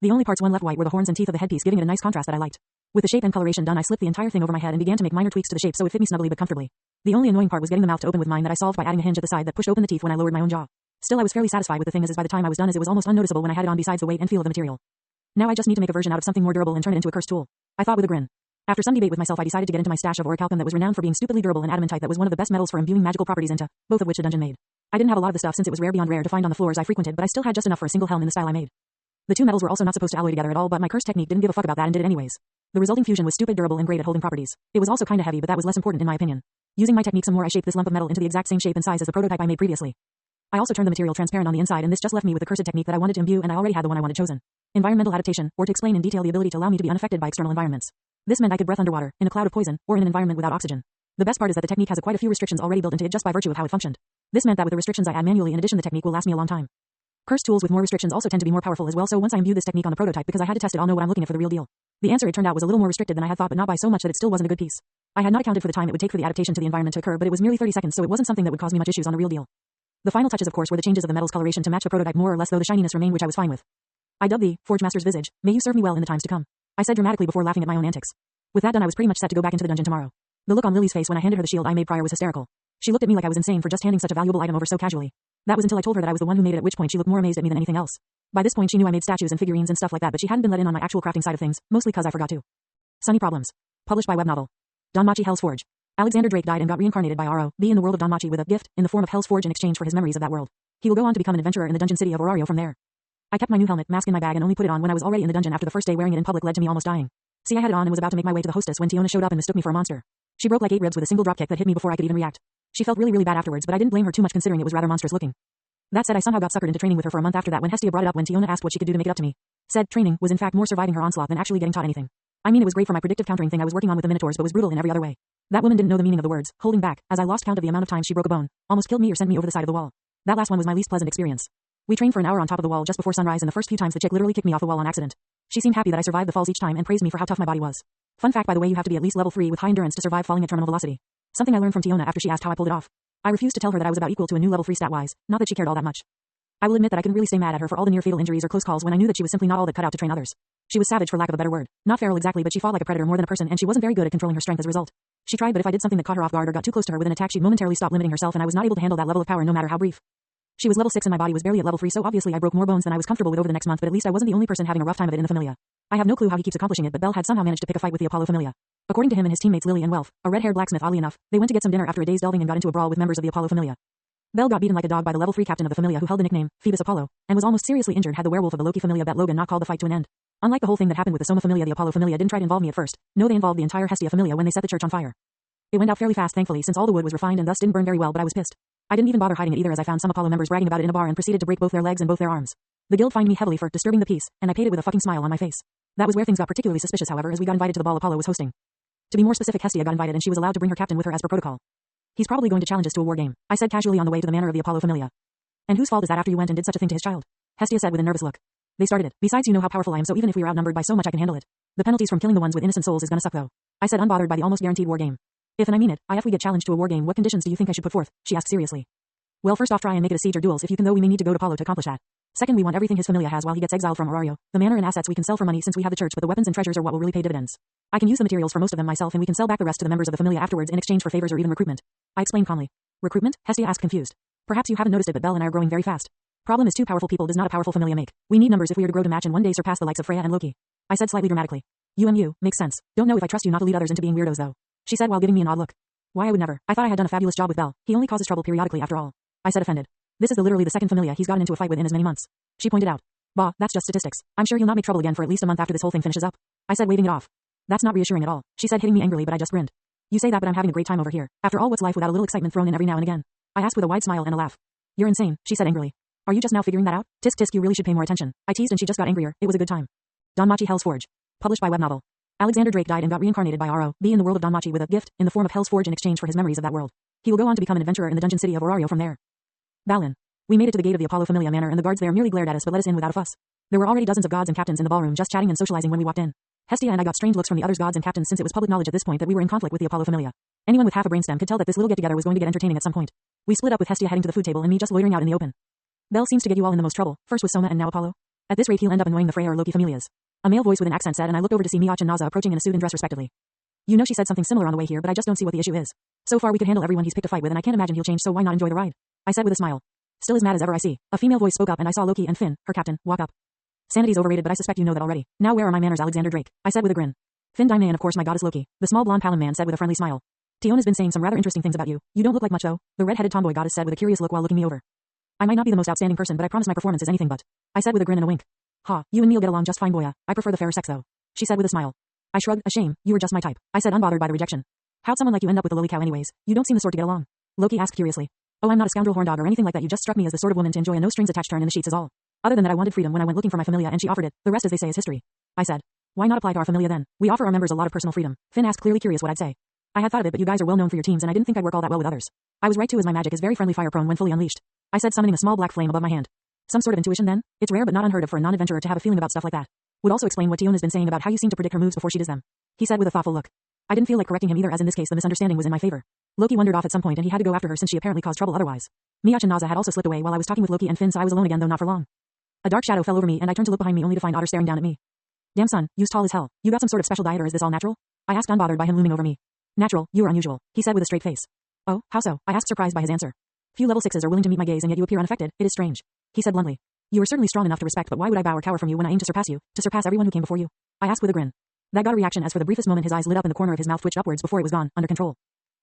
The only parts one left white were the horns and teeth of the headpiece, giving it a nice contrast that I liked. With the shape and coloration done, I slipped the entire thing over my head and began to make minor tweaks to the shape so it fit me snugly but comfortably. The only annoying part was getting the mouth to open with mine that I solved by adding a hinge at the side that pushed open the teeth when I lowered my own jaw. Still, I was fairly satisfied with the thing as by the time I was done, as it was almost unnoticeable when I had it on besides the weight and feel of the material. Now I just need to make a version out of something more durable and turn it into a cursed tool, I thought with a grin. After some debate with myself, I decided to get into my stash of orichalcum that was renowned for being stupidly durable and adamantite, that was one of the best metals for imbuing magical properties into, both of which the dungeon made. I didn't have a lot of the stuff since it was rare beyond rare to find on the floors I frequented, but I still had just enough for a single helm in the style I made. The two metals were also not supposed to alloy together at all, but my curse technique didn't give a fuck about that and did it anyways. The resulting fusion was stupid durable and great at holding properties. It was also kinda heavy, but that was less important in my opinion. Using my technique some more, I shaped this lump of metal into the exact same shape and size as the prototype I made previously. I also turned the material transparent on the inside, and this just left me with the cursed technique that I wanted to imbue, and I already had the one I wanted chosen. Environmental adaptation, or to explain in detail the ability to allow me to be unaffected by external environments. This meant I could breathe underwater, in a cloud of poison, or in an environment without oxygen. The best part is that the technique has quite a few restrictions already built into it just by virtue of how it functioned. This meant that with the restrictions I add manually in addition, the technique will last me a long time. Cursed tools with more restrictions also tend to be more powerful as well, so once I imbued this technique on the prototype, because I had to test it, I'll know what I'm looking at for the real deal. The answer, it turned out, was a little more restricted than I had thought, but not by so much that it still wasn't a good piece. I had not accounted for the time it would take for the adaptation to the environment to occur, but it was merely 30 seconds, so it wasn't something that would cause me much issues on the real deal. The final touches, of course, were the changes of the metal's coloration to match the prototype more or less, though the shininess remained, which I was fine with. I dubbed thee Forge Master's Visage. May you serve me well in the times to come, I said dramatically before laughing at my own antics. With that done, I was pretty much set to go back into the dungeon tomorrow. The look on Lily's face when I handed her the shield I made prior was hysterical. She looked at me like I was insane for just handing such a valuable item over so casually. That was until I told her that I was the one who made it, at which point she looked more amazed at me than anything else. By this point she knew I made statues and figurines and stuff like that, but she hadn't been let in on my actual crafting side of things, mostly cause I forgot to. Sunny Problems. Published by web novel. Danmachi-Hell's Forge. Alexander Drake died and got reincarnated by R.O.B. in the world of Danmachi with a gift in the form of Hell's Forge in exchange for his memories of that world. He will go on to become an adventurer in the dungeon city of Orario from there. I kept my new helmet mask in my bag and only put it on when I was already in the dungeon after the first day wearing it in public led to me almost dying. See, I had it on and was about to make my way to the hostess when Tiona showed up and mistook me for a monster. She broke like 8 ribs with a single dropkick that hit me before I could even react. She felt really bad afterwards, but I didn't blame her too much considering it was rather monstrous looking. That said, I somehow got suckered into training with her for a month after that when Hestia brought it up when Tiona asked what she could do to make it up to me. Said training was in fact more surviving her onslaught than actually getting taught anything. I mean, it was great for my predictive countering thing I was working on with the Minotaurs, but was brutal in every other way. That woman didn't know the meaning of the words holding back, as I lost count of the amount of times she broke a bone, almost killed me or sent me over the side of the wall. That last one was my least pleasant experience. We trained for an hour on top of the wall just before sunrise, and the first few times the chick literally kicked me off the wall on accident. She seemed happy that I survived the falls each time and praised me for how tough my body was. Fun fact, by the way, you have to be at least level 3 with high endurance to survive falling at terminal velocity. Something I learned from Tiona after she asked how I pulled it off. I refused to tell her that I was about equal to a new level 3 stat-wise, not that she cared all that much. I will admit that I couldn't really stay mad at her for all the near-fatal injuries or close calls when I knew that she was simply not all that cut out to train others. She was savage for lack of a better word. Not feral exactly, but she fought like a predator more than a person, and she wasn't very good at controlling her strength as a result. She tried, but if I did something that caught her off guard or got too close to her with an attack, she'd momentarily stop limiting herself, and I was not able to handle that level of power no matter how brief. She was level 6 and my body was barely at level 3, so obviously I broke more bones than I was comfortable with over the next month, but at least I wasn't the only person having a rough time of it in the Familia. I have no clue how he keeps accomplishing it, but Belle had somehow managed to pick a fight with the Apollo Familia. According to him and his teammates Lily and Welf, a red-haired blacksmith oddly enough, they went to get some dinner after a day's delving and got into a brawl with members of the Apollo Familia. Belle got beaten like a dog by the level 3 captain of the Familia who held the nickname, Phoebus Apollo, and was almost seriously injured had the werewolf of the Loki Familia bet Logan not called the fight to an end. Unlike the whole thing that happened with the Soma Familia, the Apollo Familia didn't try to involve me at first. No, they involved the entire Hestia Familia when they set the church on fire. It went out fairly fast thankfully since all the wood was refined and thus didn't burn very well, but I was pissed. I didn't even bother hiding it either as I found some Apollo members bragging about it in a bar and proceeded to break both their legs and both their arms. The guild fined me heavily for disturbing the peace, and I paid it with a fucking smile on my face. That was where things got particularly suspicious however as we got invited to the ball Apollo was hosting. To be more specific, Hestia got invited and she was allowed to bring her captain with her as per protocol. He's probably going to challenge us to a war game, I said casually on the way to the manor of the Apollo Familia. And whose fault is that after you went and did such a thing to his child? Hestia said with a nervous look. They started it. Besides you know how powerful I am so even if we are outnumbered by so much I can handle it. The penalties from killing the ones with innocent souls is gonna suck though. I said unbothered by the almost guaranteed war game. If and I mean it, if we get challenged to a war game what conditions do you think I should put forth? She asked seriously. Well first off try and make it a siege or duels if you can though we may need to go to Apollo to accomplish that. Second we want everything his familia has while he gets exiled from Orario. The manor and assets we can sell for money since we have the church but the weapons and treasures are what will really pay dividends. I can use the materials for most of them myself and we can sell back the rest to the members of the familia afterwards in exchange for favors or even recruitment. I explained calmly. Recruitment? Hestia asked confused. Perhaps you haven't noticed it but Belle and I are growing very fast. Problem is 2 powerful people does not a powerful familia make. We need numbers if we are to grow to match and one day surpass the likes of Freya and Loki. I said slightly dramatically. You, makes sense. Don't know if I trust you not to lead others into being weirdos though. She said while giving me an odd look. Why I would never. I thought I had done a fabulous job with Belle. He only causes trouble periodically after all. I said offended. This is literally the second familia he's gotten into a fight with in as many months. She pointed out. Bah, that's just statistics. I'm sure he'll not make trouble again for at least a month after this whole thing finishes up. I said waving it off. That's not reassuring at all. She said hitting me angrily but I just grinned. You say that but I'm having a great time over here. After all what's life without a little excitement thrown in every now and again? I asked with a wide smile and a laugh. You're insane, she said angrily. Are you just now figuring that out? Tisk tisk you really should pay more attention. I teased and she just got angrier. It was a good time. Danmachi-Hell's Forge. Published by web novel. Alexander Drake died and got reincarnated by Aro, B in the world of Danmachi with a gift in the form of Hell's Forge in exchange for his memories of that world. He will go on to become an adventurer in the dungeon city of Orario from there. Balin. We made it to the gate of the Apollo Familia Manor and the guards there merely glared at us but let us in without a fuss. There were already dozens of gods and captains in the ballroom just chatting and socializing when we walked in. Hestia and I got strange looks from the others gods and captains since it was public knowledge at this point that we were in conflict with the Apollo Familia. Anyone with half a brainstem could tell that this little get-together was going to get entertaining at some point. We split up with Hestia heading to the food table and me just loitering out in the open. Belle seems to get you all in the most trouble, first with Soma and now Apollo. At this rate he'll end up annoying the Freya or Loki familias. A male voice with an accent said and I looked over to see Miyach and Naza approaching in a suit and dress respectively. You know she said something similar on the way here but I just don't see what the issue is. So far we could handle everyone he's picked a fight with and I can't imagine he'll change so why not enjoy the ride? I said with a smile. Still as mad as ever I see. A female voice spoke up and I saw Loki and Finn, her captain, walk up. Sanity's overrated but I suspect you know that already. Now where are my manners Alexander Drake? I said with a grin. Finn Daimai and of course my goddess Loki. The small blonde Palin man said with a friendly smile. Tiona's been saying some rather interesting things about you. You don't look like much though. The red-headed tomboy goddess said with a curious look while looking me over. I might not be the most outstanding person but I promise my performance is anything but. I said with a grin and a wink. Ha, you and me'll get along just fine boya. I prefer the fairer sex though. She said with a smile. I shrugged, a shame, you were just my type. I said unbothered by the rejection. How'd someone like you end up with the lily cow anyways? You don't seem the sort to get along. Loki asked curiously. Oh I'm not a scoundrel horn dog or anything like that you just struck me as the sort of woman to enjoy a no strings attached turn in the sheets is all. Other than that I wanted freedom when I went looking for my familia and she offered it, the rest as they say is history. I said. Why not apply to our familia then? We offer our members a lot of personal freedom. Finn asked clearly curious what I'd say. I had thought of it but you guys are well known for your teams and I didn't think I'd work all that well with others. I was right too as my magic is very friendly fire prone when fully unleashed. I said summoning a small black flame above my hand. Some sort of intuition then? It's rare but not unheard of for a non-adventurer to have a feeling about stuff like that. Would also explain what Tiona's been saying about how you seem to predict her moves before she does them. He said with a thoughtful look. I didn't feel like correcting him either as in this case the misunderstanding was in my favor. Loki wandered off at some point and he had to go after her since she apparently caused trouble otherwise. Miyach and Naza had also slipped away while I was talking with Loki and Finn so I was alone again though not for long. A dark shadow fell over me and I turned to look behind me only to find Otter staring down at me. Damn son, you's tall as hell. You got some sort of special diet or is this all natural? I asked unbothered by him looming over me. Natural, you are unusual, he said with a straight face. Oh, how so? I asked surprised by his answer. Few level 6s are willing to meet my gaze and yet you appear unaffected, it is strange. He said bluntly. You are certainly strong enough to respect but why would I bow or cower from you when I aim to surpass you, to surpass everyone who came before you? I asked with a grin. That got a reaction as for the briefest moment his eyes lit up and the corner of his mouth twitched upwards before it was gone, under control.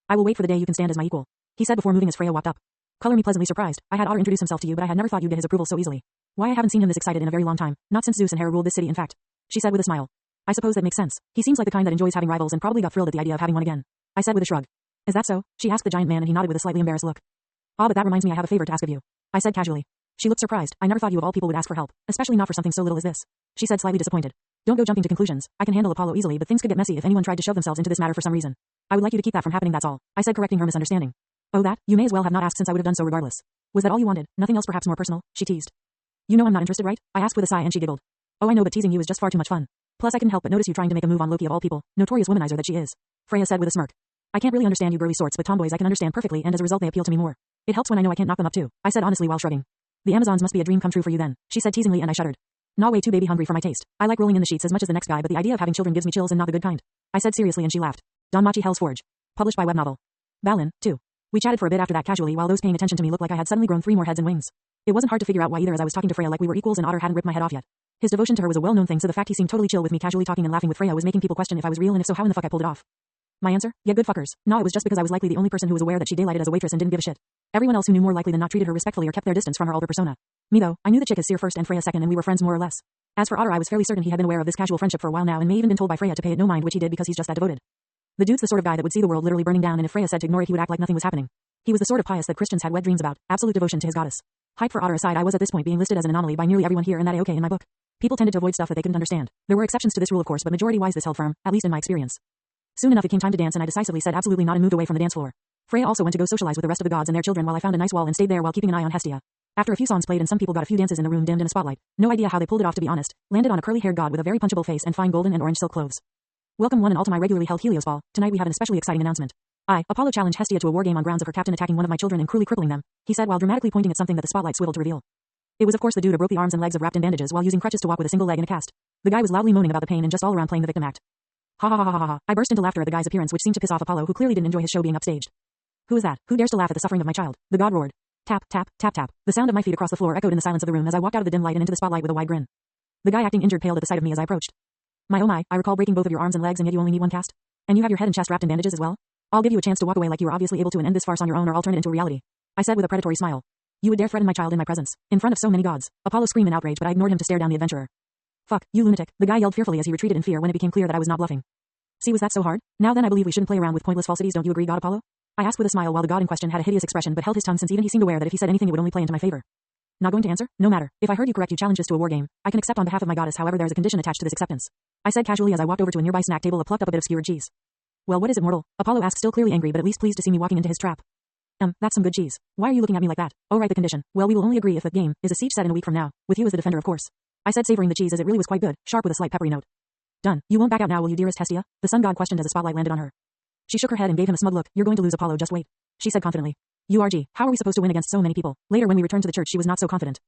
I will wait for the day you can stand as my equal. He said before moving as Freya walked up. Color me pleasantly surprised. I had Otter introduce himself to you but I had never thought you'd get his approval so easily. Why I haven't seen him this excited in a very long time, not since Zeus and Hera ruled this city in fact. She said with a smile. I suppose that makes sense. He seems like the kind that enjoys having rivals and probably got thrilled at the idea of having one again. I said with a shrug. Is that so? She asked the giant man and he nodded with a slightly embarrassed look. Ah but that reminds me I have a favor to ask of you. I said casually. She looked surprised. I never thought you of all people would ask for help, especially not for something so little as this. She said slightly disappointed. Don't go jumping to conclusions. I can handle Apollo easily but things could get messy if anyone tried to shove themselves into this matter for some reason. I would like you to keep that from happening that's all. I said correcting her misunderstanding. Oh that? You may as well have not asked since I would have done so regardless. Was that all you wanted? Nothing else perhaps more personal? She teased. You know I'm not interested right? I asked with a sigh and she giggled. Oh I know but teasing you is just far too much fun. Plus I couldn't help but notice you trying to make a move on Loki of all people, notorious womanizer that she is. Freya said with a smirk. I can't really understand you girly sorts but tomboys I can understand perfectly and as a result they appeal to me more. It helps when I know I can't knock them up too, I said honestly while shrugging. The Amazons must be a dream come true for you then, she said teasingly and I shuddered. Nah way too baby hungry for my taste. I like rolling in the sheets as much as the next guy but the idea of having children gives me chills and not the good kind. I said seriously and she laughed. Danmachi-Hell's Forge. Published by web novel. Balin, too. We chatted for a bit after that casually while those paying attention to me looked like I had suddenly grown 3 more heads and wings. It wasn't hard to figure out why either as I was talking to Freya like we were equals and Otter hadn't ripped my head off yet. His devotion to her was a well-known thing, so the fact he seemed totally chill with me casually talking and laughing with Freya was making people question if I was real, and if so, how in the fuck I pulled it off. My answer? Yeah, good fuckers. Nah, it was just because I was likely the only person who was aware that she daylighted as a waitress and didn't give a shit. Everyone else who knew more likely than not treated her respectfully or kept their distance from her older persona. Me though, I knew the chick as Seer first and Freya second, and we were friends more or less. As for Otter, I was fairly certain he had been aware of this casual friendship for a while now and may even been told by Freya to pay it no mind, which he did because he's just that devoted. The dude's the sort of guy that would see the world literally burning down, and if Freya said to ignore it, he would act like nothing was happening. He was the sort of pious that Christians had wet dreams about, absolute devotion to his goddess. Hype for Otter aside, I was at this point being listed as an anomaly by nearly everyone here, and that a-okay in my book. People tended to avoid stuff that they couldn't understand. There were exceptions to this rule of course, but majority-wise this held firm, at least in my experience. Soon enough it came time to dance, and I decisively said absolutely not and moved away from the dance floor. Freya also went to go socialize with the rest of the gods and their children while I found a nice wall and stayed there while keeping an eye on Hestia. After a few songs played and some people got a few dances in the room dimmed in a spotlight, no idea how they pulled it off to be honest, landed on a curly-haired god with a very punchable face and fine golden and orange silk clothes. Welcome one and all to my regularly held Helios Ball. Tonight we have an especially exciting announcement. Apollo challenged Hestia to a war game on grounds of her captain attacking one of my children and cruelly crippling them, he said while dramatically pointing at something that the spotlight swiveled to reveal. It was of course the dude who broke the arms and legs of wrapped in bandages while using crutches to walk with a single leg in a cast. The guy was loudly moaning about the pain and just all around playing the victim act. Ha ha ha ha ha ha. I burst into laughter at the guy's appearance, which seemed to piss off Apollo, who clearly didn't enjoy his show being upstaged. Who is that? Who dares to laugh at the suffering of my child? The god roared. Tap, tap, tap, tap. The sound of my feet across the floor echoed in the silence of the room as I walked out of the dim light and into the spotlight with a wide grin. The guy acting injured paled at the sight of me as I approached. My oh my, I recall breaking both of your arms and legs and yet you only need one cast? And you have your head and chest wrapped in bandages as well? I'll give you a chance to walk away like you were obviously able to and end this farce on your own, or I'll turn it into a reality, I said with a predatory smile. You would dare threaten my child in my presence, in front of so many gods? Apollo screamed in outrage, but I ignored him to stare down the adventurer. Fuck, you lunatic, the guy yelled fearfully as he retreated in fear when it became clear that I was not bluffing. See, was that so hard? Now then I believe we shouldn't play around with pointless falsities, don't you agree, God Apollo? I asked with a smile while the god in question had a hideous expression but held his tongue since even he seemed aware that if he said anything it would only play into my favor. Not going to answer? No matter. If I heard you correct, you challenge this to a war game. I can accept on behalf of my goddess, however there is a condition attached to this acceptance, I said casually as I walked over to a nearby snack table and plucked up a bit of skewered cheese. Well, what is it, mortal? Apollo asked, still clearly angry but at least pleased to see me walking into his trap. That's some good cheese. Why are you looking at me like that? Oh right, the condition. Well, we will only agree if the game is a siege set in a week from now, with you as the defender of course, I said, savoring the cheese as it really was quite good, sharp with a slight peppery note. Done. You won't back out now, will you, dearest Hestia? The sun god questioned as the spotlight landed on her. She shook her head and gave him a smug look. You're going to lose, Apollo, just wait, she said confidently. URG, how are we supposed to win against so many people? Later when we returned to the church she was not so confident.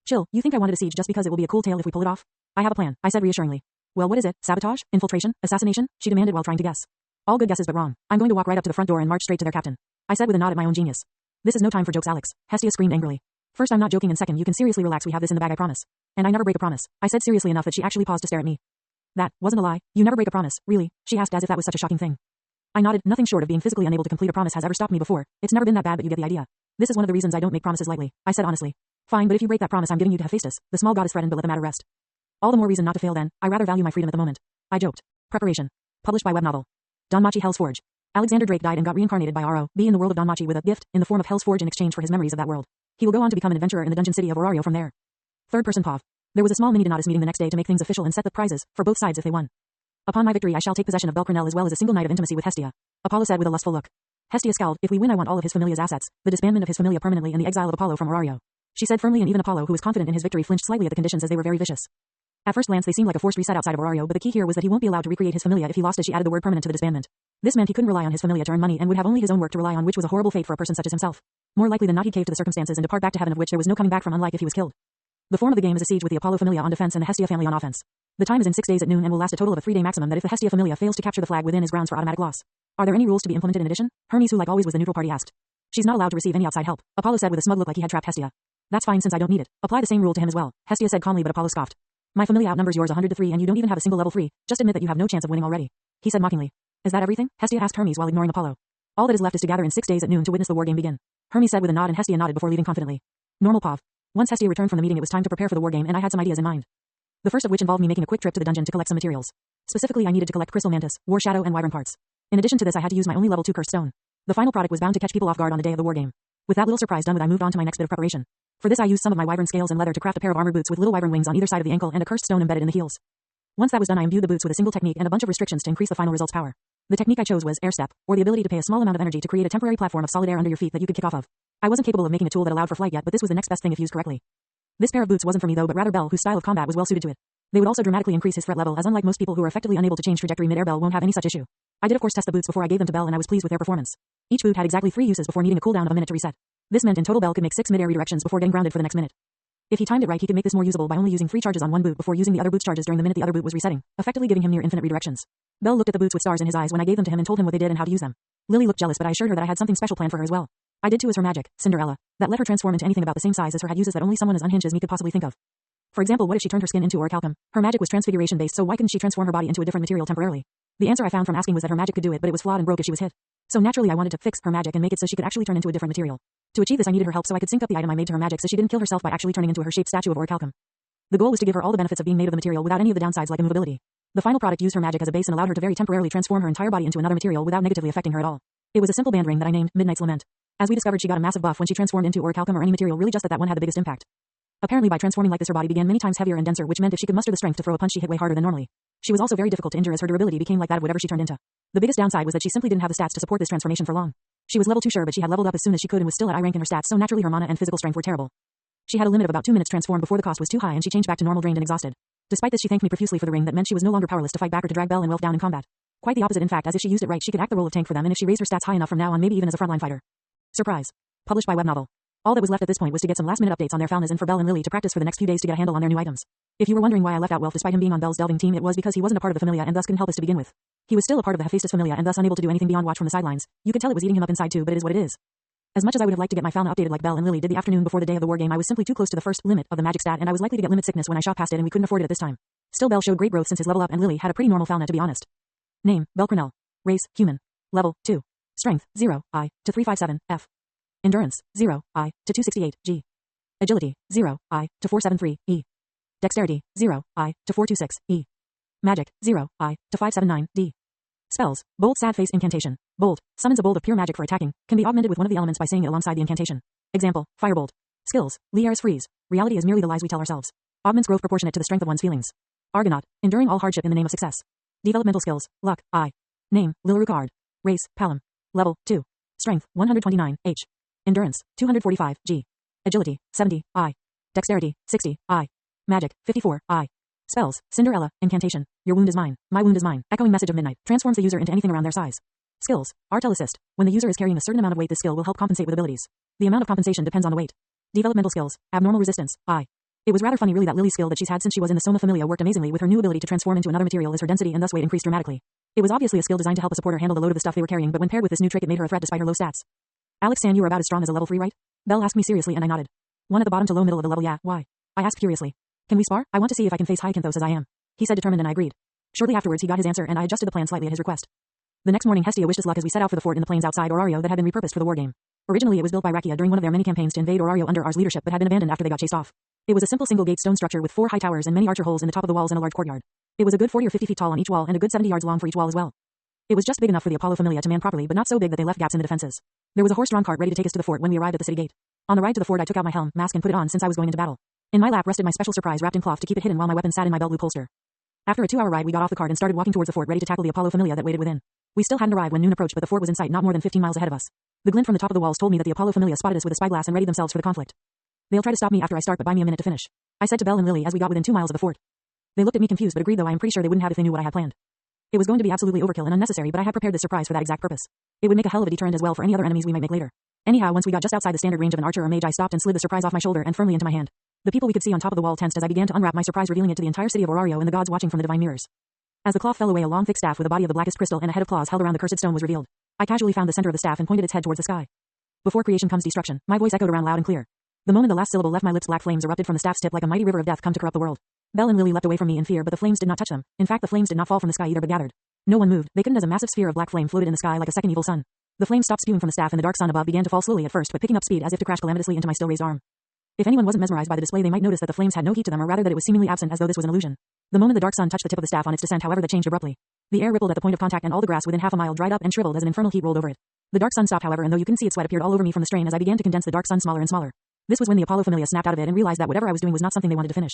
Chill, you think I wanted a siege just because it will be a cool tale if we pull it off? I have a plan, I said reassuringly. Well, what is it? Sabotage? Infiltration? Assassination? She demanded while trying to guess. All good guesses but wrong. I'm going to walk right up to the front door and march straight to their captain, I said with a nod at my own genius. This is no time for jokes, Alex, Hestia screamed angrily. First, I'm not joking, and second, you can seriously relax, we have this in the bag, I promise. And I never break a promise, I said seriously enough that she actually paused to stare at me. That wasn't a lie. You never break a promise, really? She asked as if that was such a shocking thing. I nodded. Nothing short of being physically unable to complete a promise has ever stopped me before. It's never been that bad, but you get the idea. This is one of the reasons I don't make promises lightly, I said honestly. Fine, but if you break that promise I'm giving you to Hephaestus, the small goddess threatened, but let the matter rest. All the more reason not to fail then. I rather value my freedom at the moment, I joked. Preparation. Published by web novel. Danmachi-Hell's Forge. Alexander Drake died and got reincarnated by R.O.B. in the world of Danmachi with a gift in the form of Hell's Forge in exchange for his memories of that world. He will go on to become an adventurer in the dungeon city of Orario from there. Third person POV. There was a small mini Donatus meeting the next day to make things official and set the prizes for both sides if they won. Upon my victory I shall take possession of Belcranel as well as a single night of intimacy with Hestia, Apollo said with a lustful look. Hestia scowled. If we win I want all of his familia's assets, the disbandment of his familia permanently and the exile of Apollo from Orario, she said firmly, and even Apollo, who was confident in his victory, flinched slightly at the conditions as they were very vicious. At first glance they seemed like a forced reset outside of Orario, but the key here was that he won't be allowed to recreate his familia if he lost, as she added the word permanent to the disbandment. This meant he couldn't rely on his familia to earn money and would have only his own work to rely on, which was a horrible fate for a person such as himself. More likely than not he'd cave to the circumstances and depart back to heaven, of which there was no coming back from, unlike if he was killed. The form of the game is a siege with the Apollo familia on defense and the Hestia family on offense. The time is in 6 days at noon and will last a total of a 3-day maximum that if the Hestia familia fails to capture the flag within is grounds for automatic loss. Are there any rules to be implemented in addition? Hermes, who like always was the neutral party, asked. She's not allowed to receive any outside help, Apollo said with a smug look like he had trapped Hestia. That's fine since I don't need it. Apply the same rule to him as well, Hestia said calmly, but Apollo scoffed. My familia outnumbers yours 100-3 and you don't even have a single level 3, just admit that you have no chance of winning already, he said mockingly. Is that everything? Hestia asked Hermes while ignoring Apollo. All that is left is to gather in 6 days at noon to witness the war game begin, Hermes said with a nod, and Hestia nodded before leaving confidently. Normal POV. Once Hestia returned from the meeting it was time to prepare for the war game and I had some ideas in mind. The first of which involved me making a quick trip to the dungeon to collect some materials. Specifically I needed to collect crystal mantis, war shadow and wyvern parts. In addition to this I had to use my only level 2 cursed stone. The final product was bound to catch people off guard on the day of the war game. With that little surprise done with I moved on to my next bit of preparation. For this I used some of my wyvern scales and leather to craft a pair of armored boots with little wyvern wings on either side of the ankle and a cursed stone embedded in the heels. Once that was done I imbued the boots with a single technique and a bunch of restrictions to increase the final result's power. The technique I chose was air step, or the ability to pay a small amount of energy to create a temporary platform of solid air under your feet that you could kick off of. I wasn't capable of making a tool that allowed for flight yet, but this was the next best thing if used correctly. This pair of boots wasn't for me though, but rather Bell, whose style of combat was well suited to it. They would also dramatically increase his threat level, as unlike most people who are effectively unable to change trajectory mid-air, Bell won't have any such issue. I did of course test the boots before I gave them to Bell and I was pleased with their performance. Each boot had exactly 3 uses before needing a cooldown of a minute to reset. This meant in total Bell could make 6 mid-air redirections before getting grounded for the next minute. If he timed it right he could make this more usable by only using 3 charges on one boot before using the other boot's charges during the minute the other boot was resetting, effectively giving him near infinite redirections. Bell looked at the boots with stars in his eyes when I gave them to him and told him what they did and how to use them. Lily looked jealous, but I assured her that I had something special planned for her as well. I did too, as her magic, Cinderella, that let her transform into anything about the same size as her had uses that only someone as unhinged as me could possibly think of. For example, what if she turned her skin into orichalcum? Her magic was transfiguration based, so why couldn't she transform her body into a different material temporarily? The answer I found from asking was that her magic could do it, but it was flawed and broke if she was hit. So naturally I wanted to fix her magic and make it so she could actually turn into a different material. To achieve this I needed her help so I could sync up the item I made to her magic so she didn't kill herself by actually turning into a her-shaped statue of orichalcum. The goal was to give her all the benefits of being made of the material without any of the downsides like immovability. The final product used her magic as a base and allowed her to very temporarily transform her entire body into another material without negatively affecting her at all. It was a simple band ring that I named Midnight's Lament. As we discovered, she got a massive buff when she transformed into orichalcum or any material, really just that one had the biggest impact. Apparently by transforming like this her body began many times heavier and denser, which meant if she could muster the strength to throw a punch she hit way harder than normally. She was also very difficult to injure as her durability became like that of whatever she turned into. The biggest downside was that she simply didn't have the stats to support this transformation for long. She was level 2 sure, but she had leveled up as soon as she could and was still at I rank in her stats, so naturally her mana and physical strength were terrible. She had a limit of about 2 minutes transformed before the cost was too high and she changed back to normal, drained and exhausted. Despite this she thanked me profusely for the ring that meant she was no longer powerless to fight back or to drag Belle and Wealth down in combat. Quite the opposite in fact, as if she used it right she could act the role of tank for them, and if she raised her stats high enough from now on maybe even as a frontline fighter. Surprise. Published by web novel. All that was left at this point was to get some last minute updates on their foundness and for Belle and Lily to practice for the next few days to get a handle on their new items. If you were wondering why I left out Wealth despite him being on Belle's delving team, it was because he wasn't a part of the Familia and thus couldn't help us to begin with. He was still a part of the Hephaestus Familia and thus unable to do anything beyond watch from the sidelines. You could tell it was eating him up inside too, but it is what it is. As much as I would have liked to get my fauna updated like Belle and Lily did the afternoon before the day of the war game, I was simply too close to the first limit of the magic stat and I was likely to get limit sickness when I shot past it, and we couldn't afford it at this time. Still, Belle showed great growth since his level up and Lily had a pretty normal fauna to be honest. Name, Belle Cornell. Race, human. Level, 2. Strength, 0, I, to 357, F. Endurance, 0, I, to 268, G. Agility, 0, I, to 473, E. Dexterity, 0, I, to 426, E. Magic, 0, I, to 579, D. Spells, Bold Sad Face Incantation. Bold, summons a bolt of pure magic for attacking, can be augmented with one of the elements by saying it alongside the incantation. Example, Firebolt. Skills, Liar's Freeze. Reality is merely the lies we tell ourselves. Augments growth proportionate to the strength of one's feelings. Argonaut, enduring all hardship in the name of success. Developmental skills, Luck, I. Name, Lilrukard. Race, Palom. Level, 2. Strength, 129, H. Endurance, 245, G. Agility, 70, I. Dexterity, 60, I. Magic, 54, I. Spells, Cinderella, Incantation. Your wound is mine, my wound is mine. Echoing message of midnight, transforms the user into anything around their size. Skills, Artel Assist. When the user is carrying a certain amount of weight, this skill will help compensate with abilities. The amount of compensation depends on the weight. Developmental skills, Abnormal Resistance, I. It was rather funny really that Lily's skill that she's had since she was in the Soma Familia worked amazingly with her new ability to transform into another material as her density and thus weight increased dramatically. It was obviously a skill designed to help a supporter handle the load of the stuff they were carrying, but when paired with this new trick it made her a threat despite her low stats. Alex San, you were about as strong as a level 3, right? Belle asked me seriously and I nodded. One at the bottom to low middle of the level, yeah, why? I asked curiously. Can we spar? I want to see if I can face Hyacinthos as I am. He said determined and I agreed. Shortly afterwards he got his answer and I adjusted the plan slightly at his request. The next morning Hestia wished us luck as we set out for the fort in the plains outside Orario that had been repurposed for the war game. Originally it was built by Rakia during one of their many campaigns to invade Orario under R's leadership but had been abandoned after they got chased off. It was a simple single gate stone structure with 4 high towers and many archer holes in the top of the walls and a large courtyard. It was a good 40 or 50 feet tall on each wall and a good 70 yards long for each wall as well. It was just big enough for the Apollo Familia to man properly, but not so big that they left gaps in the defenses. There was a horse-drawn cart ready to take us to the fort when we arrived at the city gate. On the ride to the fort I took out my helm, mask and put it on since I was going into battle. In my lap rested my special surprise wrapped in cloth to keep it hidden while my weapon sat in my belt loop holster. After a 2-hour ride we got off the cart and started walking towards the fort ready to tackle the Apollo Familia that waited within. We still hadn't arrived when noon approached but the fort was in sight not more than 15 miles ahead of us. The glint from the top of the walls told me that the Apollo Familia spotted us with a spyglass and readied themselves for the conflict. They'll try to stop me after I start but buy me a minute to finish. I said to Belle and Lily as we got within 2 miles of the fort. They looked at me confused but agreed, though I am pretty sure they wouldn't have if they knew what I had planned. It was going to be absolutely overkill and unnecessary, but I had prepared this surprise for that exact purpose. It would make a hell of a deterrent as well for any other enemies we might make later. Anyhow, once we got just outside the standard range of an archer or mage I stopped and slid the surprise off my shoulder and firmly into my hand. The people we could see on top of the wall tensed as I began to unwrap my surprise, revealing it to the entire city of Orario and the gods watching from the divine mirrors. As the cloth fell away, a long thick staff with a body of the blackest crystal and a head of claws held around the cursed stone was revealed. I casually found the center of the staff and pointed its head towards the sky. Before creation comes destruction, my voice echoed around loud and clear. The moment the last syllable left my lips, black flames erupted from the staff's tip like a mighty river of death come to corrupt the world. Belle and Lily leapt away from me in fear, but the flames did not touch them. In fact, the flames did not fall from the sky either but gathered. No one moved. They couldn't, as a massive sphere of black flame floated in the sky like a second evil sun. The flames stopped spewing from the staff and the dark sun above began to fall slowly at first but picking up speed as if to crash calamitously into my still raised arm. If anyone wasn't mesmerized by the display they might notice that the flames had no heat to them, or rather that it was seemingly absent, as though this was an illusion. The moment the dark sun touched the tip of the staff on its descent, however, that changed abruptly. The air rippled at the point of contact and all the grass within half a mile dried up and shriveled as an infernal heat rolled over it. The dark sun stopped, however, and though you couldn't see it, sweat appeared all over me from the strain as I began to condense the dark sun smaller and smaller. This was when the Apollo Familia snapped out of it and realized that whatever I was doing was not something they wanted to finish.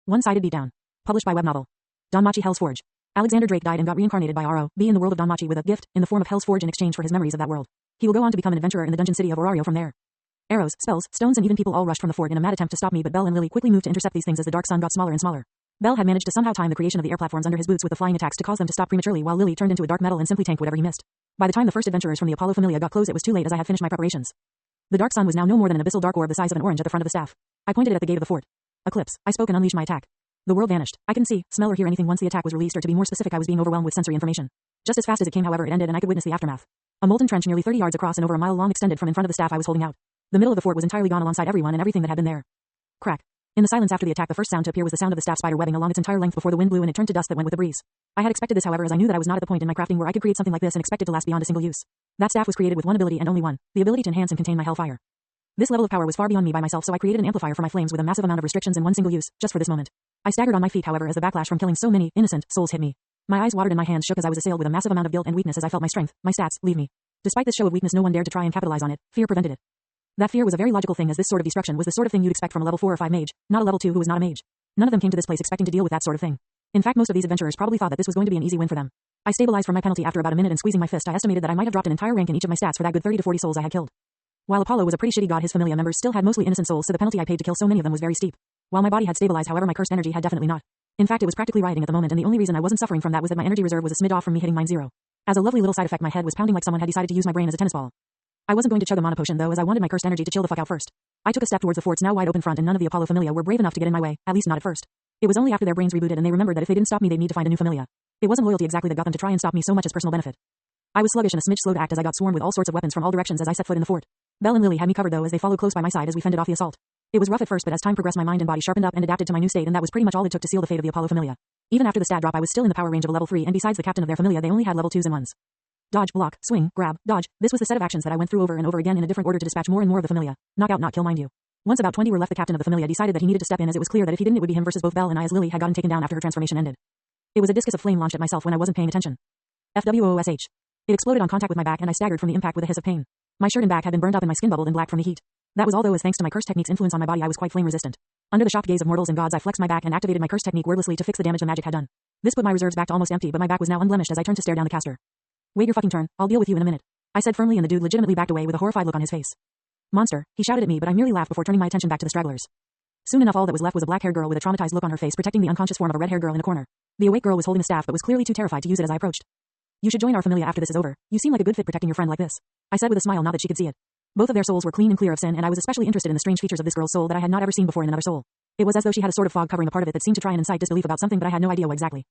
One-sided beatdown. Published by web novel. Danmachi-Hell's Forge. Alexander Drake died and got reincarnated by R.O. B in the world of Danmachi with a gift in the form of Hell's Forge in exchange for his memories of that world. He will go on to become an adventurer in the dungeon city of Orario from there. Arrows, spells, stones and even people all rushed from the fort in a mad attempt to stop me, but Belle and Lily quickly moved to intercept these things as the dark sun got smaller and smaller. Belle had managed to somehow time the creation of the air platforms under his boots with the flying attacks to cause them to stop prematurely, while Lily turned into a dark metal and simply tanked whatever he missed. By the time the first adventurers from the Apollo Familia got close, it was too late as I had finished my preparations. The dark sun was now no more than an abyssal dark orb the size of an orange at the front of the staff. I pointed it at the gate of the fort. Eclipse. I spoke and unleashed my attack. The world vanished. I couldn't see, smell or hear anything once the attack was released, or to be more specific, I was being overwhelmed with sensory information. Just as fast as it came, however, it ended and I could witness the aftermath. A molten trench nearly 30 yards across and over a mile long extended from in front of the staff I was holding out. The middle of the fort was entirely gone alongside everyone and everything that had been there. Crack. In the silence after the attack, the first sound to appear was the sound of the staff spider webbing along its entire length before the wind blew and it turned to dust that went with the breeze. I had expected this, however, as I knew that I was not at the point in my crafting where I could create something like this and expect it to last beyond a single use. That staff was created with one ability and only one, the ability to enhance and contain my hellfire. This level of power was far beyond me by myself, so I created an amplifier for my flames with a massive amount of restrictions and one single use, just for this moment. I staggered on my feet, however, as the backlash from killing so many innocent souls hit me. My eyes watered and my hands shook as I was assailed with a massive amount of guilt and weakness as I felt my strength, my stats, leave me. Despite this show of weakness, no one dared to try and capitalize on it. Fear prevented it. That fear was a very logical thing, as this sort of destruction was the sort of thing you'd expect from a level 4 or 5 mage, not a level 2 who was not a mage. None of them came to this place expecting to deal with that sort of thing. In fact, most of these adventurers probably thought that this was going to be an easy win for them. I stabilized from my penalty after about a minute, and squeezing my fist, I estimated that I might have dropped an entire rank in each of my stats for that good 30 to 40 souls I had killed. While Apollo was a pretty shitty god, his familia members still had mostly innocent souls, so the penalty I paid to kill so many of them was very steep. While my body had stabilized, however, my cursed energy had definitely not. In fact, it was practically rioting at the moment, and the only reason I wasn't suffering from that was that my energy reserve was a smidge off from me hitting mine zero. As a lovely little side effect, my head was pounding like someone had decided to use my brain as a tennis ball. I wasn't going to chug a mana potion though, as I wanted my cursed energy to chill the fuck out first. I took a step towards the fort's now wide open front, and none of the Apollo familia were brave enough to get in my way, at least not at first. It was only after their brains rebooted and they remembered that if they didn't stop me, they'd need to find a new familia. It wasn't loyalty exactly that got them to try and stop me so much as personal benefit. I was sluggish and a smidge slow to act as I got swarmed with all sorts of weapons from all directions as I set foot in the fort. Belle and Lily had me covered though, as they followed close by my side as we fended off the assault. It was rough at first, but as time progressed, my mind and body sharpened up and adapted to my new state, and that was pretty much all it took to seal the fate of the Apollo familia. Even after the stat drop, I was still in the power range of a level 3, and besides the captain of their familia, they only had level 2s and 1s. Dodge, block, swing, grab, dodge. This was the set of actions that I went through over and over again in a different order to dispatch more and more of the familia. Knock out, not kill, mind you. Once about 20 were left, the captain of the familia decided that he needed to step in, as it was clear that if he didn't, it would be him versus both Belle and I, as Lily had gotten taken down after her transformation ended. It was a discus of flame launched at myself when I wasn't paying attention. FWOOSH. It exploded on contact with my back, and I staggered from the impact with a hiss of pain. My shirt and back had been burned up and my skin bubbled and black from the heat. That was all though, as thanks to my curse technique's influence on my body, I was quite flame resistant. Under the shocked gaze of mortals and gods, I flexed my back and activated my curse technique wordlessly to fix the damage the magic had done. This put my reserves back to almost empty, but my back was now unblemished as I turned to stare down the caster. Wait your fucking turn, I'll deal with you in a minute, I said firmly, and the dude legitimately backed away with a horrified look on his face. Monster, he shouted at me, but I merely laughed before turning my attention back to the stragglers. Soon enough, all that was left was a black-haired girl with a traumatized look on her face protecting the unconscious form of a red-haired girl in a corner. The awake girl was holding a staff but was clearly too terrified to use it as I approached. You should join our familia after this is over. You seem like a good fit protecting your friend like this, I said with a smile, not that she could see it. Both of their souls were clean and clear of sin, and I was especially interested in the strange features of this girl's soul that I had not ever seen before in another soul. It was as though she had a sort of fog covering a part of it that seemed to try and incite disbelief about something, but I had no idea what exactly.